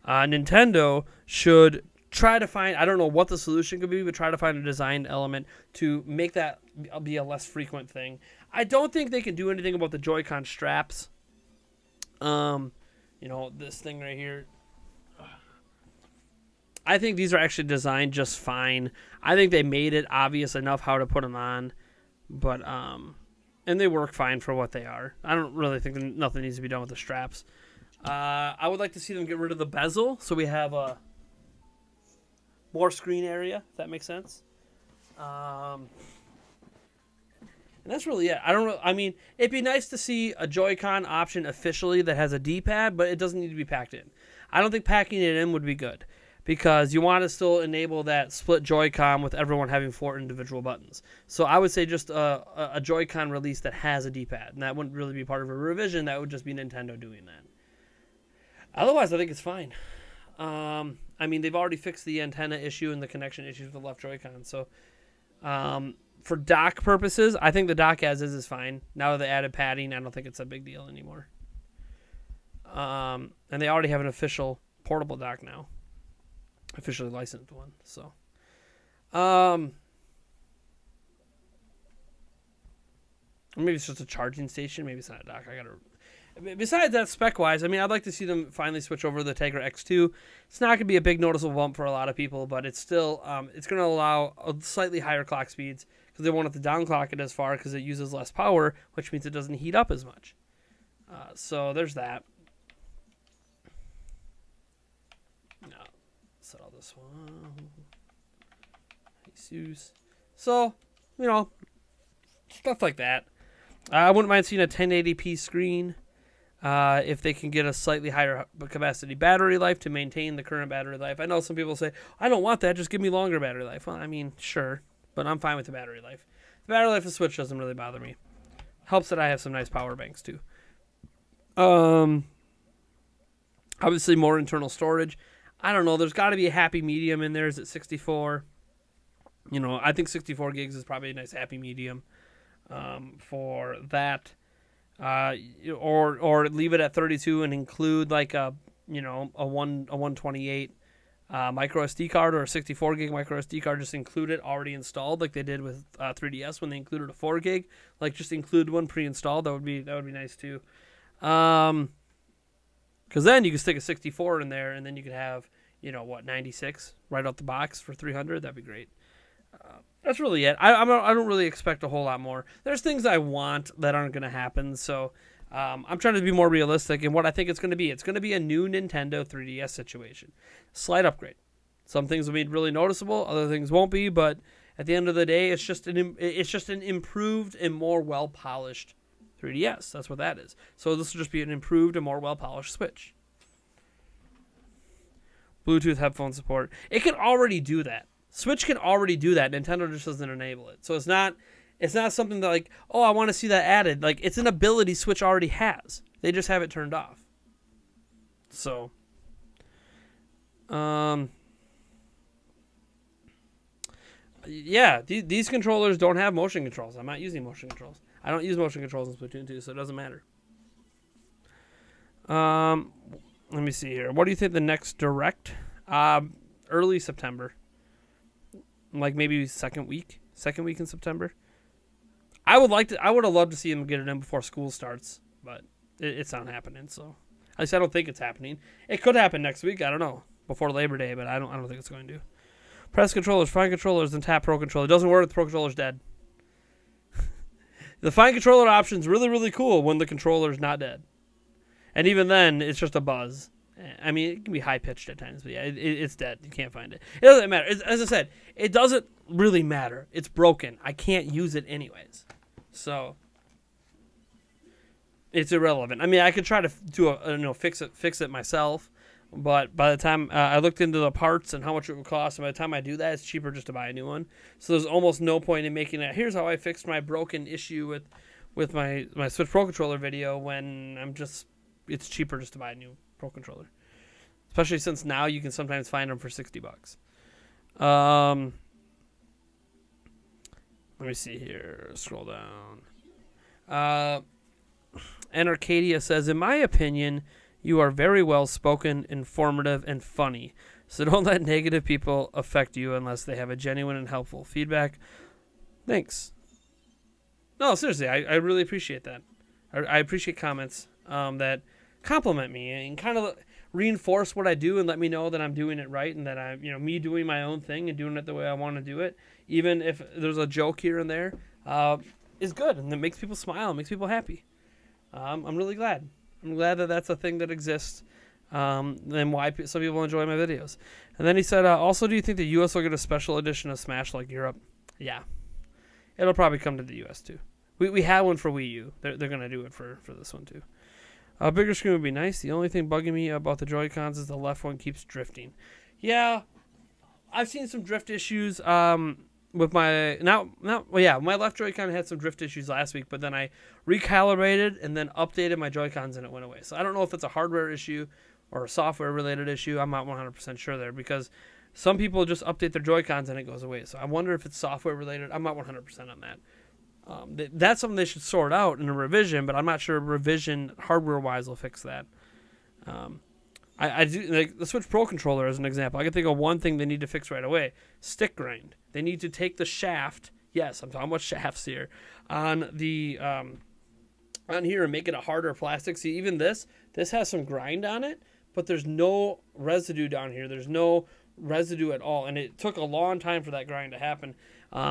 Nintendo should try to find, I don't know what the solution could be, but try to find a design element to make that be a less frequent thing. I don't think they can do anything about the Joy-Con straps. You know, this thing right here. I think these are actually designed just fine. I think they made it obvious enough how to put them on. But, and they work fine for what they are. I don't really think that nothing needs to be done with the straps. I would like to see them get rid of the bezel so we have a more screen area, if that makes sense. And that's really it. I mean, it'd be nice to see a Joy-Con option officially that has a D-pad, but it doesn't need to be packed in. I don't think packing it in would be good, because you want to still enable that split Joy-Con with everyone having 4 individual buttons. So I would say just a Joy-Con release that has a D-pad, and that wouldn't really be part of a revision. That would just be Nintendo doing that. Otherwise, I think it's fine. I mean, they've already fixed the antenna issue and the connection issues with the left Joy-Con. So for dock purposes, I think the dock as is fine. Now that they added padding, I don't think it's a big deal anymore. And they already have an official portable dock now. Officially licensed one, so maybe it's just a charging station, maybe it's not a dock. Besides that, spec wise, I mean, I'd like to see them finally switch over to the Tegra X2. It's not going to be a big noticeable bump for a lot of people, but it's still it's going to allow a slightly higher clock speeds because they won't have to downclock it as far because it uses less power, which means it doesn't heat up as much. So there's that. Set all this one. Jesus. So, you know, stuff like that. I wouldn't mind seeing a 1080p screen if they can get a slightly higher capacity battery life to maintain the current battery life. I know some people say, I don't want that, just give me longer battery life. Well, I mean, sure, but I'm fine with the battery life. The battery life of the Switch doesn't really bother me. Helps that I have some nice power banks too. Obviously more internal storage. I don't know. There's got to be a happy medium in there. Is it 64? You know, I think 64 gigs is probably a nice happy medium for that. Or leave it at 32 and include like a 128 micro SD card or a 64 gig micro SD card. Just include it already installed, like they did with 3DS when they included a 4 gig. Like just include one pre-installed. That would be nice too. Because then you can stick a 64 in there, and then you could have 96 right out the box for 300. That'd be great. That's really it. I don't really expect a whole lot more. There's things I want that aren't going to happen, so I'm trying to be more realistic in what I think it's going to be. It's going to be a new Nintendo 3DS situation. Slight upgrade. Some things will be really noticeable, other things won't be, but at the end of the day, it's just an improved and more well-polished 3DS. That's what that is. So this will just be an improved and more well-polished Switch. Bluetooth headphone support. It can already do that. Switch can already do that. Nintendo just doesn't enable it. So it's not something that like, oh, I want to see that added. Like, it's an ability Switch already has. They just have it turned off. So, yeah, these controllers don't have motion controls. I'm not using motion controls. I don't use motion controls in Splatoon 2, so it doesn't matter. Let me see here. What do you think the next Direct? Early September. Like maybe second week in September. I would have loved to see him get it in before school starts, but it's not happening. So at least I don't think it's happening. It could happen next week. I don't know, before Labor Day, but I don't think it's going to. Press controllers, fine controllers, and tap Pro Controller. It doesn't work. The Pro Controller's dead. The fine controller option's really, really cool when the controller's not dead, and even then, it's just a buzz. I mean, it can be high-pitched at times, but yeah, it's dead. You can't find it. It doesn't matter. As I said, it doesn't really matter. It's broken. I can't use it anyways. So, it's irrelevant. I mean, I could try to fix it myself, but by the time I looked into the parts and how much it would cost, and by the time I do that, it's cheaper just to buy a new one. So there's almost no point in making it. Here's how I fixed my broken issue with my Switch Pro Controller video when it's cheaper just to buy a new Pro Controller, especially since now you can sometimes find them for $60. Let me see here. Scroll down. And Arcadia says, in my opinion, you are very well spoken, informative, and funny. So don't let negative people affect you unless they have a genuine and helpful feedback. Thanks. No, seriously, I really appreciate that. I appreciate comments that compliment me and kind of reinforce what I do and let me know that I'm doing it right and that I'm, me doing my own thing and doing it the way I want to do it, even if there's a joke here and there, is good and it makes people smile, makes people happy. I'm really glad. I'm glad that that's a thing that exists, and why some people enjoy my videos. And then he said, also, do you think the U.S. will get a special edition of Smash like Europe? Yeah, it'll probably come to the U.S. too. We had one for Wii U. They're gonna do it for this one too. A bigger screen would be nice. The only thing bugging me about the Joy-Cons is the left one keeps drifting. Yeah, I've seen some drift issues with my my left Joy-Con had some drift issues last week, but then I recalibrated and then updated my Joy-Cons and it went away. So I don't know if it's a hardware issue or a software related issue. I'm not 100% sure there because some people just update their Joy-Cons and it goes away. So I wonder if it's software related. I'm not 100% on that. That's something they should sort out in a revision, but I'm not sure a revision hardware-wise will fix that. I do like the Switch Pro Controller as an example. I can think of one thing they need to fix right away: stick grind. They need to take the shaft. Yes, I'm talking about shafts here on the on here and make it a harder plastic. See, even this has some grind on it, but there's no residue down here. There's no residue at all, and it took a long time for that grind to happen.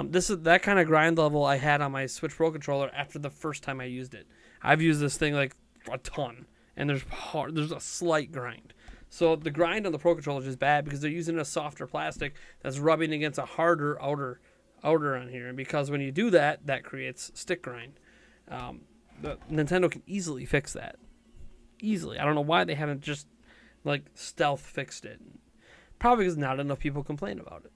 This is that kind of grind level I had on my Switch Pro Controller after the first time I used it. I've used this thing like a ton, and there's a slight grind. So the grind on the Pro Controller is just bad because they're using a softer plastic that's rubbing against a harder outer on here, and because when you do that, that creates stick grind. The Nintendo can easily fix that. Easily. I don't know why they haven't just like stealth fixed it. Probably because not enough people complain about it.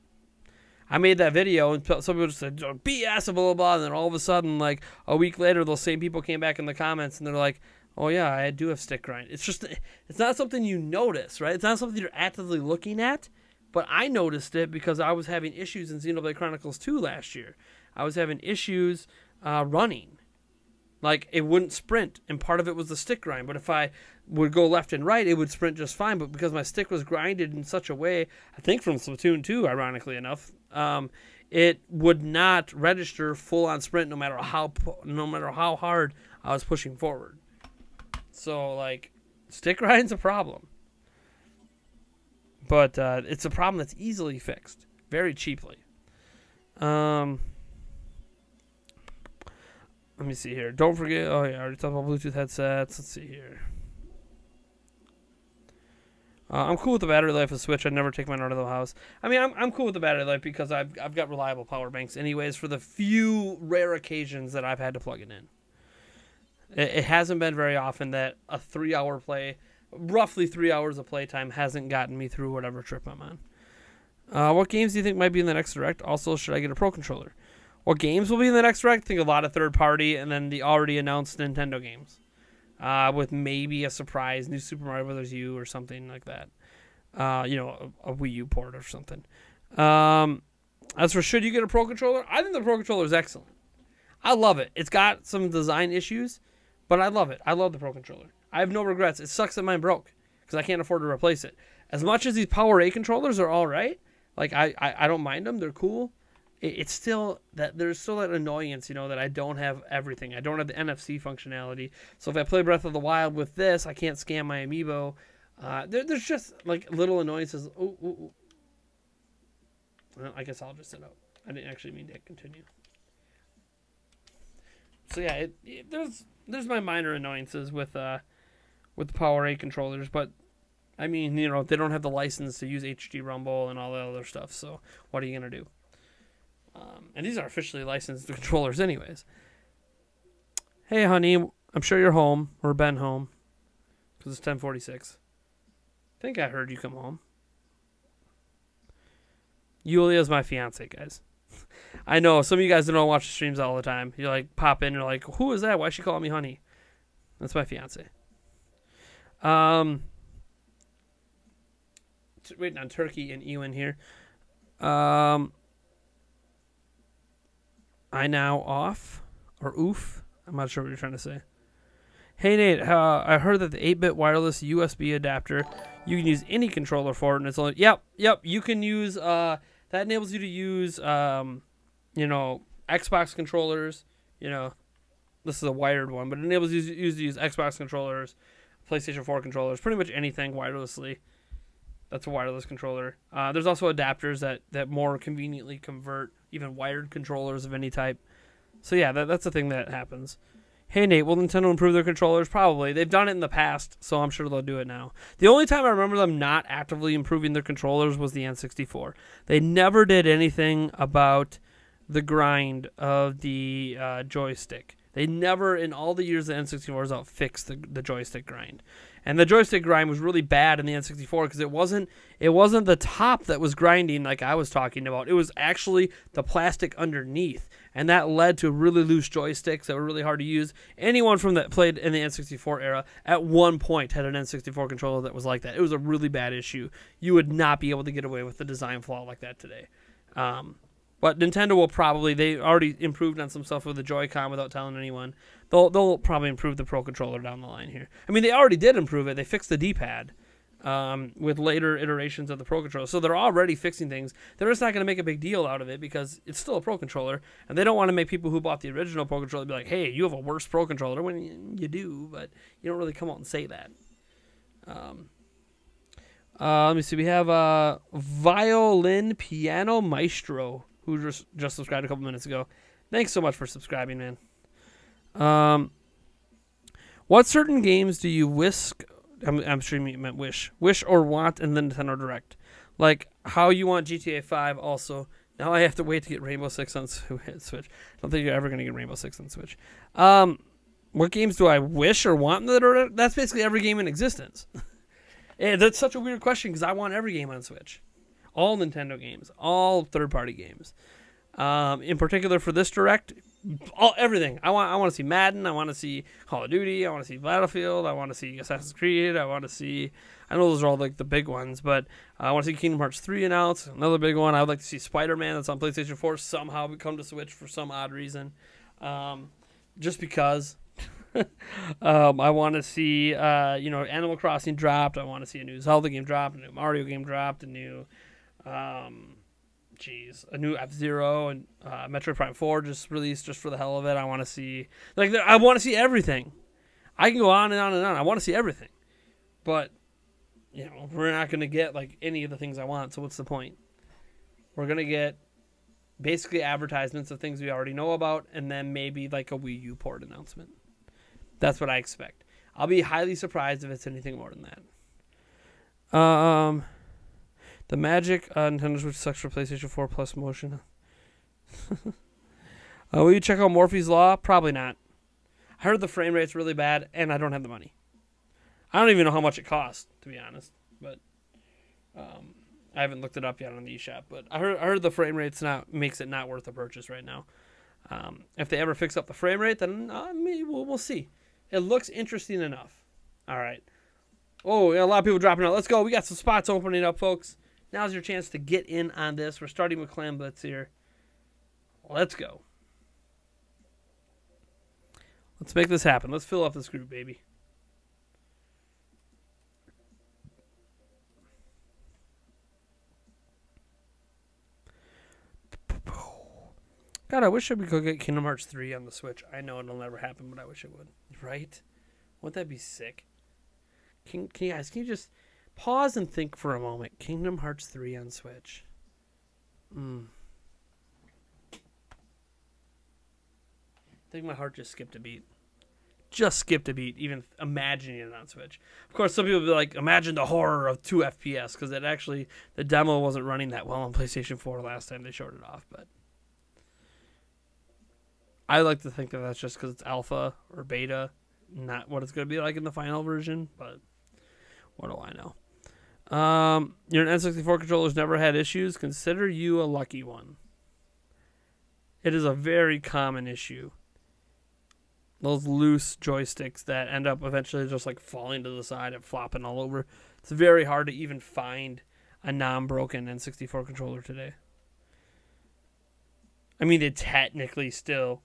I made that video, and some people just said, BS, and blah, blah, blah. And then all of a sudden, like, a week later, those same people came back in the comments, and they're like, oh, yeah, I do have stick grind. It's just, it's not something you notice, right? It's not something you're actively looking at, but I noticed it because I was having issues in Xenoblade Chronicles 2 last year. I was having issues running. Like, it wouldn't sprint, and part of it was the stick grind. But if I would go left and right, it would sprint just fine. But because my stick was grinded in such a way, I think from Splatoon 2, ironically enough, it would not register full-on sprint no matter how hard I was pushing forward. So, like, stick grind's a problem. But it's a problem that's easily fixed, very cheaply. Let me see here. Don't forget. Oh, yeah, I already talked about Bluetooth headsets. Let's see here. I'm cool with the battery life of Switch. I never take mine out of the house. I mean, I'm cool with the battery life because I've got reliable power banks anyways for the few rare occasions that I've had to plug it in. It hasn't been very often that a 3-hour play, roughly 3 hours of playtime, hasn't gotten me through whatever trip I'm on. What games do you think might be in the next Direct? Also, should I get a Pro Controller? What games will be in the next Direct? I think a lot of third-party and then the already announced Nintendo games. With maybe a surprise new Super Mario Bros. U or something like that. A Wii U port or something. As for should you get a Pro Controller? I think the Pro Controller is excellent. I love it. It's got some design issues, but I love it. I love the Pro Controller. I have no regrets. It sucks that mine broke because I can't afford to replace it. As much as these Power A controllers are all right, like I don't mind them. They're cool. It's still that there's still that annoyance, that I don't have everything. I don't have the NFC functionality. So if I play Breath of the Wild with this, I can't scan my amiibo. There's just like little annoyances. Ooh. Well, I guess I'll just sit up. I didn't actually mean to continue. So yeah, there's my minor annoyances with the Power A controllers, but I mean, they don't have the license to use HD Rumble and all that other stuff. So what are you gonna do? And these are officially licensed controllers anyways. Hey, honey, I'm sure you're home, or been home, because it's 10:46. I think I heard you come home. Yulia's my fiance, guys. I know, some of you guys don't watch the streams all the time. You like pop in, and you're like, who is that? Why is she calling me honey? That's my fiance. Waiting on Turkey and Ewan here. I now off, or oof. I'm not sure what you're trying to say. Hey, Nate, I heard that the 8-bit wireless USB adapter, you can use any controller for it, and it's only, yep, you can use, that enables you to use, Xbox controllers, this is a wired one, but it enables you to use Xbox controllers, PlayStation 4 controllers, pretty much anything wirelessly. That's a wireless controller. There's also adapters that more conveniently convert even wired controllers of any type. So yeah, that's the thing that happens. Hey Nate, will Nintendo improve their controllers? Probably. They've done it in the past, so I'm sure they'll do it now. The only time I remember them not actively improving their controllers was the N64. They never did anything about the grind of the joystick. They never, in all the years the N64 was out, fixed the joystick grind. And the joystick grind was really bad in the N64 because it wasn't the top that was grinding like I was talking about. It was actually the plastic underneath. And that led to really loose joysticks that were really hard to use. Anyone from that played in the N64 era at one point had an N64 controller that was like that. It was a really bad issue. You would not be able to get away with a design flaw like that today. But Nintendo will probably, they already improved on some stuff with the Joy-Con without telling anyone. They'll probably improve the Pro Controller down the line here. I mean, they already did improve it. They fixed the D-pad with later iterations of the Pro Controller. So they're already fixing things. They're just not going to make a big deal out of it because it's still a Pro Controller. And they don't want to make people who bought the original Pro Controller be like, hey, you have a worse Pro Controller. When you do, but you don't really come out and say that. Let me see. We have Violin Piano Maestro, who just subscribed a couple minutes ago. Thanks so much for subscribing, man. What certain games do you wish? I'm sure you meant wish or want in the Nintendo Direct, like how you want GTA 5. Also, now I have to wait to get Rainbow Six on Switch. I don't think you're ever gonna get Rainbow Six on Switch. What games do I wish or want in the Direct? That's basically every game in existence. That's such a weird question because I want every game on Switch. all Nintendo games, all third-party games. In particular for this Direct, everything. I want to see Madden. I want to see Call of Duty. I want to see Battlefield. I want to see Assassin's Creed. I want to see. I know those are all like the big ones, but I want to see Kingdom Hearts 3 announced. Another big one. I would like to see Spider-Man that's on PlayStation 4 somehow come to Switch for some odd reason, just because. I want to see Animal Crossing dropped. I want to see a new Zelda game dropped, a new Mario game dropped, a new F-Zero and Metroid Prime 4 just released just for the hell of it. I want to see everything. I can go on and on and on. I want to see everything, but we're not going to get like any of the things I want. So what's the point? We're going to get basically advertisements of things we already know about, and then maybe like a Wii U port announcement. That's what I expect. I'll be highly surprised if it's anything more than that. The Magic Nintendo Switch sucks for PlayStation 4 Plus motion. Will you check out Murphy's Law? Probably not. I heard the frame rate's really bad, and I don't have the money. I don't even know how much it costs, to be honest. But I haven't looked it up yet on the eShop. But I heard the frame rate's makes it not worth the purchase right now. If they ever fix up the frame rate, then maybe we'll see. It looks interesting enough. All right. Oh, a lot of people dropping out. Let's go. We got some spots opening up, folks. Now's your chance to get in on this. We're starting with Clam Blitz here. Let's go. Let's make this happen. Let's fill up this group, baby. God, I wish I could go get Kingdom Hearts 3 on the Switch. I know it'll never happen, but I wish it would. Right? Wouldn't that be sick? Can you guys just pause and think for a moment? Kingdom Hearts 3 on Switch. I think my heart just skipped a beat. Just skipped a beat, even imagining it on Switch. Of course, some people will be like, imagine the horror of 2 FPS, because the demo wasn't running that well on PlayStation 4 last time they showed it off, but I like to think that that's just because it's alpha or beta, not what it's going to be like in the final version, but what do I know? Your N64 controller's never had issues. Consider you a lucky one. It is a very common issue. Those loose joysticks that end up eventually just like falling to the side and flopping all over. It's very hard to even find a non-broken N64 controller today. I mean, they technically still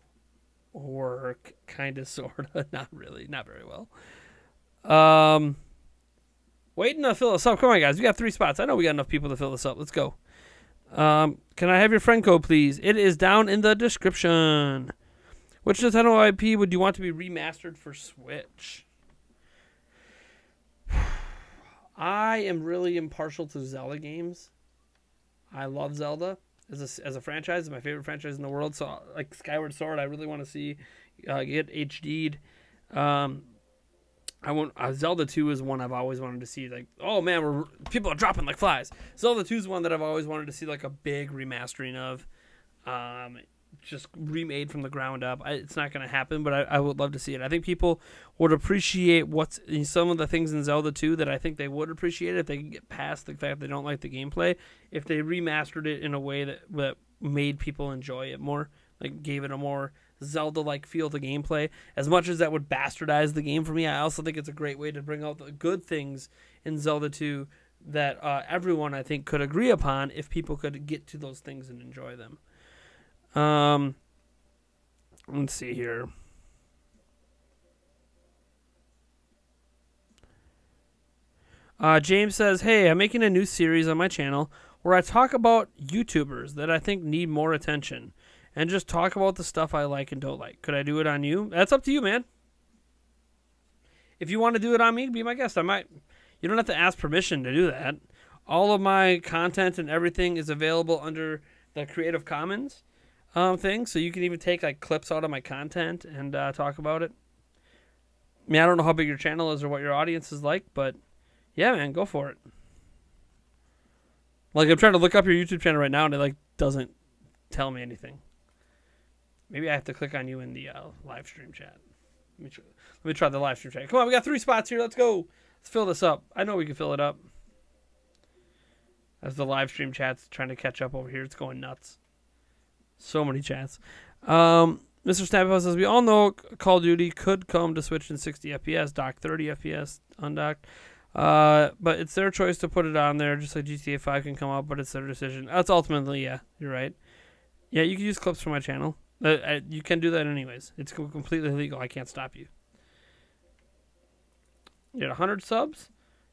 work, kind of, sort of, not really, not very well. Waiting to fill this up. Come on, guys, we got 3 spots. I know we got enough people to fill this up. Let's go. Can I have your friend code, please? It is down in the description. Which Nintendo IP would you want to be remastered for Switch? I am really impartial to Zelda games. I love Zelda as a franchise. It's my favorite franchise in the world. So, like Skyward Sword, I really want to see get HD'd. Zelda 2 is one I've always wanted to see. Like, oh man, people are dropping like flies. Zelda 2 is one that I've always wanted to see, like a big remastering of. Just remade from the ground up. It's not going to happen, but I would love to see it. I think people would appreciate some of the things in Zelda 2 that I think they would appreciate if they could get past the fact they don't like the gameplay. If they remastered it in a way that made people enjoy it more, like gave it a more Zelda-like feel to gameplay. As much as that would bastardize the game for me, I also think it's a great way to bring out the good things in Zelda 2 that everyone, I think, could agree upon if people could get to those things and enjoy them. Let's see here. James says, hey, I'm making a new series on my channel where I talk about YouTubers that I think need more attention and just talk about the stuff I like and don't like. Could I do it on you? That's up to you, man. If you want to do it on me, be my guest. I might. You don't have to ask permission to do that. All of my content and everything is available under the Creative Commons thing, so you can even take like clips out of my content and talk about it. I mean, I don't know how big your channel is or what your audience is like, but yeah, man, go for it. Like, I'm trying to look up your YouTube channel right now, and it like doesn't tell me anything. Maybe I have to click on you in the live stream chat. Let me try the live stream chat. Come on, we got 3 spots here. Let's go. Let's fill this up. I know we can fill it up. As the live stream chat's trying to catch up over here, it's going nuts. So many chats. Mr. Snappy says, we all know Call of Duty could come to Switch in 60 FPS, dock 30 FPS, undocked. But it's their choice to put it on there, just like GTA 5 can come up, but it's their decision. That's ultimately, yeah, you're right. Yeah, you can use clips from my channel. You can do that anyways. It's completely legal. I can't stop you. You get 100 subs?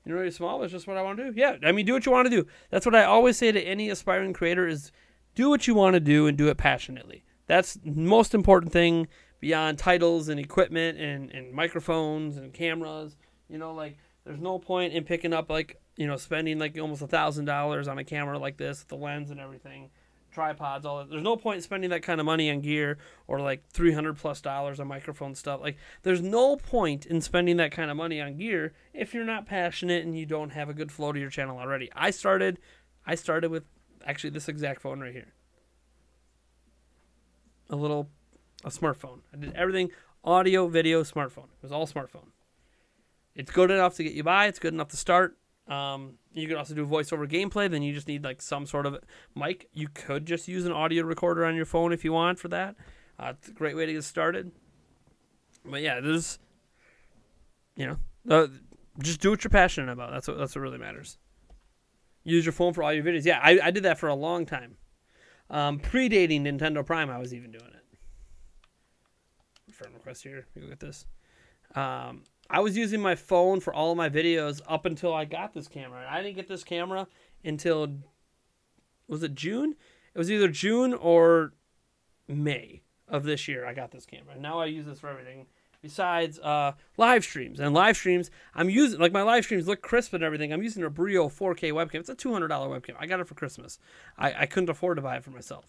You're really small. That's just what I want to do. Yeah, I mean, do what you want to do. That's what I always say to any aspiring creator is do what you want to do and do it passionately. That's the most important thing beyond titles and equipment and microphones and cameras. You know, like, there's no point in picking up, like, you know, spending, like, almost $1,000 on a camera like this, the lens and everything, tripods, all that. There's no point in spending that kind of money on gear or, like, $300+ on microphone stuff. Like, there's no point in spending that kind of money on gear if you're not passionate and you don't have a good flow to your channel already. I started with, actually, this exact phone right here. A smartphone. I did everything, audio, video, smartphone. It was all smartphone. It's good enough to get you by. It's good enough to start. You could also do voiceover gameplay. Then you just need like some sort of mic. You could just use an audio recorder on your phone if you want for that. It's a great way to get started. But yeah, there's, you know, just do what you're passionate about. That's what really matters. Use your phone for all your videos. Yeah, I did that for a long time. Predating Nintendo Prime, I was even doing it. Friend request here. Let me go get this. I was using my phone for all of my videos up until I got this camera. I didn't get this camera until, was it June? It was either June or May of this year I got this camera. And now I use this for everything besides live streams. And live streams, I'm using, like, my live streams look crisp and everything. I'm using a Brio 4K webcam. It's a $200 webcam. I got it for Christmas. I couldn't afford to buy it for myself.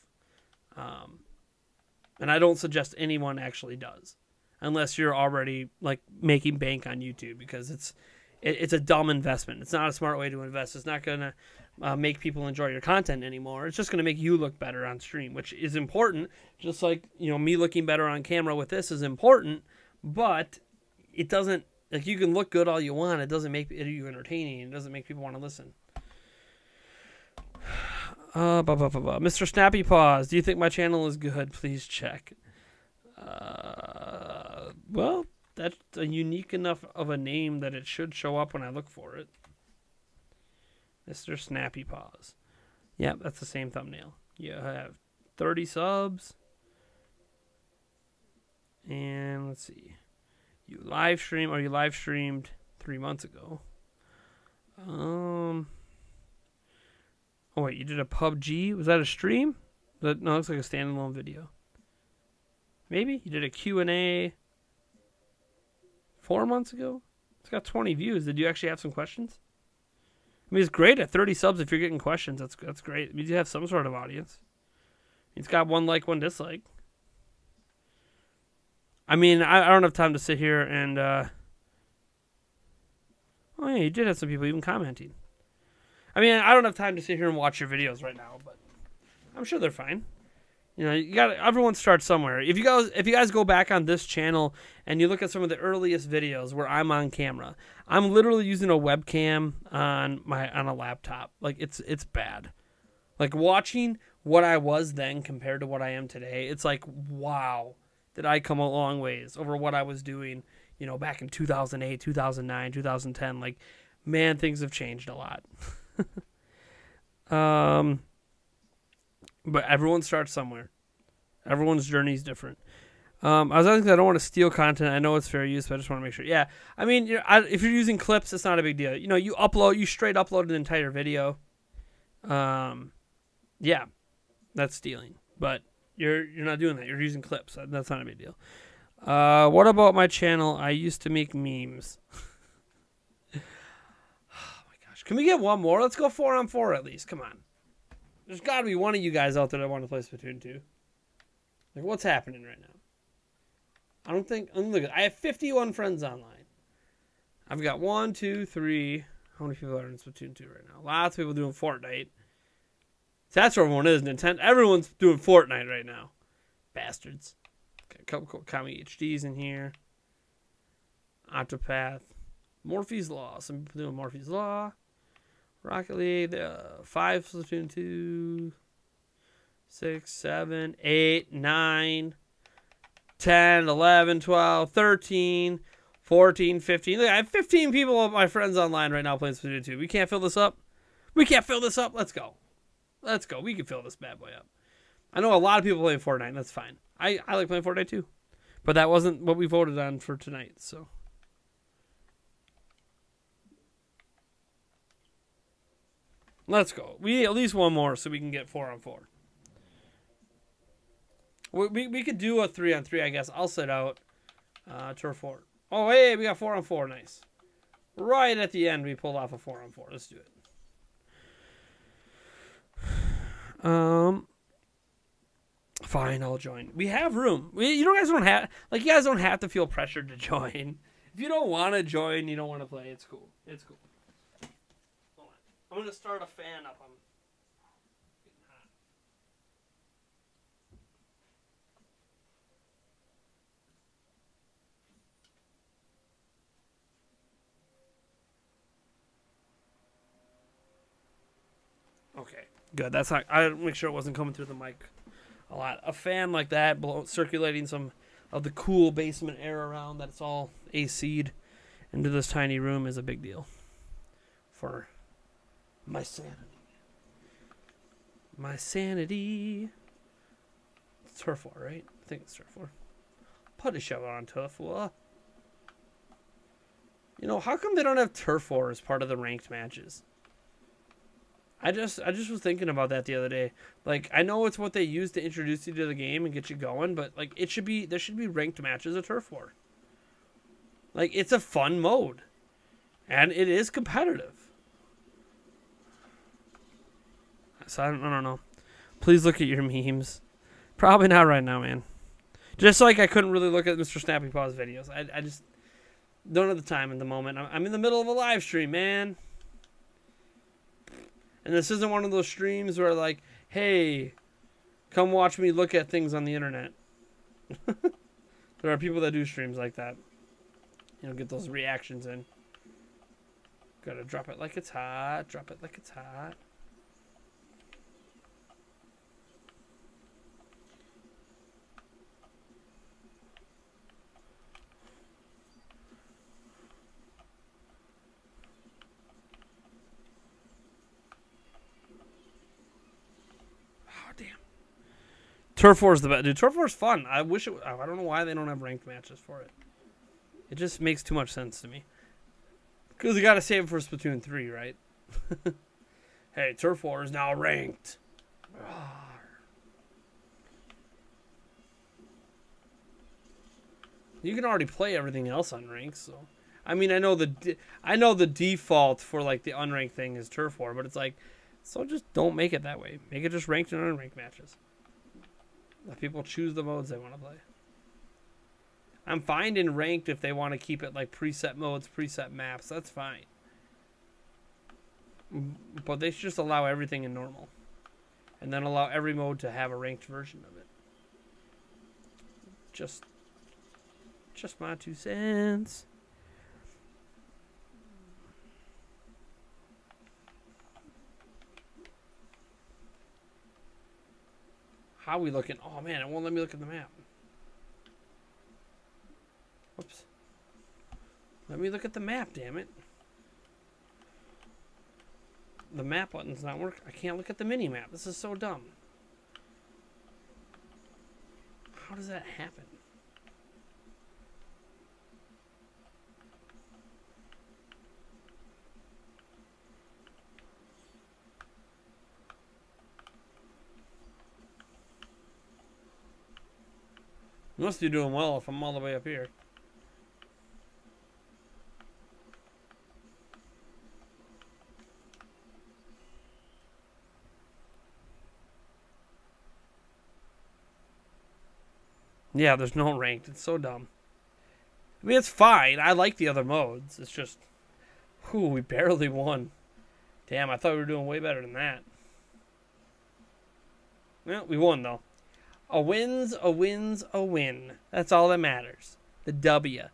And I don't suggest anyone actually does. Unless you're already, like, making bank on YouTube, because it's a dumb investment. It's not a smart way to invest. It's not going to make people enjoy your content anymore. It's just going to make you look better on stream, which is important. Just like, you know, me looking better on camera with this is important, but it doesn't, like, you can look good all you want. It doesn't make you entertaining. It doesn't make people want to listen. Mr. Snappy Paws, do you think my channel is good? Please check. Well, that's a unique enough of a name that it should show up when I look for it. Mr. Snappy Paws. Yeah, that's the same thumbnail. You have 30 subs. And let's see. You live streamed 3 months ago. Oh wait, you did a PUBG? Was that a stream? No, it looks like a standalone video. Maybe you did a Q&A 4 months ago. It's got 20 views. Did you actually have some questions? I mean, it's great at 30 subs if you're getting questions. That's great. It means you have some sort of audience. It's got 1 like, 1 dislike. I mean, I don't have time to sit here and oh yeah, you did have some people even commenting. I mean, I don't have time to sit here and watch your videos right now, but I'm sure they're fine. You know, everyone starts somewhere. If you guys go back on this channel and you look at some of the earliest videos where I'm on camera, I'm literally using a webcam on a laptop. Like, it's bad. Like, watching what I was then compared to what I am today, it's like, wow, did I come a long ways over what I was doing, you know, back in 2008, 2009, 2010. Like, man, things have changed a lot. But everyone starts somewhere. Everyone's journey is different. I was asking, I don't want to steal content. I know it's fair use, but I just want to make sure. Yeah, I mean, if you're using clips, it's not a big deal. You know, you straight upload an entire video. Yeah, that's stealing. But you're not doing that. You're using clips. That's not a big deal. What about my channel? I used to make memes. Oh my gosh, can we get one more? Let's go 4-on-4 at least. Come on. There's got to be one of you guys out there that want to play Splatoon 2. Like, what's happening right now? I don't think... Look, I have 51 friends online. I've got 1, 2, 3... How many people are in Splatoon 2 right now? Lots of people doing Fortnite. So that's where everyone is. Nintendo. Everyone's doing Fortnite right now. Bastards. Got a couple Kami HDs in here. Octopath. Morphe's Law. Some people doing Morphe's Law. Rocket League, 5, Splatoon 2, 6, 7, 8, 9, 10, 11, 12, 13, 14, 15. Look, I have 15 people of my friends online right now playing Splatoon 2. We can't fill this up. We can't fill this up. Let's go. Let's go. We can fill this bad boy up. I know a lot of people playing Fortnite. That's fine. I like playing Fortnite too. But that wasn't what we voted on for tonight, so. Let's go. We need at least one more so we can get 4-on-4. We could do a 3-on-3, I guess. I'll sit out. Turf War. Oh, hey, we got 4-on-4. Nice. Right at the end, we pulled off a 4-on-4. Let's do it. Fine, I'll join. We have room. You guys don't have, like, you guys don't have to feel pressured to join. If you don't want to join, you don't want to play. It's cool. It's cool. Hold on. I'm gonna start a fan up. I'm getting hot. Okay, good. That's not. I make sure it wasn't coming through the mic a lot. A fan like that, circulating some of the cool basement air around that it's all AC'd into this tiny room is a big deal for my sanity. My sanity. It's Turf War, right? I think it's Turf War. Put a shovel on Turf War. You know, how come they don't have Turf War as part of the ranked matches? I just was thinking about that the other day. Like, I know it's what they use to introduce you to the game and get you going, but like there should be ranked matches of Turf War. Like, it's a fun mode. And it is competitive. So I don't know. Please look at your memes. Probably not right now, man. Just like I couldn't really look at Mr. Snappy Paws videos. I just don't have the time at the moment. I'm in the middle of a live stream, man. And this isn't one of those streams where, like, hey, come watch me look at things on the internet. There are people that do streams like that. You know, get those reactions in. Gotta drop it like it's hot. Drop it like it's hot. Turf War is the best. Dude, Turf War is fun. I wish it. I don't know why they don't have ranked matches for it. It just makes too much sense to me. Because you got to save it for Splatoon 3, right? Hey, Turf War is now ranked. You can already play everything else unranked, so. I mean, I know the default for like the unranked thing is Turf War, but it's like, so just don't make it that way. Make it just ranked and unranked matches. Let people choose the modes they want to play. I'm fine in ranked if they want to keep it like preset modes, preset maps. That's fine. But they should just allow everything in normal. And then allow every mode to have a ranked version of it. Just my 2 cents. How are we looking? Oh, man, it won't let me look at the map. Whoops. Let me look at the map, damn it. The map button's not working. I can't look at the mini-map. This is so dumb. How does that happen? You must be doing well if I'm all the way up here. Yeah, there's no ranked. It's so dumb. I mean, it's fine. I like the other modes. It's just, whew, we barely won. Damn, I thought we were doing way better than that. Well, we won, though. A win's a win's a win. That's all that matters. The W.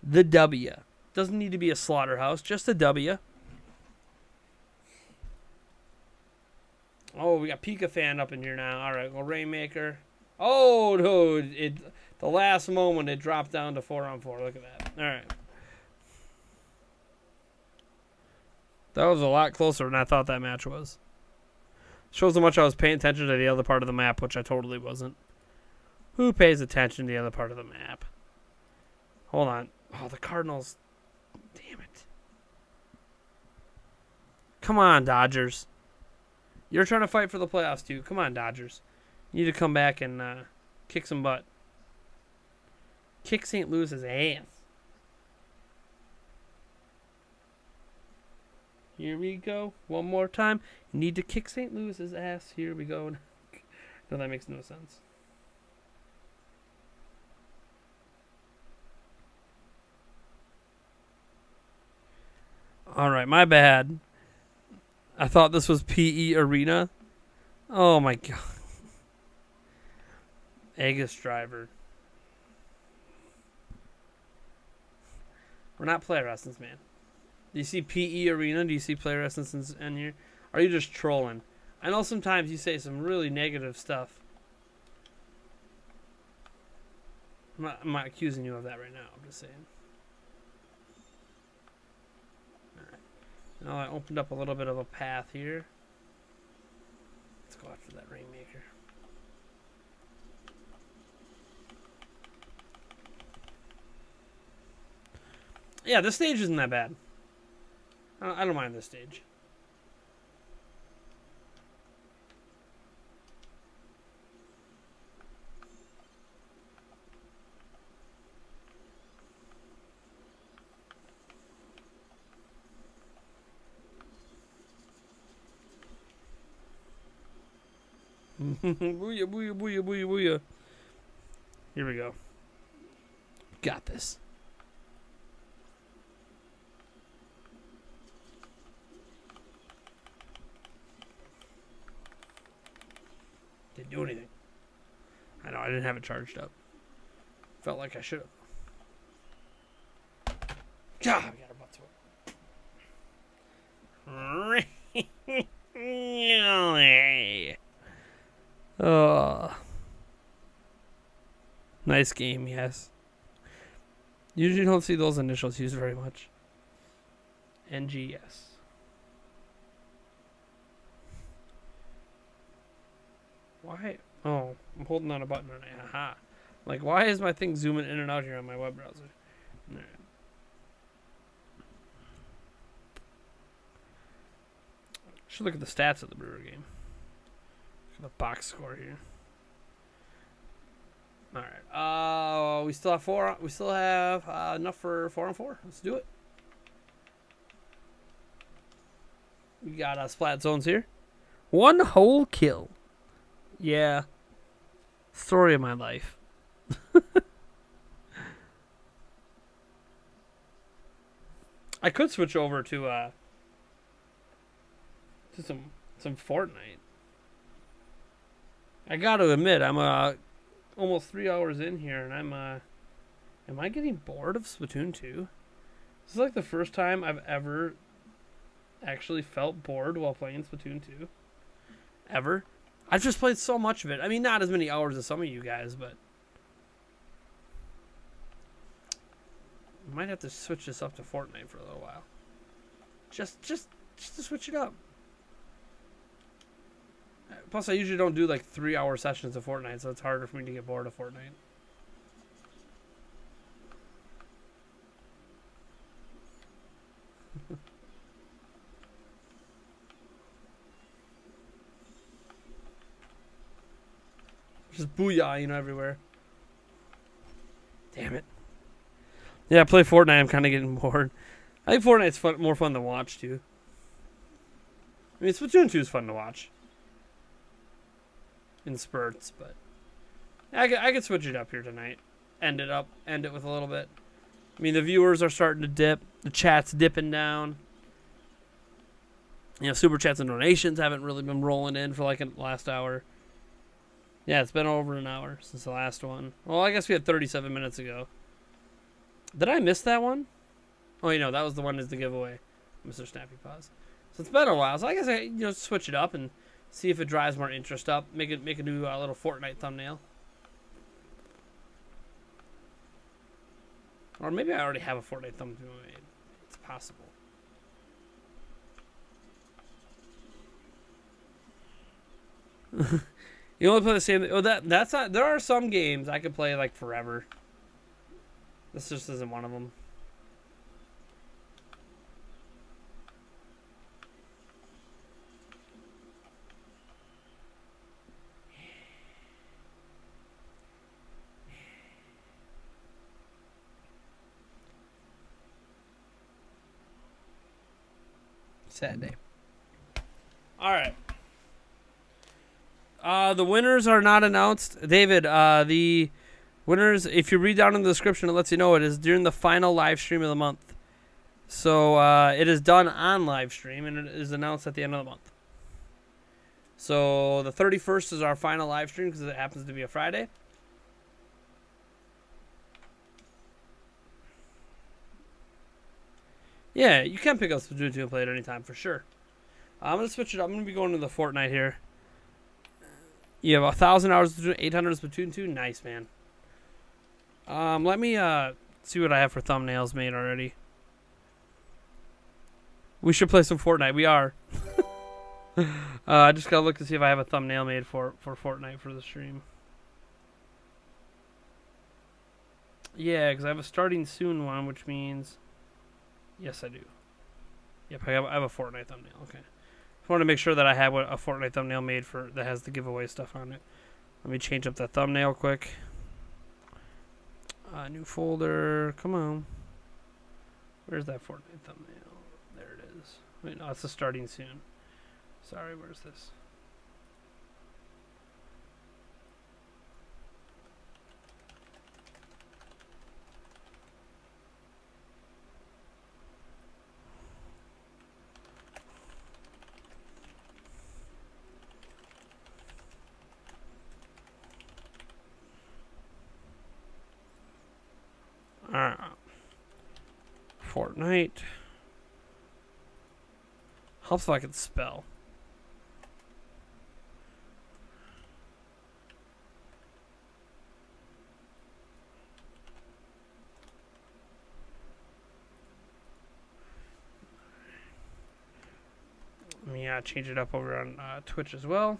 The W. Doesn't need to be a slaughterhouse, just a W. Oh, we got Pika fan up in here now. All right, well, Rainmaker. Oh, no, the last moment it dropped down to 4-on-4. Look at that. All right. That was a lot closer than I thought that match was. Shows how much I was paying attention to the other part of the map, which I totally wasn't. Who pays attention to the other part of the map? Hold on. Oh, the Cardinals. Damn it. Come on, Dodgers. You're trying to fight for the playoffs, too. Come on, Dodgers. You need to come back and kick some butt. Kick St. Louis's ass. Here we go. One more time. You need to kick St. Louis's ass. Here we go. No, that makes no sense. All right, my bad. I thought this was PE Arena. Oh, my God. Agus driver. We're not player essence, man. Do you see PE Arena? Do you see player essence in here? Or are you just trolling? I know sometimes you say some really negative stuff. I'm not accusing you of that right now. I'm just saying. Alright. Now I opened up a little bit of a path here. Let's go after that Rainmaker. Yeah, this stage isn't that bad. I don't mind this stage. Booyah, booyah, booyah, booyah, booyah. Here we go. Got this. Didn't do anything. I know, I didn't have it charged up. Felt like I should have. God, we got our butt to it. Oh. Nice game, yes. Usually don't see those initials used very much. NGS. Why? Oh, I'm holding on a button and aha. Like, why is my thing zooming in and out here on my web browser? All right. Should look at the stats of the Brewer game. Look at the box score here. All right. We still have four. We still have enough for 4-on-4. Let's do it. We got splat zones here. One whole kill. Yeah. Story of my life. I could switch over to some Fortnite. I got to admit, I'm almost 3 hours in here, and am I getting bored of Splatoon 2? This is like the first time I've ever actually felt bored while playing Splatoon 2. Ever. I've just played so much of it. I mean, not as many hours as some of you guys, but I might have to switch this up to Fortnite for a little while. Just to switch it up. Plus, I usually don't do like 3-hour sessions of Fortnite, so it's harder for me to get bored of Fortnite. Just booyah, everywhere. Damn it. Yeah, I play Fortnite. I'm kind of getting bored. I think Fortnite's more fun to watch, too. I mean, Splatoon 2 is fun to watch. In spurts, but I could switch it up here tonight. End it with a little bit. I mean, the viewers are starting to dip. The chat's dipping down. You know, super chats and donations haven't really been rolling in for like the last hour. Yeah, it's been over an hour since the last one. Well, I guess we had 37 minutes ago. Did I miss that one? Oh, that was the one is the giveaway. Mr. Snappy Paws. So it's been a while. So I guess I switch it up and See if it drives more interest up. Make a new little Fortnite thumbnail. Or maybe I already have a Fortnite thumbnail made. It's possible. You only play the same. Oh, that's not. There are some games I could play like forever. This just isn't one of them. Sad day. All right. The winners are not announced. David, the winners, if you read down in the description, it lets you know it is during the final live stream of the month. So it is done on live stream, and it is announced at the end of the month. So the 31st is our final live stream because it happens to be a Friday. Yeah, you can pick up Splatoon 2 and play it anytime for sure. I'm going to switch it up. I'm going to be going to the Fortnite here. You have 1,000 hours of Splatoon, 800 Splatoon 2. Nice, man. Let me see what I have for thumbnails made already. We should play some Fortnite. We are. I just got to look to see if I have a thumbnail made for Fortnite for the stream. Yeah, because I have a starting soon one, which means... Yes, I do. Yep, I have a Fortnite thumbnail. Okay. I want to make sure that I have a Fortnite thumbnail made for that has the giveaway stuff on it. Let me change up that thumbnail quick. New folder. Come on. Where's that Fortnite thumbnail? There it is. Wait, no, it's the starting soon. Sorry, where's this? Fortnite. Helps if I can spell. Let me change it up over on Twitch as well.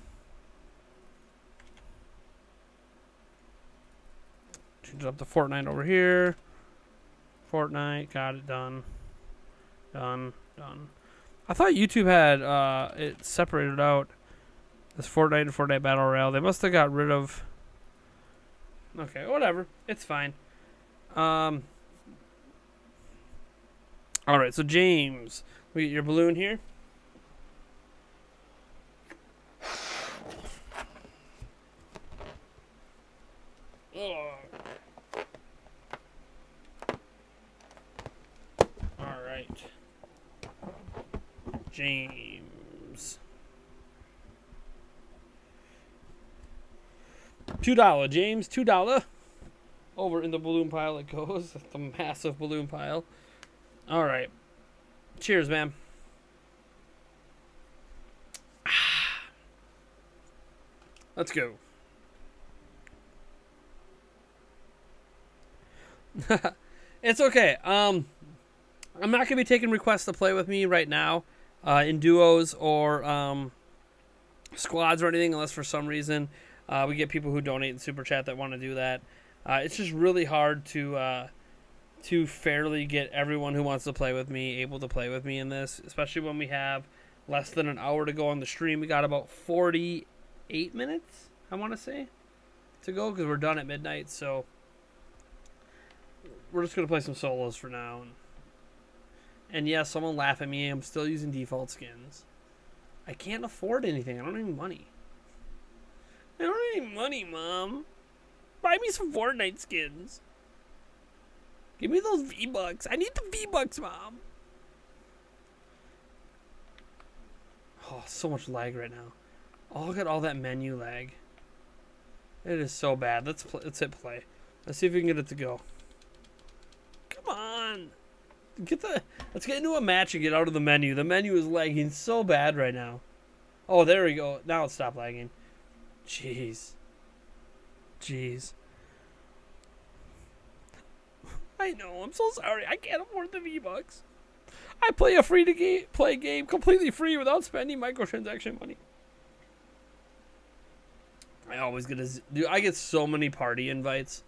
Change it up to Fortnite over here. Fortnite, got it done. Done. I thought YouTube had it separated out. This Fortnite and Fortnite Battle Royale. They must have got rid of... Okay, whatever. It's fine. Alright, so James. We get your balloon here. James. $2, James. $2. Over in the balloon pile it goes. The massive balloon pile. All right. Cheers, man. Let's go. It's okay. I'm not going to be taking requests to play with me right now. In duos or squads or anything, unless for some reason we get people who donate in Super Chat that want to do that. It's just really hard to fairly get everyone who wants to play with me able to play with me in this, especially when we have less than an hour to go on the stream. We got about 48 minutes, I want to say, to go because we're done at midnight. So we're just going to play some solos for now. And yes, someone laugh at me. I'm still using default skins. I can't afford anything. I don't have any money. I don't have any money, Mom. Buy me some Fortnite skins. Give me those V-Bucks. I need the V-Bucks, Mom. Oh, so much lag right now. Oh, look at all that menu lag. It is so bad. Let's hit play. Let's see if we can get it to go. Come on. Let's get into a match and get out of the menu. The menu is lagging so bad right now. Oh, there we go. Now it stopped lagging. Jeez. Jeez. I know. I'm so sorry. I can't afford the V-Bucks. I play a free-to-play game completely free without spending microtransaction money. I always get dude, I get so many party invites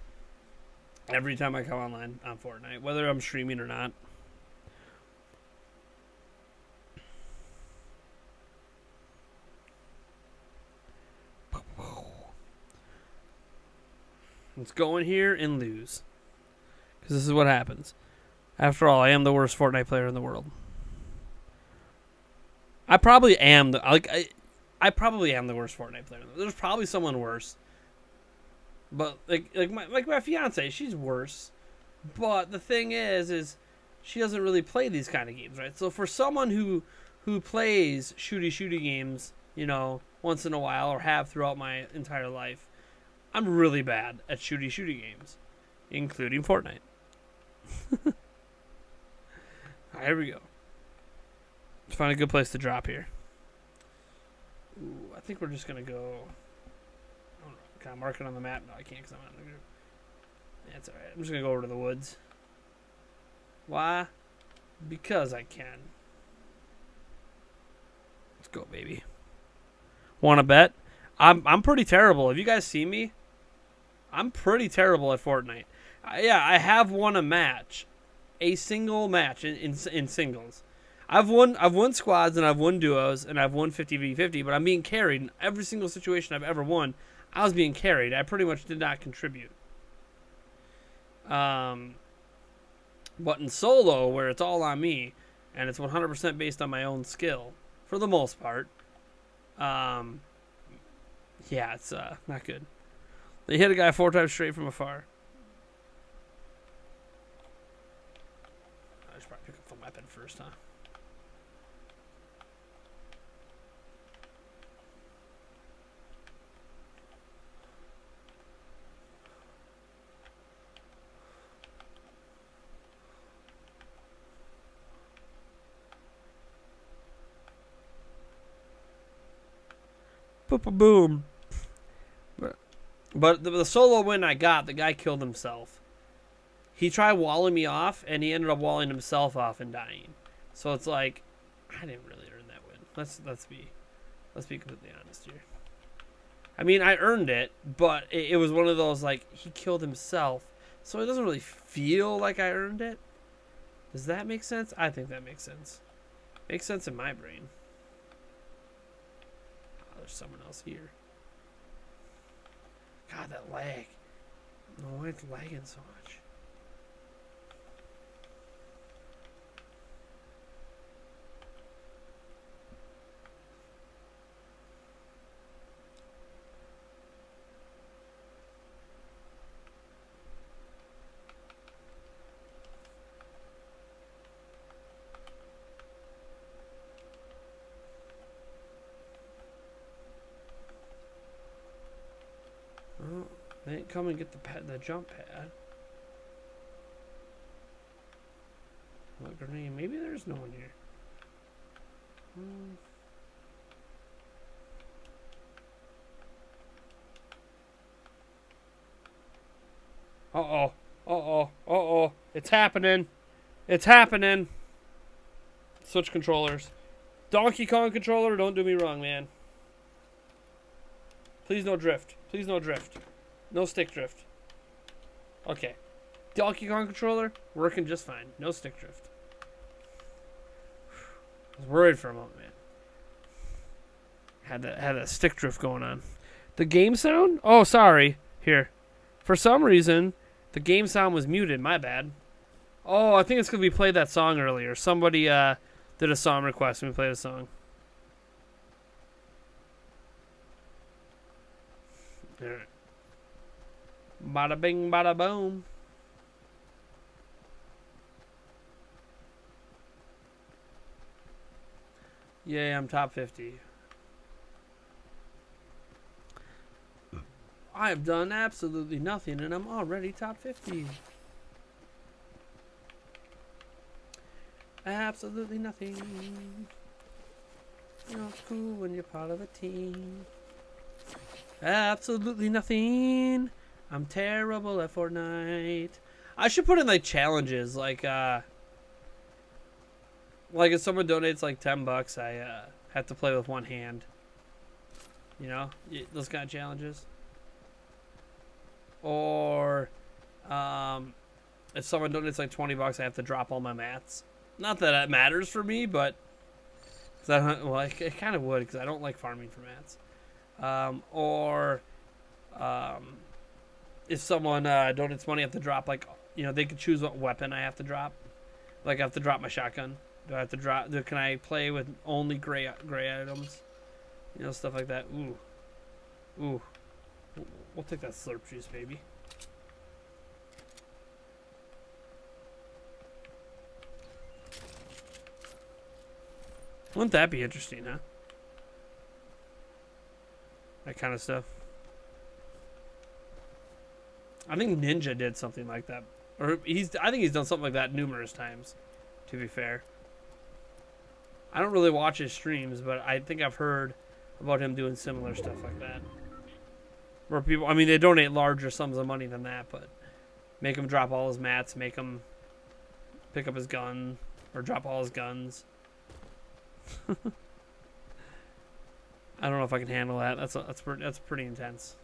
every time I come online on Fortnite, whether I'm streaming or not. Let's go in here and lose. Because this is what happens. After all, I am the worst Fortnite player in the world. I probably am the I probably am the worst Fortnite player. There's probably someone worse. But like my fiance, she's worse. But the thing is she doesn't really play these kind of games, right? So for someone who plays shooty games, you know, once in a while or have throughout my entire life, I'm really bad at shooty games, including Fortnite. Alright, here we go. Let's find a good place to drop here. Ooh, I think we're just going to go... Can I mark it on the map? No, I can't because I'm not in the group. That's alright. I'm just going to go over to the woods. Why? Because I can. Let's go, baby. Want to bet? I'm pretty terrible. Have you guys seen me? I'm pretty terrible at Fortnite. Yeah, I have won a match. A single match in singles. I've won squads and I've won duos and I've won 50v50, but I'm being carried in every single situation I've ever won. I was being carried. I pretty much did not contribute. But in solo, where it's all on me and it's 100% based on my own skill for the most part, yeah, it's not good. They hit a guy 4 times straight from afar. I should probably pick up the weapon first, huh? Boom. But the solo win I got, the guy killed himself. He tried walling me off, and he ended up walling himself off and dying. So it's like, I didn't really earn that win. Let's be completely honest here. I mean, I earned it, but it was one of those, like, he killed himself. So it doesn't really feel like I earned it. Does that make sense? I think that makes sense. Makes sense in my brain. Oh, there's someone else here. God, that lag. No, why it's lagging so much? Oh, they didn't come and get the jump pad. What grenade? Maybe there's no one here. Uh-oh. It's happening. It's happening. Switch controllers. Donkey Kong controller, don't do me wrong, man. Please no drift. Please no drift. No stick drift. Okay. Donkey Kong controller, working just fine. No stick drift. I was worried for a moment, man. Had that stick drift going on. The game sound? Oh, sorry. Here. For some reason, the game sound was muted. My bad. Oh, I think it's because we played that song earlier. Somebody did a song request and we played a song. Alright. Bada bing, bada boom. Yay, I'm top 50. I have done absolutely nothing and I'm already top 50. Absolutely nothing. You know, it's cool when you're part of a team. Absolutely nothing. I'm terrible at Fortnite. I should put in like challenges, like if someone donates like $10, I have to play with one hand. You know, those kind of challenges. Or if someone donates like $20, I have to drop all my mats. Not that it matters for me, but it kind of would because I don't like farming for mats. If someone donates money, I have to drop they can choose what weapon I have to drop. Like I have to drop my shotgun. Do I have to drop? Can I play with only gray items? You know, stuff like that. Ooh. We'll take that slurp juice, baby. Wouldn't that be interesting, huh? That kind of stuff. I think Ninja did something like that. Or I think he's done something like that numerous times, to be fair. I don't really watch his streams, but I think I've heard about him doing similar stuff like that. Where people, I mean, they donate larger sums of money than that, but make him drop all his mats, make him pick up his gun, or drop all his guns. I don't know if I can handle that. That's pretty intense.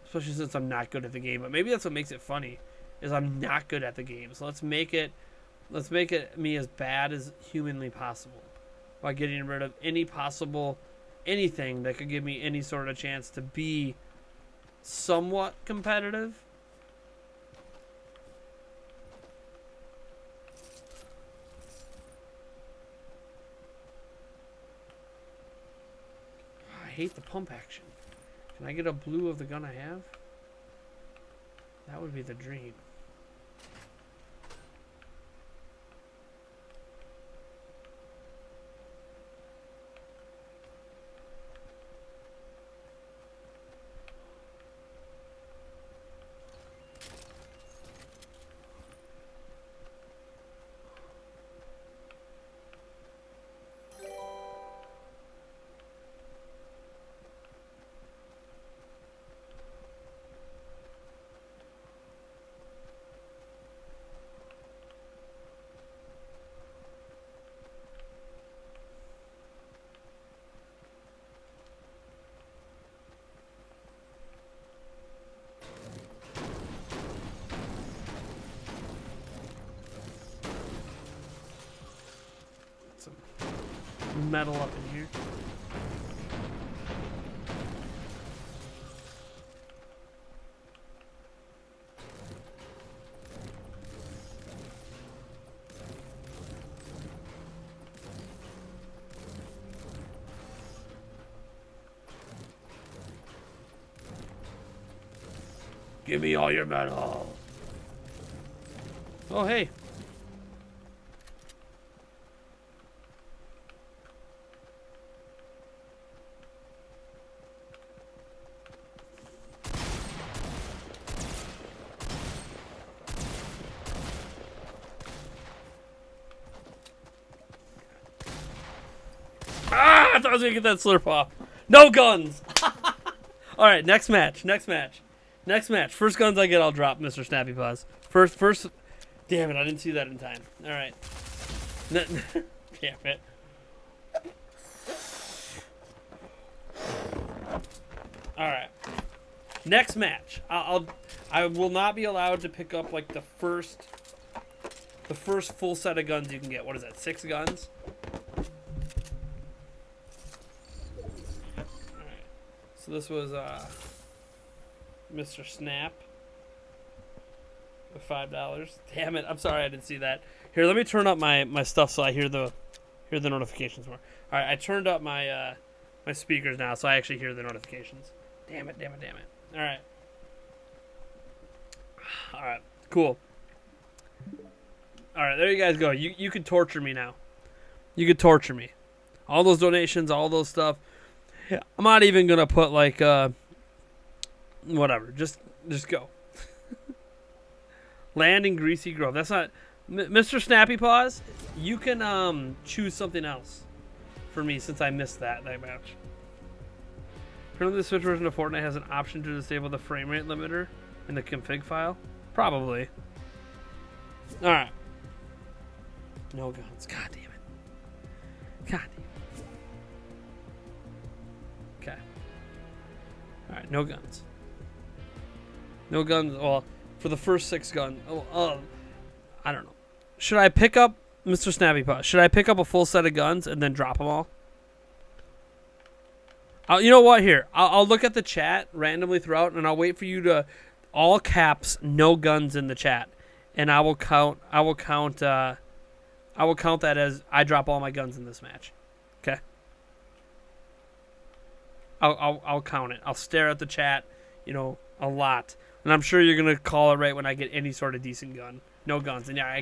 Especially since I'm not good at the game. But maybe that's what makes it funny, is I'm not good at the game. So let's make it me as bad as humanly possible by getting rid of anything that could give me any sort of chance to be somewhat competitive. I hate the pump action. Can I get a blue of the gun I have? That would be the dream. Metal up in here. Give me all your metal. Oh, hey. I thought I was gonna get that slurp off. No guns. All right, next match. First guns I get, I'll drop, Mr. Snappy Paws. First. Damn it, I didn't see that in time. All right. Damn it. All right. Next match. I will not be allowed to pick up like the first full set of guns you can get. What is that? 6 guns. So this was Mr. Snap with $5. Damn it! I'm sorry I didn't see that. Here, let me turn up my stuff so I hear the notifications more. All right, I turned up my my speakers now, so I actually hear the notifications. Damn it! All right, cool. All right, there you guys go. You can torture me now. You could torture me. All those donations, all those stuff. I'm not even gonna put like whatever. Just go. Land in Greasy Grove. That's not Mr. Snappy Paws, you can choose something else for me since I missed that match. Apparently the Switch version of Fortnite has an option to disable the frame rate limiter in the config file. Probably. Alright. No guns. God damn it. God damn it. Okay. Alright, no guns. No guns. Well, for the first 6 guns. I don't know. Should I pick up Mr. Snappy Paw? Should I pick up a full set of guns and then drop them all? You know what? Here, I'll look at the chat randomly throughout, and I'll wait for you to all caps no guns in the chat, and I will count that as I drop all my guns in this match. Okay. I'll count it. I'll stare at the chat, you know, a lot, and I'm sure you're gonna call it right when I get any sort of decent gun. No guns, and yeah,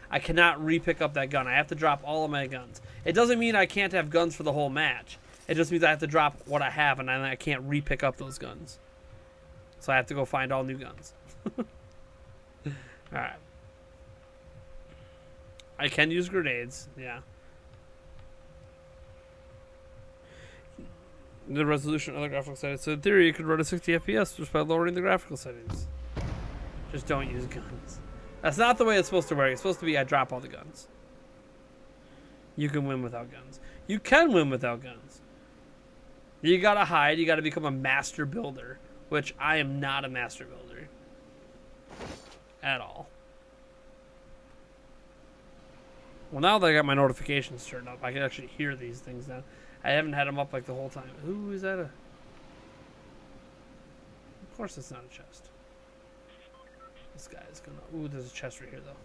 I cannot re-pick up that gun. I have to drop all of my guns. It doesn't mean I can't have guns for the whole match. It just means I have to drop what I have, and I can't re-pick up those guns. So I have to go find all new guns. Alright. I can use grenades, yeah. The resolution of the graphical settings. So in theory, you could run a 60 FPS just by lowering the graphical settings. Just don't use guns. That's not the way it's supposed to work. It's supposed to be I drop all the guns. You can win without guns. You can win without guns. You gotta hide. You gotta become a master builder, which I am not a master builder at all. Well, now that I got my notifications turned up, I can actually hear these things now. I haven't had them up like the whole time. Ooh, is that a... Of course it's not a chest. This guy is gonna... Ooh, there's a chest right here, though.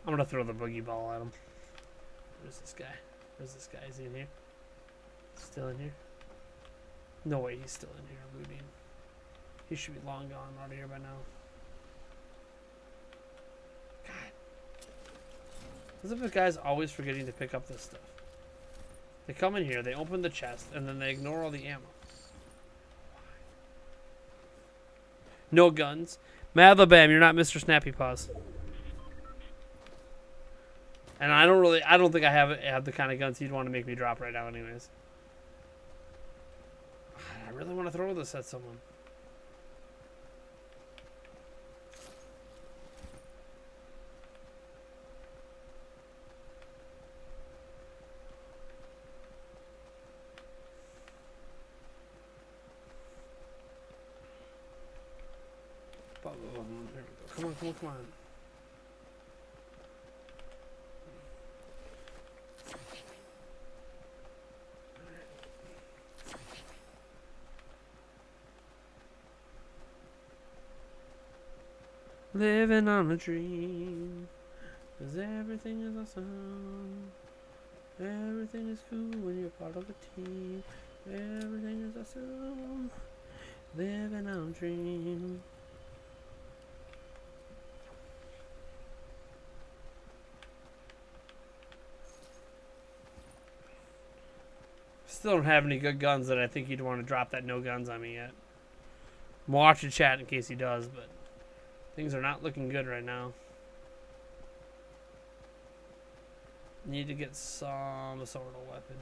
I'm gonna throw the boogie ball at him. Where's this guy? Where's this guy? Is he in here? Still in here? No way he's still in here looting. He should be long gone out of here by now. God. As if the guy's always forgetting to pick up this stuff. They come in here, they open the chest, and then they ignore all the ammo. No guns. Madlabam, you're not Mr. Snappy Paws. And I don't think I have the kind of guns he'd want to make me drop right now anyways. I really want to throw this at someone. Come on, come on, come on. Living on a dream, 'cause everything is awesome. Everything is cool when you're part of a team. Everything is awesome. Living on a dream. Still don't have any good guns that I think he'd want to drop that no guns on me yet. I'm watching chat in case he does, but things are not looking good right now. Need to get some sort of weapon.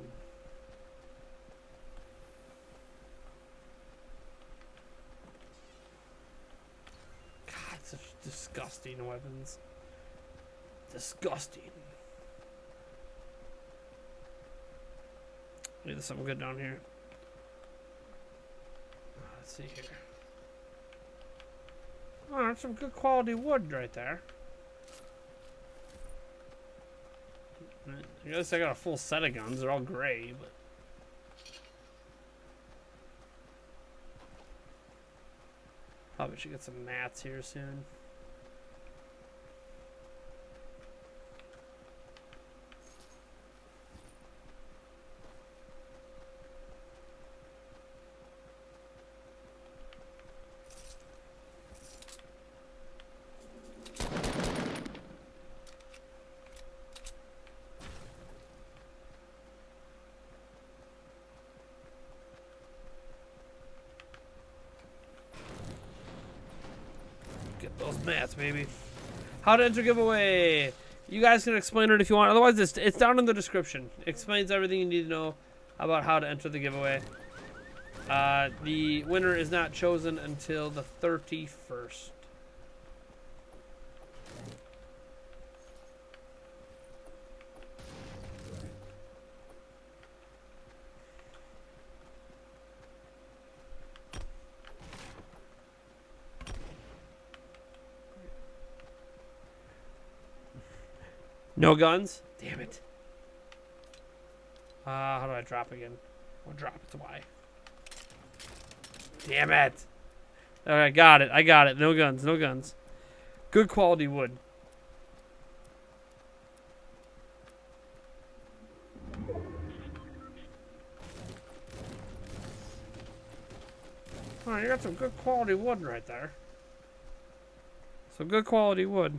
God, such disgusting weapons. Disgusting. Maybe there's something good down here. Let's see here. Oh, that's some good quality wood right there. I guess I got a full set of guns. They're all gray, but... Probably should get some mats here soon. Get those mats, baby. How to enter giveaway. You guys can explain it if you want. Otherwise, it's down in the description. It explains everything you need to know about how to enter the giveaway. The winner is not chosen until the 31st. No guns? Damn it. How do I drop again? I'll drop it to Y. Damn it. Alright, got it. I got it. No guns. No guns. Good quality wood. Oh, you got some good quality wood right there. Some good quality wood.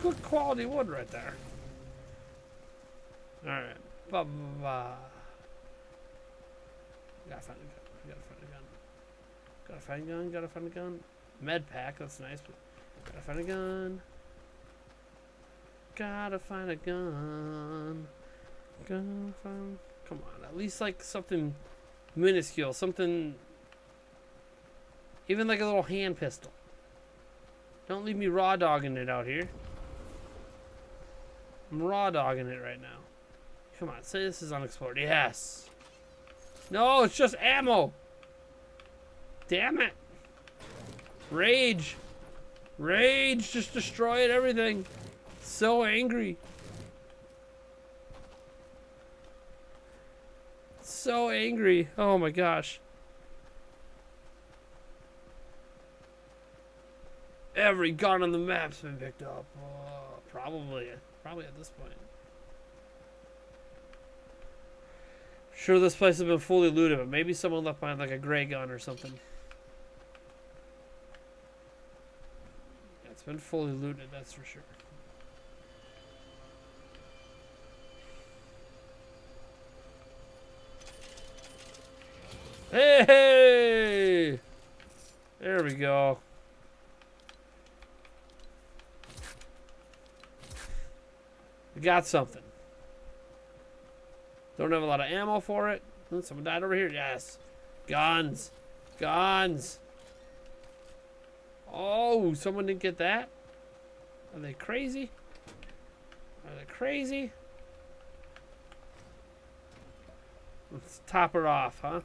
Good quality wood right there. Alright. Gotta find a gun. Gotta find a gun. Gotta find a gun. Med pack, that's nice. But gotta find a gun. Gotta find a gun. Gotta find. Come on, at least like something minuscule. Something. Even like a little hand pistol. Don't leave me raw dogging it out here. I'm raw dogging it right now. Come on, say this is unexplored. Yes. No, it's just ammo. Damn it. Rage. Rage just destroyed everything. So angry. So angry. Oh my gosh. Every gun on the map's been picked up. Oh, probably at this point. Sure, this place has been fully looted, but maybe someone left behind like a gray gun or something. Yeah, it's been fully looted, that's for sure. Hey! There we go. We got something. Don't have a lot of ammo for it. Someone died over here. Yes. Guns. Guns. Oh, someone didn't get that? Are they crazy? Are they crazy? Let's top her off, huh?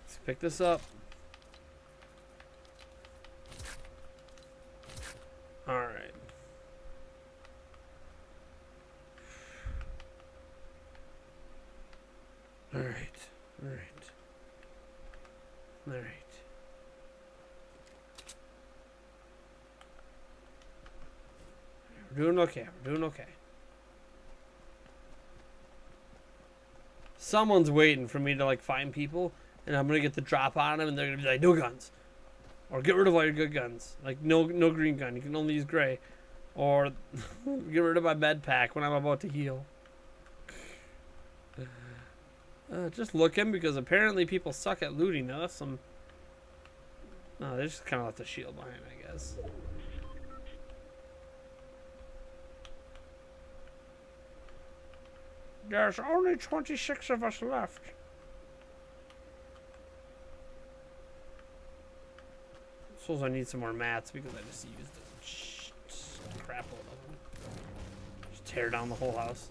Let's pick this up. Alright. Alright. Alright. Alright. We're doing okay. We're doing okay. Someone's waiting for me to like find people, and I'm gonna get the drop on them, and they're gonna be like, no guns. Or get rid of all your good guns. Like, no green gun. You can only use gray. Or get rid of my med pack when I'm about to heal. Just looking, because apparently people suck at looting. Now that's some... Oh, they just kind of left the shield behind, I guess. There's only 26 of us left. I suppose I need some more mats because I just used a crap load of them. Just tear down the whole house.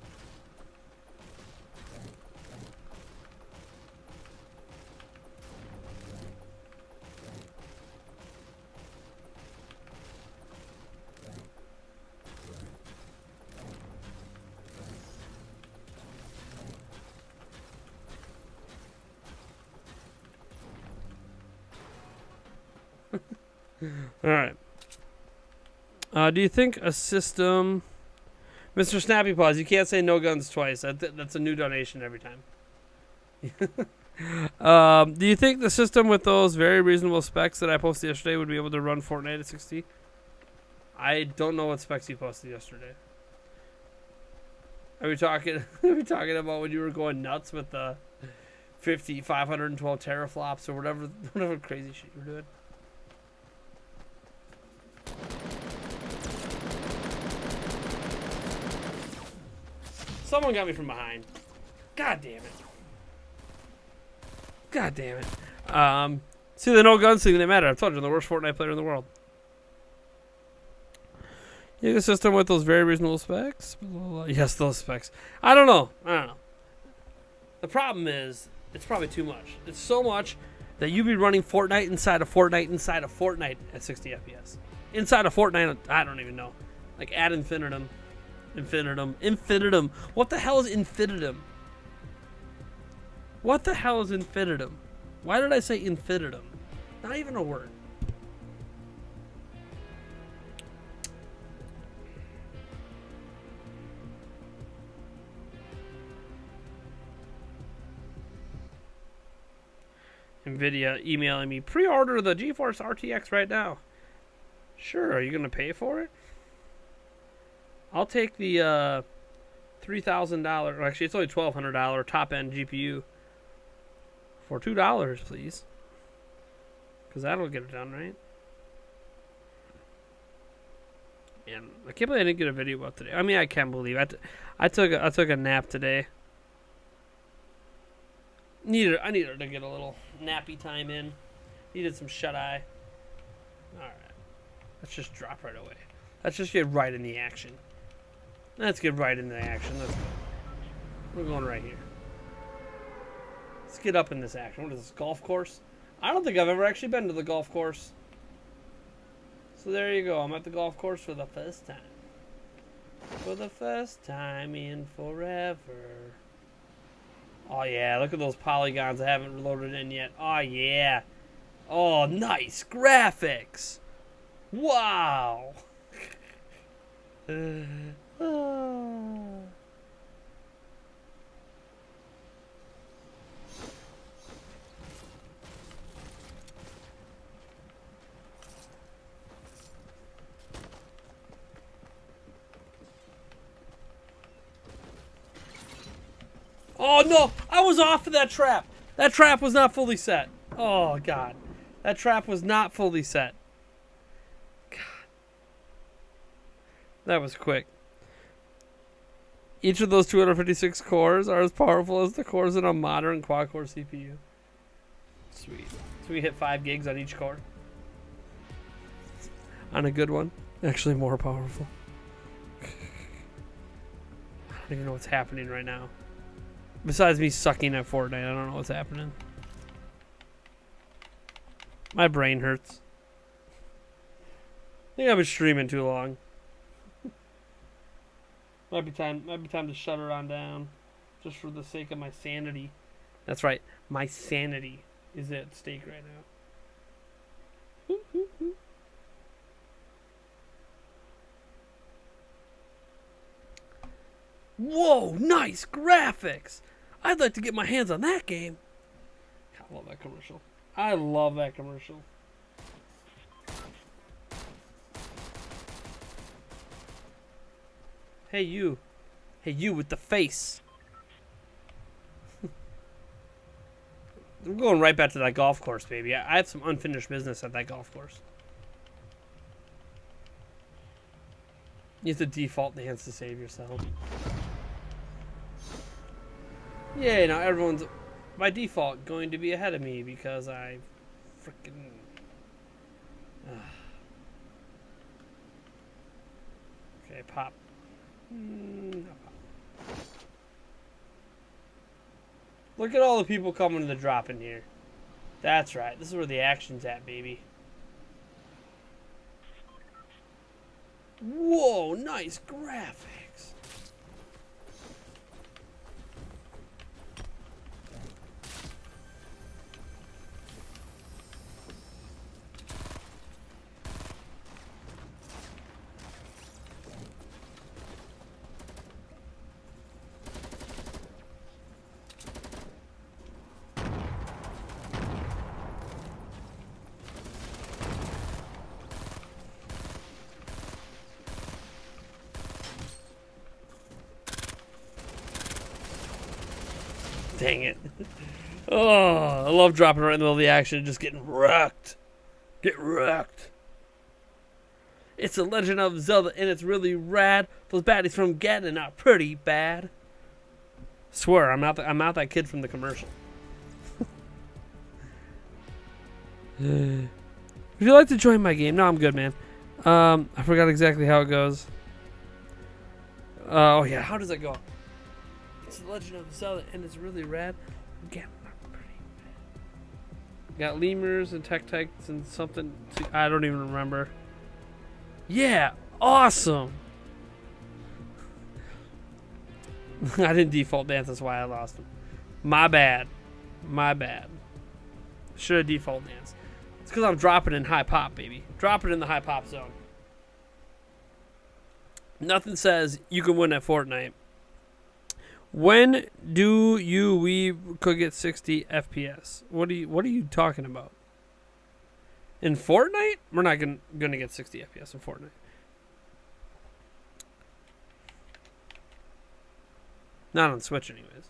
Alright. Do you think a system... Mr. Snappy Paws, you can't say no guns twice. That's a new donation every time. Do you think the system with those very reasonable specs that I posted yesterday would be able to run Fortnite at 60? I don't know what specs you posted yesterday. Are we talking? Are we talking about when you were going nuts with the 512 teraflops or whatever crazy shit you were doing? Someone got me from behind. God damn it. God damn it. See, the no guns thing didn't matter. I told you, I'm the worst Fortnite player in the world. You have a system with those very reasonable specs? Yes, those specs. I don't know. The problem is, it's probably too much. It's so much that you'd be running Fortnite inside of Fortnite inside of Fortnite at 60 FPS. Inside of Fortnite, I don't even know. Like ad infinitum. Infinitum. What the hell is infinitum? What the hell is infinitum? Why did I say infinitum? Not even a word. NVIDIA emailing me, pre-order the GeForce RTX right now. Sure, are you going to pay for it? I'll take the $3,000, actually it's only $1,200 top-end GPU for $2, please. Because that'll get it done, right? And I can't believe I didn't get a video about today. I mean, I can't believe it. I took a nap today. I needed to get a little nappy time in. Needed some shut-eye. Alright. Let's just drop right away. Let's just get right in the action. Let's get right into the action. Let's go. We're going right here. Let's get up in this action. What is this, golf course? I don't think I've ever actually been to the golf course. So there you go. I'm at the golf course for the first time. For the first time in forever. Oh yeah, look at those polygons I haven't loaded in yet. Oh yeah. Oh, nice graphics. Wow. Oh no, I was off of that trap. That trap was not fully set. Oh god. That trap was not fully set. God. That was quick. Each of those 256 cores are as powerful as the cores in a modern quad-core CPU. Sweet. So we hit 5 gigs on each core. On a good one. Actually more powerful. I don't even know what's happening right now. Besides me sucking at Fortnite, I don't know what's happening. My brain hurts. I think I've been streaming too long. Might be time to shut her on down. Just for the sake of my sanity. That's right. My sanity is at stake right now. Whoa, nice graphics. I'd like to get my hands on that game. I love that commercial. I love that commercial. Hey you. Hey you with the face. I'm going right back to that golf course, baby. I have some unfinished business at that golf course. You have to default dance to save yourself. Yeah, now everyone's by default going to be ahead of me because I freaking. Okay, pop. No pop. Look at all the people coming to the drop in here. That's right. This is where the action's at, baby. Whoa, nice graphics. Dang it. Oh, I love dropping right in the middle of the action and just getting wrecked. Get wrecked. It's The Legend of Zelda, and it's really rad. Those baddies from Ganon are pretty bad. Swear, I'm out that kid from the commercial. Would you like to join my game? No, I'm good, man. I forgot exactly how it goes. Oh yeah, how does it go? It's The Legend of Zelda, and it's really rad. Ganon are pretty bad. Got lemurs and Tektites and something. I don't even remember. Yeah, awesome. I didn't default dance, that's why I lost him. My bad. My bad. Should have default dance. It's because I'm dropping in high pop, baby. Dropping in the high pop zone. Nothing says you can win at Fortnite. When we could get 60 FPS? What are you talking about? In Fortnite? We're not gonna get 60 FPS in Fortnite. Not on Switch, anyways.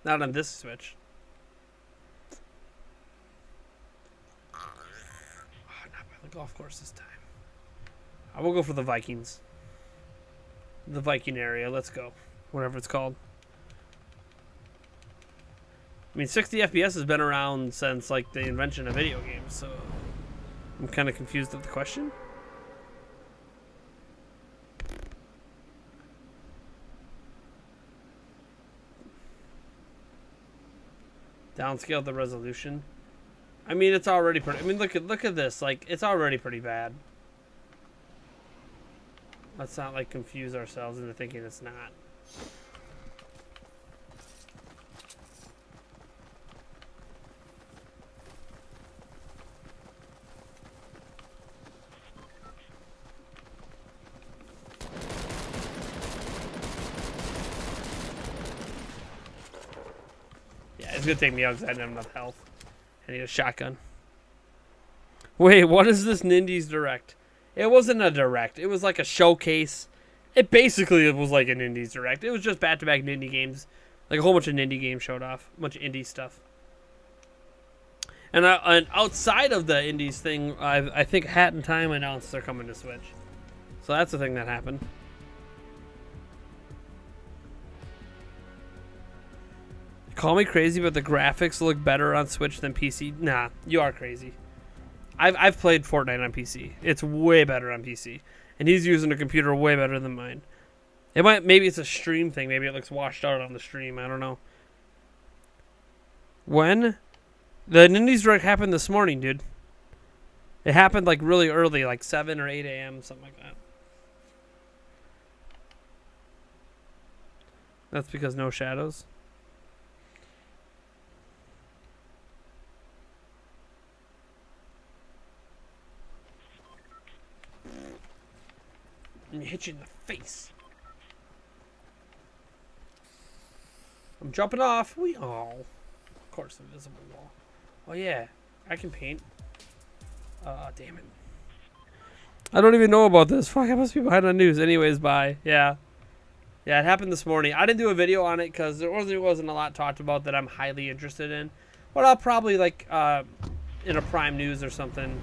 Not on this Switch. Oh, not by the golf course this time. I will go for the Vikings. The Viking area. Let's go. Whatever it's called. I mean, 60 FPS has been around since, like, the invention of video games, so I'm kind of confused at the question. Downscale the resolution. I mean, it's already pretty. I mean, look at this. Like, it's already pretty bad. Let's not like confuse ourselves into thinking it's not. It's gonna take me out because I didn't have enough health. I need a shotgun. Wait, what is this Nindies Direct? It wasn't a direct. It was like a showcase. It basically was like an Indies Direct. It was just back-to-back Nindy games. Like a whole bunch of Nindy games showed off. A bunch of indie stuff. And outside of the Indies thing, I think Hat in Time announced they're coming to Switch. So that's the thing that happened. Call me crazy, but the graphics look better on Switch than PC. Nah, you are crazy. I've played Fortnite on PC. It's way better on PC, and he's using a computer way better than mine. Maybe it's a stream thing. Maybe it looks washed out on the stream. I don't know. When the Nindies Direct happened this morning, dude. It happened like really early, like 7 or 8 a.m. something like that. That's because no shadows. And hit you in the face. I'm jumping off. Oh, of course, invisible wall. Oh yeah, I can paint. Damn it. I don't even know about this. Fuck, I must be behind on news. Anyways, bye. Yeah, it happened this morning. I didn't do a video on it because there wasn't a lot talked about that I'm highly interested in. But I'll probably like in a Prime News or something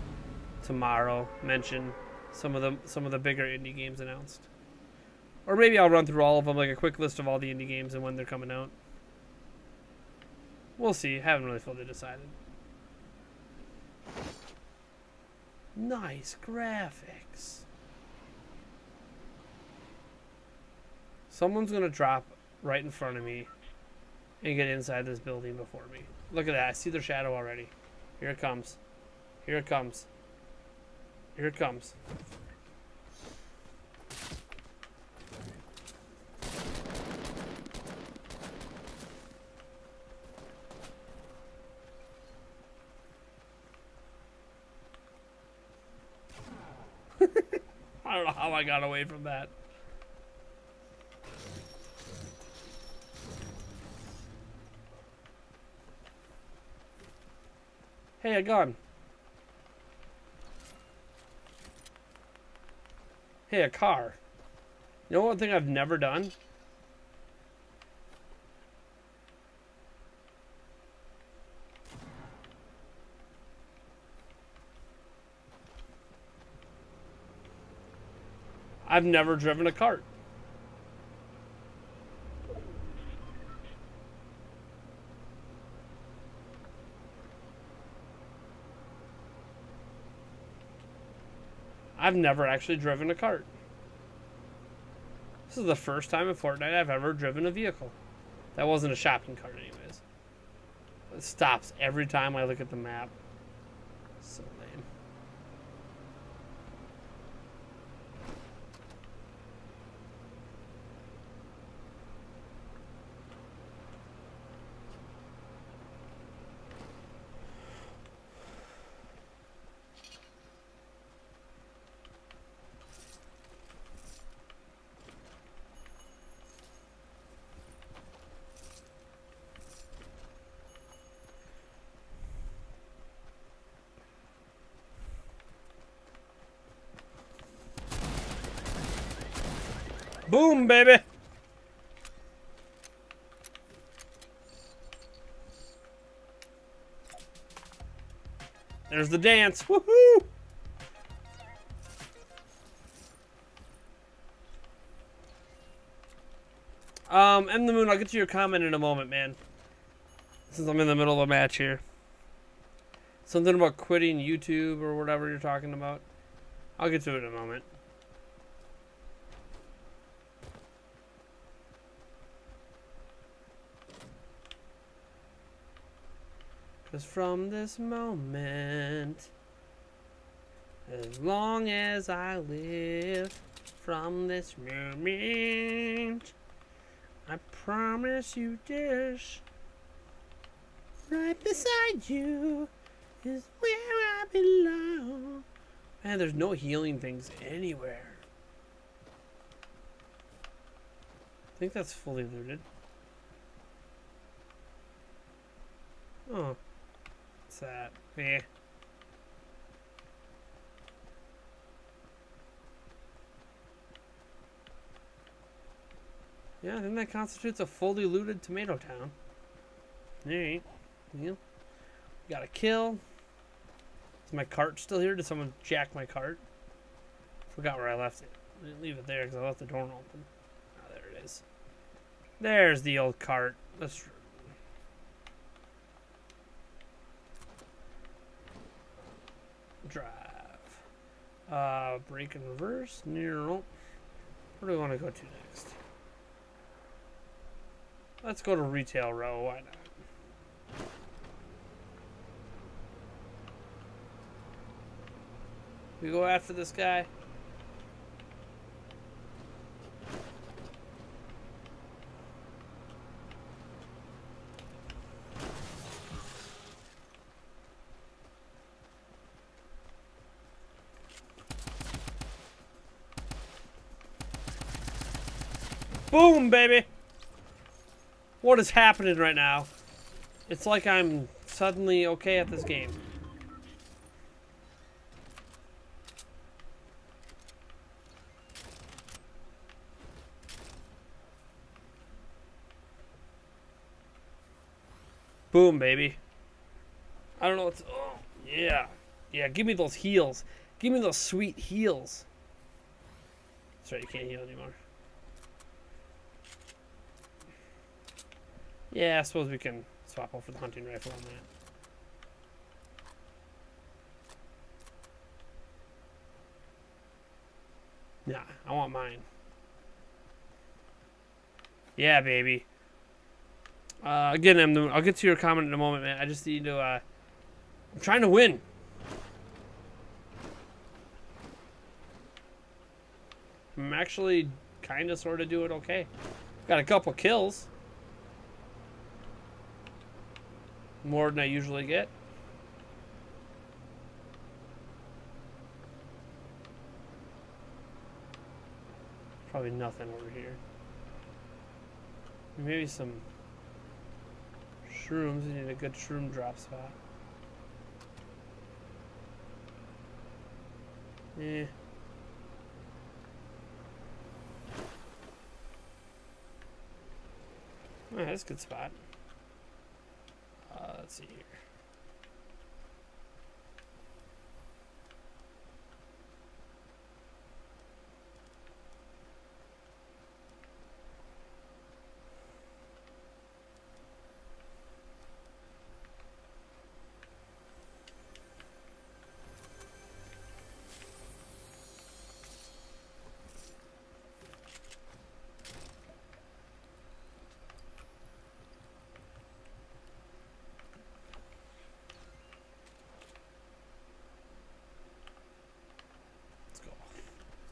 tomorrow mention some of the bigger indie games announced. Or maybe I'll run through all of them, like a quick list of all the indie games and when they're coming out. We'll see. Haven't really fully decided. Nice graphics. Someone's gonna drop right in front of me and get inside this building before me. Look at that. I see their shadow already. Here it comes. Here it comes. Here it comes. I don't know how I got away from that. Hey, a gun. Hey, a car. You know one thing I've never done? I've never driven a cart. I've never actually driven a cart. This is the first time in Fortnite I've ever driven a vehicle. That wasn't a shopping cart anyways. It stops every time I look at the map. So lame. Boom, baby! There's the dance. Woohoo! End the moon. I'll get to your comment in a moment, man. Since I'm in the middle of a match here. Something about quitting YouTube or whatever you're talking about. I'll get to it in a moment. Cause from this moment, as long as I live, from this moment, I promise you this, right beside you is where I belong. Man, there's no healing things anywhere. I think that's fully looted. Oh. What's that? Eh. Yeah, I think that constitutes a fully looted tomato town. Alright. Yeah. Got a kill. Is my cart still here? Did someone jack my cart? Forgot where I left it. I didn't leave it there because I left the door open. Oh, there it is. There's the old cart. Let's drive. Brake and reverse. No. Where do we want to go to next? Let's go to Retail Row. Why not? We go after this guy. Boom, baby! What is happening right now? It's like I'm suddenly okay at this game. Boom, baby. I don't know what's... Oh, yeah. Yeah, give me those heals. Give me those sweet heals. That's right, you can't heal anymore. Yeah, I suppose we can swap over the hunting rifle on that. Nah, I want mine. Yeah, baby. Again, I'll get to your comment in a moment, man. I just need to, I'm trying to win. I'm actually kind of sort of doing okay. Got a couple kills. More than I usually get. Probably nothing over here. Maybe some shrooms. We need a good shroom drop spot. Eh. Oh, that's a good spot. Let's see here.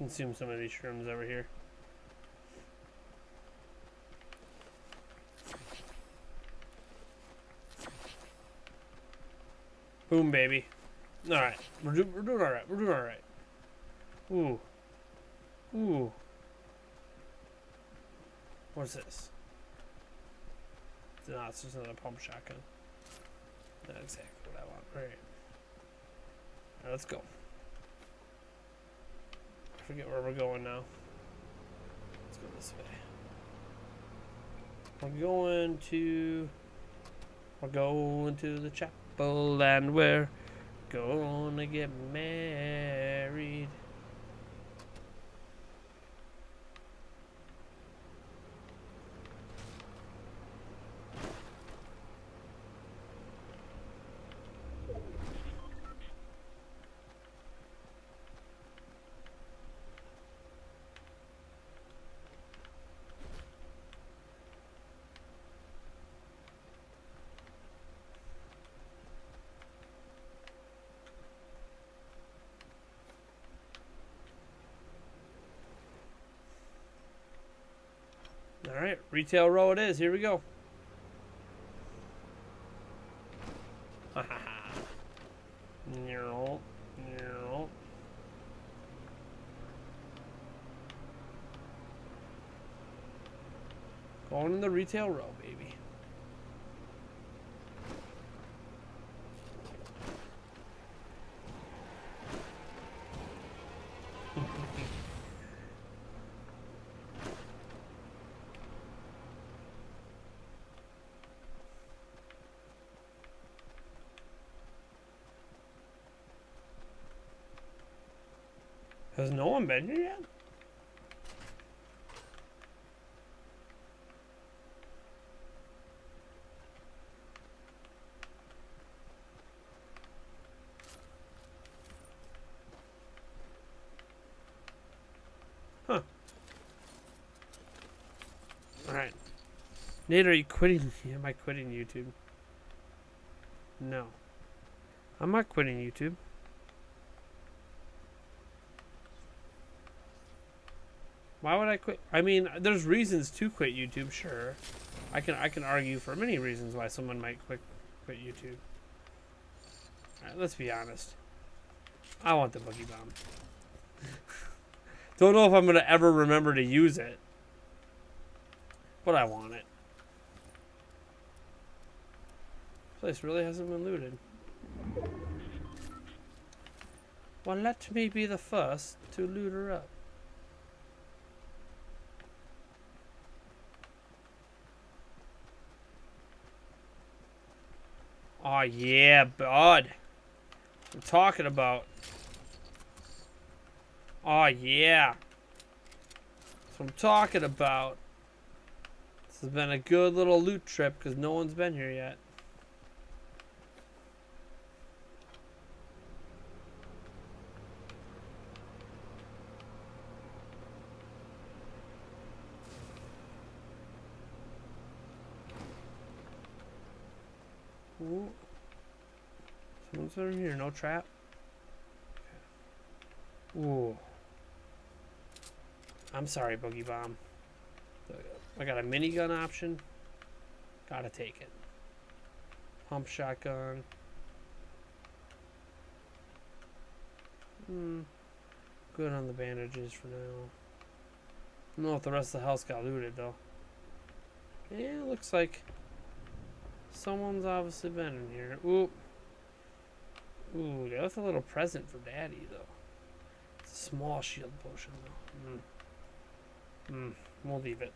consume some of these shrooms over here. Boom, baby. All right, we're doing all right. We're doing all right. Ooh, ooh. What's this? No, it's just another pump shotgun. Not exactly what I want. All right. All right, let's go. I forget where we're going now. Let's go this way. We're going to the chapel, and we're gonna get married. All right, retail row it is. Here we go. Going in the retail row, baby. Has no one been here yet? Huh. Alright. Nate, are you quitting? Am I quitting YouTube? No. I'm not quitting YouTube. Why would I quit? I mean, there's reasons to quit YouTube, sure. I can argue for many reasons why someone might quit YouTube. Alright, let's be honest. I want the boogie bomb. Don't know if I'm gonna ever remember to use it, but I want it. This place really hasn't been looted. Well, let me be the first to loot her up. Oh yeah, bud. I'm talking about. Oh yeah. That's what I'm talking about. This has been a good little loot trip because no one's been here yet. Ooh. Someone's in here, no trap. Ooh. I'm sorry, Boogie Bomb. I got a minigun option. Gotta take it. Pump shotgun. Good on the bandages for now. I don't know if the rest of the house got looted though. Yeah, looks like someone's obviously been in here. Ooh. Ooh, they left a little present for Daddy, though. It's a small shield potion, though. We'll leave it.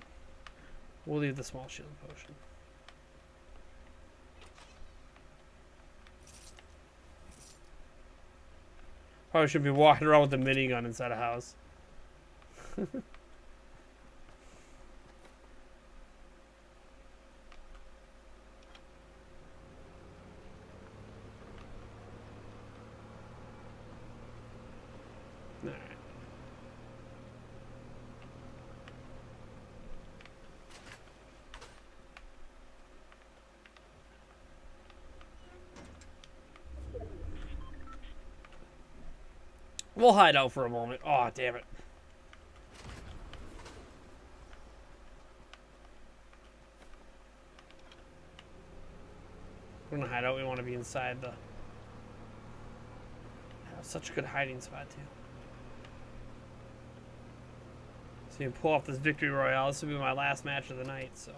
We'll leave the small shield potion. Probably should be walking around with a minigun inside a house. We'll hide out for a moment. Oh, damn it. We're gonna hide out. We want to be inside the. Such a good hiding spot too. So you can pull off this victory royale. This will be my last match of the night. So.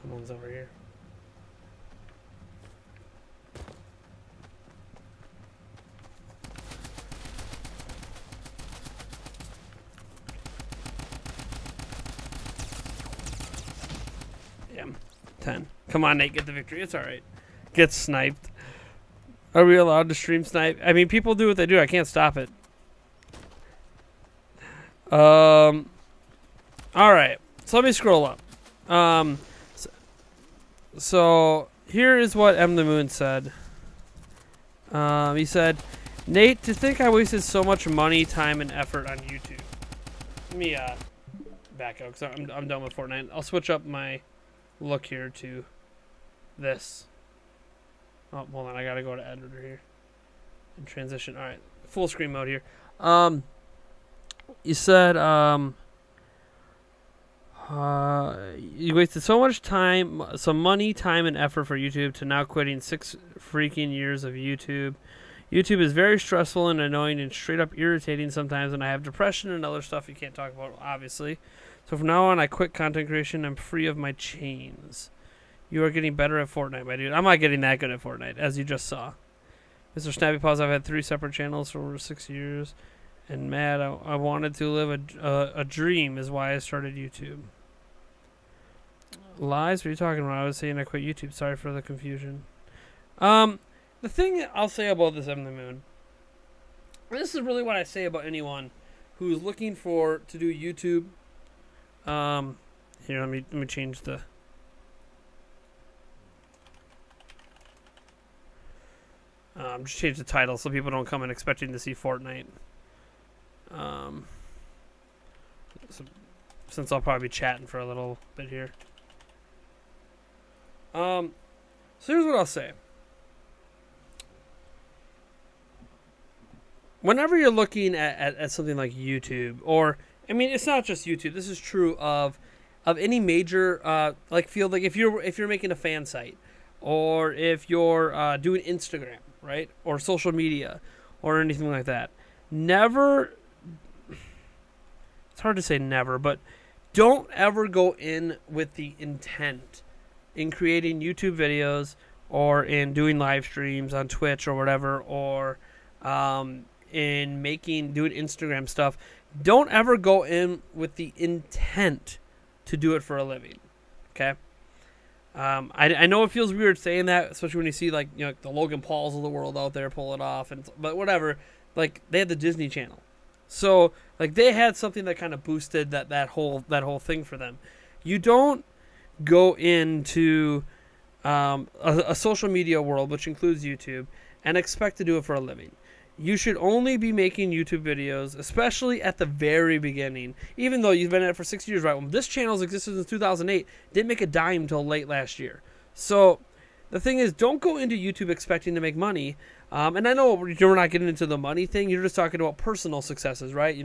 Someone's over here. Yeah, 10. Come on, Nate, get the victory. It's all right. Get sniped. Are we allowed to stream snipe? I mean, people do what they do. I can't stop it. All right. So let me scroll up. So here is what M the Moon said. He said, Nate, to think I wasted so much money, time, and effort on YouTube. Let me back out because I'm done with Fortnite. I'll switch up my look here to this. Oh, hold on. I got to go to editor here and transition. All right. Full screen mode here. You said, you wasted so much time, some money, time, and effort for YouTube to now quitting 6 freaking years of YouTube. YouTube is very stressful and annoying and straight up irritating sometimes, and I have depression and other stuff you can't talk about, obviously. So from now on, I quit content creation. I'm free of my chains. You are getting better at Fortnite, my dude. I'm not getting that good at Fortnite, as you just saw. Mr. Snappy Paws, I've had 3 separate channels for over 6 years. And Matt, I wanted to live a dream is why I started YouTube. Lies? What are you talking about? I was saying I quit YouTube. Sorry for the confusion. The thing I'll say about this M the Moon, this is really what I say about anyone who's looking to do YouTube. Here, let me change the. Just change the title so people don't come in expecting to see Fortnite. Since I'll probably be chatting for a little bit here. So here's what I'll say. Whenever you're looking at something like YouTube, or I mean, it's not just YouTube. This is true of any major like field. Like if you're making a fan site, or if you're doing Instagram, right, or social media, or anything like that. Never. It's hard to say never, but don't ever go in with the intent in creating YouTube videos or in doing live streams on Twitch or whatever, or in doing Instagram stuff. Don't ever go in with the intent to do it for a living. Okay. I know it feels weird saying that, especially when you see like the Logan Pauls of the world out there pull it off, but whatever. Like they had the Disney Channel. So, like, they had something that kind of boosted that whole thing for them. You don't go into a social media world, which includes YouTube, and expect to do it for a living. You should only be making YouTube videos, especially at the very beginning. Even though you've been at it for 6 years, right? Well, this channel's existed since 2008. Didn't make a dime until late last year. So, the thing is, don't go into YouTube expecting to make money. And I know you're not getting into the money thing. You're just talking about personal successes, right?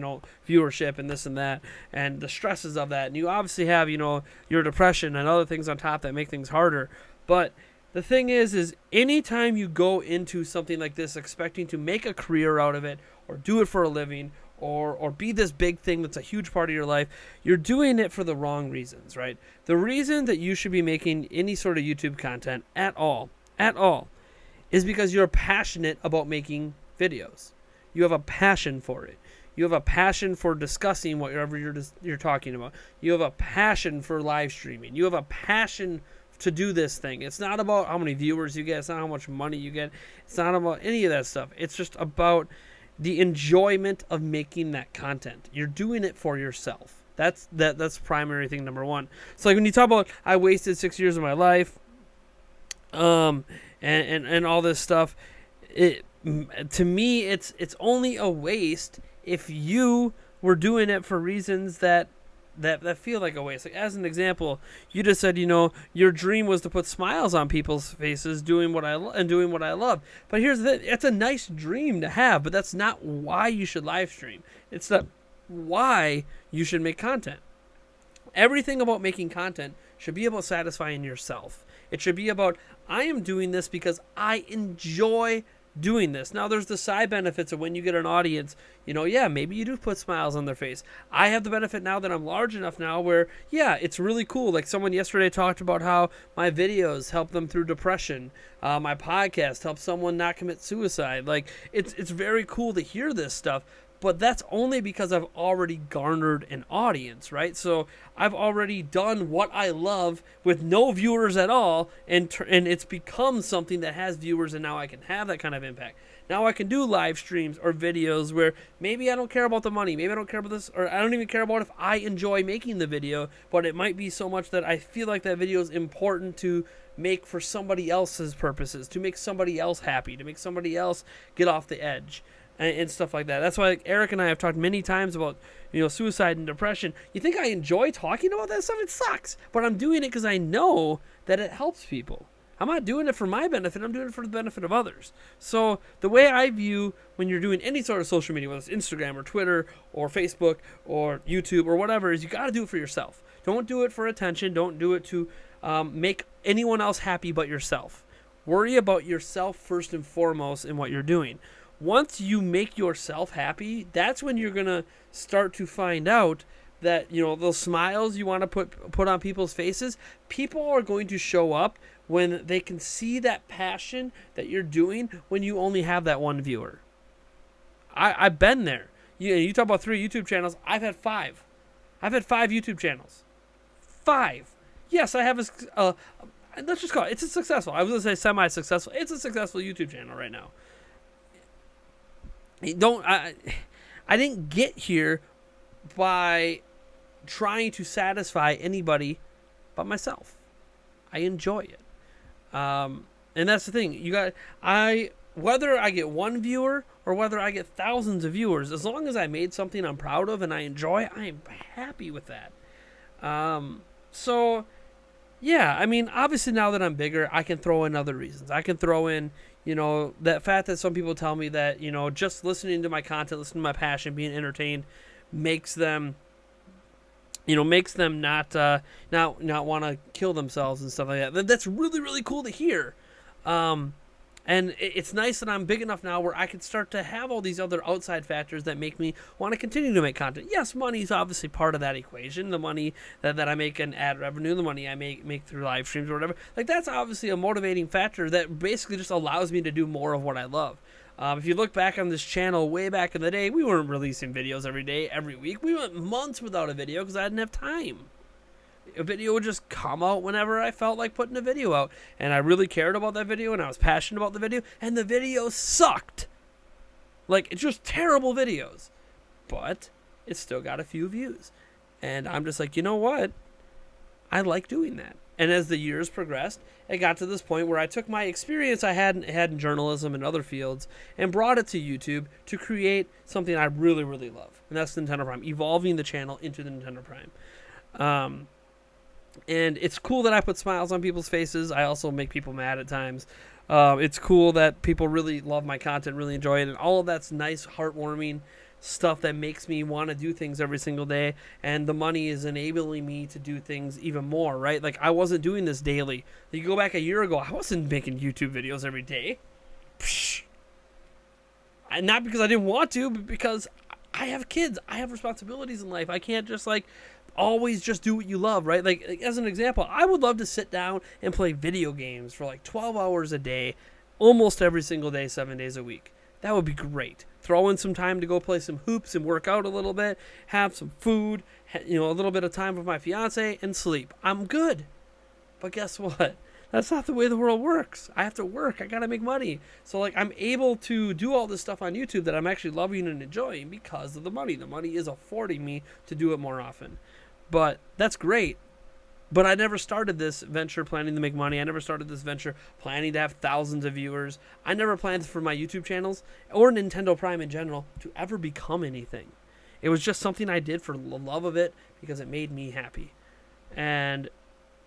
Viewership and this and that, and the stresses of that. And you obviously have, your depression and other things on top that make things harder. But the thing is anytime you go into something like this expecting to make a career out of it, or do it for a living, or be this big thing that's a huge part of your life, you're doing it for the wrong reasons, right? The reason that you should be making any sort of YouTube content at all, is because you're passionate about making videos. You have a passion for it. You have a passion for discussing whatever you're talking about. You have a passion for live streaming. You have a passion to do this thing. It's not about how many viewers you get. It's not how much money you get. It's not about any of that stuff. It's just about the enjoyment of making that content. You're doing it for yourself. That's primary thing number one. So like when you talk about I wasted 6 years of my life, and all this stuff, to me it's only a waste if you were doing it for reasons that that feel like a waste. Like, as an example, you just said, your dream was to put smiles on people's faces doing what I love. But here's the thing, it's a nice dream to have, but that's not why you should live stream. It's not why you should make content. Everything about making content should be about satisfying yourself. It should be about, I am doing this because I enjoy doing this. Now, there's the side benefits of when you get an audience, maybe you do put smiles on their face. I have the benefit now that I'm large enough now where, it's really cool. Like, someone yesterday talked about how my videos help them through depression. My podcast helps someone not commit suicide. Like, it's very cool to hear this stuff. But that's only because I've already garnered an audience, right? So I've already done what I love with no viewers at all, and it's become something that has viewers, and now I can have that kind of impact. Now I can do live streams or videos where maybe I don't care about the money, maybe I don't care about this, or I don't even care about if I enjoy making the video, but it might be so much that I feel like that video is important to make for somebody else's purposes, to make somebody else happy, to make somebody else get off the edge. And stuff like that. That's why Eric and I have talked many times about, suicide and depression. You think I enjoy talking about that stuff? It sucks. But I'm doing it because I know that it helps people. I'm not doing it for my benefit. I'm doing it for the benefit of others. So the way I view when you're doing any sort of social media, whether it's Instagram or Twitter or Facebook or YouTube or whatever, is you got to do it for yourself. Don't do it for attention. Don't do it to make anyone else happy but yourself. Worry about yourself first and foremost in what you're doing. Once you make yourself happy, that's when you're going to start to find out that, those smiles you want to put on people's faces, people are going to show up when they can see that passion that you're doing when you only have that one viewer. I've been there. You talk about 3 YouTube channels. I've had 5. I've had 5 YouTube channels. 5. Yes, I have let's just call it. It's a successful. I was going to say semi-successful. It's a successful YouTube channel right now. I didn't get here by trying to satisfy anybody but myself. I enjoy it. And that's the thing. Whether I get 1 viewer or whether I get thousands of viewers, as long as I made something I'm proud of and I enjoy, I am happy with that. So yeah, I mean, obviously now that I'm bigger, I can throw in other reasons. I can throw in, that fact that some people tell me that, just listening to my content, listening to my passion, being entertained makes them not want to kill themselves and stuff like that. That's really, really cool to hear. And it's nice that I'm big enough now where I can start to have all these other outside factors that make me want to continue to make content. Yes, money is obviously part of that equation. The money that I make in ad revenue, the money I make through live streams or whatever. Like, that's obviously a motivating factor that basically just allows me to do more of what I love. If you look back on this channel way back in the day, we weren't releasing videos every day, every week. We went months without a video because I didn't have time. A video would just come out whenever I felt like putting a video out. And I really cared about that video, and I was passionate about the video, and the video sucked. Like, it's just terrible videos. But it still got a few views. And I'm just like, you know what? I like doing that. And as the years progressed, it got to this point where I took my experience I had in journalism and other fields and brought it to YouTube to create something I really, really love. And that's Nintendo Prime, evolving the channel into the Nintendo Prime. And it's cool that I put smiles on people's faces. I also make people mad at times. It's cool that people really love my content, really enjoy it. And all of that's nice, heartwarming stuff that makes me want to do things every single day. And the money is enabling me to do things even more, right? Like, I wasn't doing this daily. You go back a year ago, I wasn't making YouTube videos every day. Psh. And not because I didn't want to, but because I have kids. I have responsibilities in life. I can't just, always just do what you love, right? Like, as an example, I would love to sit down and play video games for 12 hours a day, almost every single day, 7 days a week. That would be great. Throw in some time to go play some hoops and work out a little bit, have some food, a little bit of time with my fiance, and sleep. I'm good. But guess what? That's not the way the world works. I have to work. I got to make money. So, I'm able to do all this stuff on YouTube that I'm actually loving and enjoying because of the money. The money is affording me to do it more often. But that's great. But I never started this venture planning to make money. I never started this venture planning to have thousands of viewers. I never planned for my YouTube channels or Nintendo Prime in general to ever become anything. It was just something I did for the love of it because it made me happy. And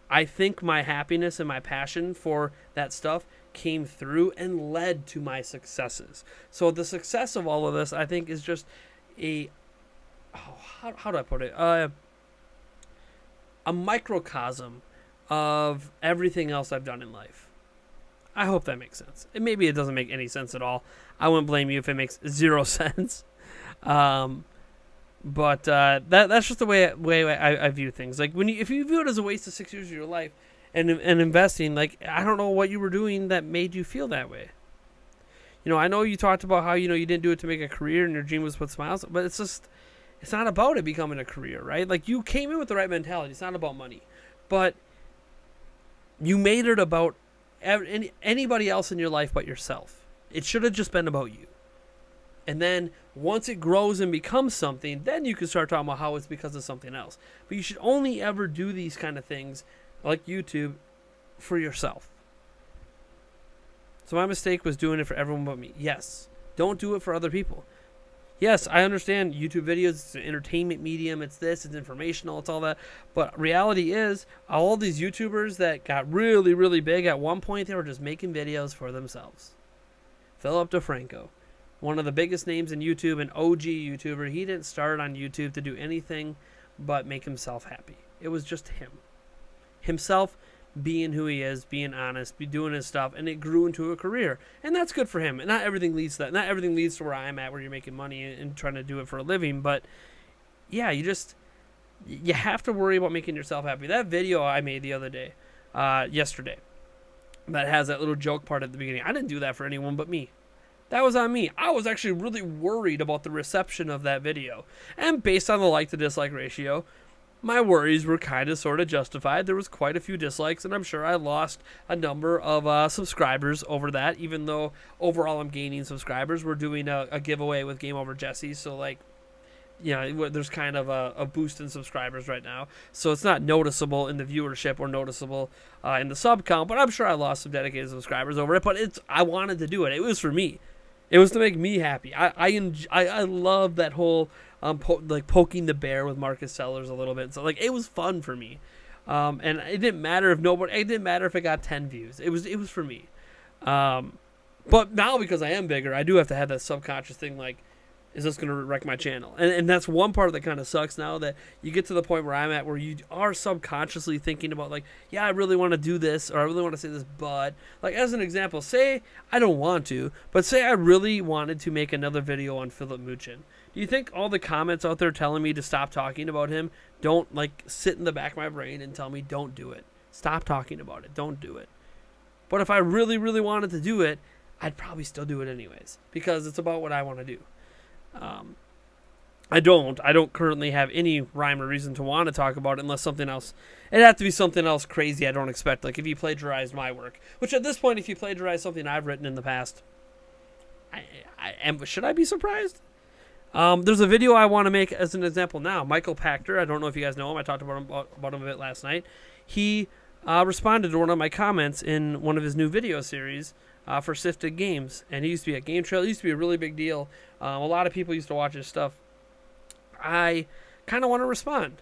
I think my happiness and my passion for that stuff came through and led to my successes. So the success of all of this, I think, is just how do I put it? A microcosm of everything else I've done in life. I hope that makes sense. Maybe it doesn't make any sense at all. I wouldn't blame you if it makes 0 sense. But that's just the way I view things. Like if you view it as a waste of 6 years of your life and investing, like I don't know what you were doing that made you feel that way. I know you talked about how you didn't do it to make a career and your dream was to put smiles, but it's not about it becoming a career, right? Like you came in with the right mentality. It's not about money, but you made it about anybody else in your life but yourself. It should have just been about you. And then once it grows and becomes something, then you can start talking about how it's because of something else. But you should only ever do these kind of things like YouTube for yourself. So my mistake was doing it for everyone but me. Yes. Don't do it for other people. Yes, I understand YouTube videos, it's an entertainment medium, it's this, it's informational, it's all that. But reality is, all these YouTubers that got really, really big, at one point they were just making videos for themselves. Philip DeFranco, one of the biggest names in YouTube, an OG YouTuber, he didn't start on YouTube to do anything but make himself happy. It was just him. Himself being who he is, being honest, doing his stuff, and it grew into a career. And that's good for him. And not everything leads to that. Not everything leads to where I'm at, where you're making money and trying to do it for a living. But yeah, you have to worry about making yourself happy. That video I made the other day, yesterday, that has that little joke part at the beginning, I didn't do that for anyone but me. That was on me. I was actually really worried about the reception of that video. And based on the like to dislike ratio, my worries were kind of sort of justified. There was quite a few dislikes, and I'm sure I lost a number of subscribers over that, even though overall I'm gaining subscribers. We're doing a giveaway with Game Over Jesse, so like, there's kind of a boost in subscribers right now. So it's not noticeable in the viewership or noticeable in the sub count, but I'm sure I lost some dedicated subscribers over it. But I wanted to do it. It was for me. It was to make me happy. I love that whole poking the bear with Marcus Sellers a little bit. So like it was fun for me, and it didn't matter if it didn't matter if it got 10 views. It was for me. But now because I am bigger, I do have to have that subconscious thing like, is this going to wreck my channel? And that's one part that kind of sucks now, that you get to the point where I'm at where you are subconsciously thinking about like, yeah, I really want to do this, or I really want to say this, but like as an example, say I don't want to, but say I really wanted to make another video on Philip Muchin. Do you think all the comments out there telling me to stop talking about him don't like sit in the back of my brain and tell me don't do it? Stop talking about it. Don't do it. But if I really, really wanted to do it, I'd probably still do it anyways because it's about what I want to do. I don't currently have any rhyme or reason to want to talk about it unless something else. It'd have to be something else crazy I don't expect. Like if you plagiarized my work, which at this point, if you plagiarize something I've written in the past, should I be surprised? There's a video I want to make as an example now. Michael Pachter, I don't know if you guys know him. I talked about him a bit last night. He responded to one of my comments in one of his new video series for Sifted Games, and he used to be at Game Trail. It used to be a really big deal. A lot of people used to watch his stuff. I kind of want to respond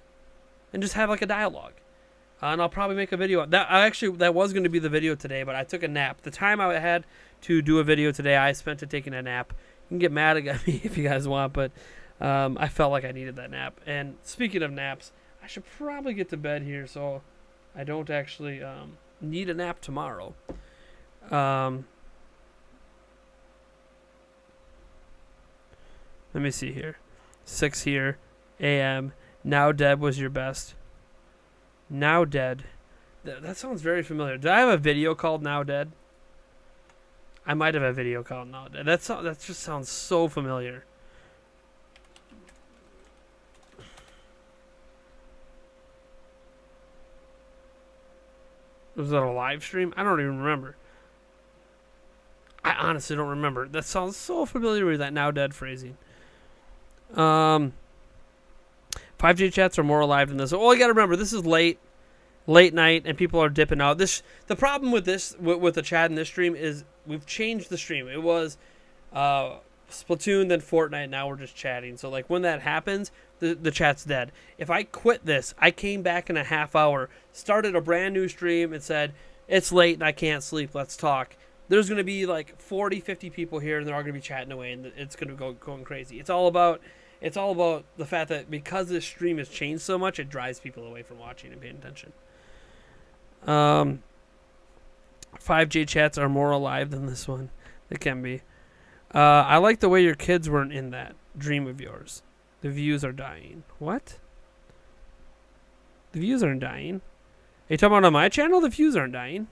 and just have like a dialogue. And I'll probably make a video. That was going to be the video today, but I took a nap. The time I had to do a video today, I spent it taking a nap. You can get mad at me if you guys want, but I felt like I needed that nap. And speaking of naps, I should probably get to bed here so I don't actually need a nap tomorrow. Let me see here. 6 here. AM. Now Dead was your best. Now Dead. That sounds very familiar. Did I have a video called Now Dead? I might have a video called Now Dead. That just sounds so familiar. Was that a live stream? I don't even remember. I honestly don't remember. That sounds so familiar with that Now Dead phrasing. 5G chats are more alive than this. All you gotta remember, this is late night, and people are dipping out. The problem with this, with the chat in this stream, is we've changed the stream. It was Splatoon, then Fortnite. Now we're just chatting. So like when that happens, the chat's dead. If I quit this, I came back in a half hour, started a brand new stream, and said it's late and I can't sleep. Let's talk. There's going to be like 40, 50 people here, and they're all going to be chatting away, and it's going to go going crazy. It's all about the fact that because this stream has changed so much, it drives people away from watching and paying attention. 5J chats are more alive than this one. They can be. I like the way your kids weren't in that dream of yours. The views are dying. What? The views aren't dying. Are you talking about on my channel? The views aren't dying.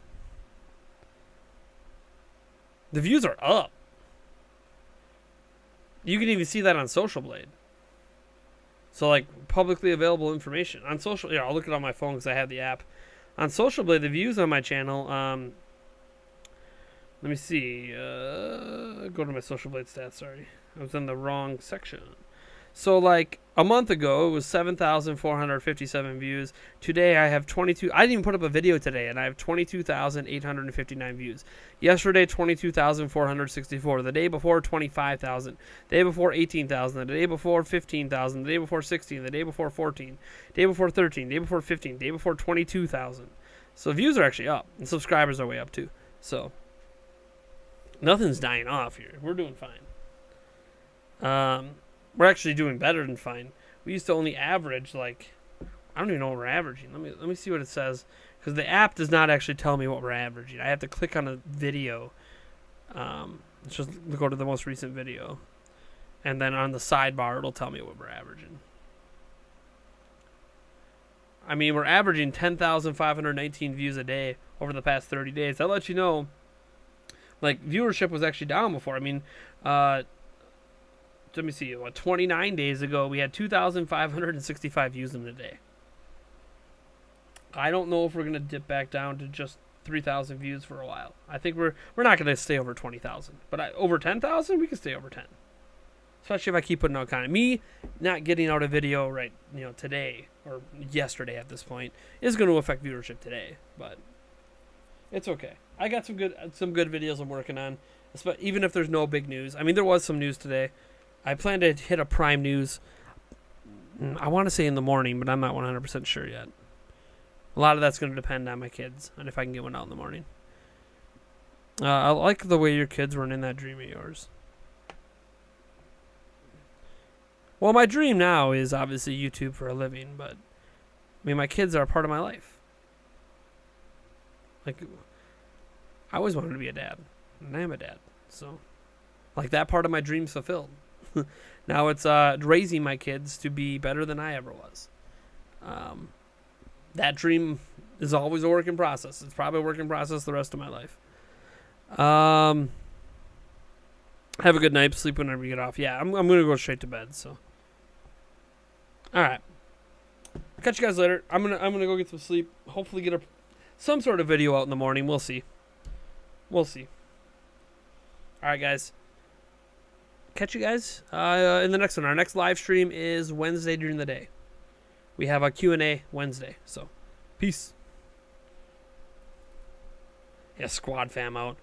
The views are up. You can even see that on Social Blade. So, like, publicly available information. On Social... Yeah, I'll look it on my phone because I have the app. On Social Blade, the views on my channel... let me see. Go to my Social Blade stats, sorry. I was in the wrong section. So, like, a month ago, it was 7,457 views. Today, I have 22... I didn't even put up a video today, and I have 22,859 views. Yesterday, 22,464. The day before, 25,000. The day before, 18,000. The day before, 15,000. The day before, 16. The day before, 14. The day before, 13. The day before, 15. The day before, 22,000. So, views are actually up, and subscribers are way up, too. So, nothing's dying off here. We're doing fine. We're actually doing better than fine. We used to only average, like, I don't even know what we're averaging. Let me see what it says, because the app does not actually tell me what we're averaging. I have to click on a video. Let's just go to the most recent video, and then on the sidebar it'll tell me what we're averaging. I mean, we're averaging 10,519 views a day over the past 30 days. That lets you know, like, viewership was actually down before. I mean, let me see, 29 days ago, we had 2,565 views in a day. I don't know if we're going to dip back down to just 3,000 views for a while. I think we're not going to stay over 20,000. But over 10,000, we can stay over 10. Especially if I keep putting out content. Me not getting out a video today, or yesterday at this point, is going to affect viewership today. But it's okay. I got some good videos I'm working on, even if there's no big news. I mean, there was some news today. I plan to hit a Prime News, I want to say in the morning, but I'm not 100% sure yet. A lot of that's going to depend on my kids and if I can get one out in the morning. I like the way your kids weren't in that dream of yours. Well, my dream now is obviously YouTube for a living, but I mean, my kids are a part of my life. Like, I always wanted to be a dad, and I am a dad, so like that part of my dream's fulfilled. Now it's raising my kids to be better than I ever was. That dream is always a work in process. It's probably a work in process the rest of my life. Have a good night. Sleep whenever you get off. Yeah, I'm going to go straight to bed. So, all right. Catch you guys later. I'm gonna go get some sleep. Hopefully get some sort of video out in the morning. We'll see. We'll see. All right, guys. Catch you guys in the next one. Our next live stream is Wednesday during the day. We have a Q&A Wednesday. So, peace. Yeah, squad fam out.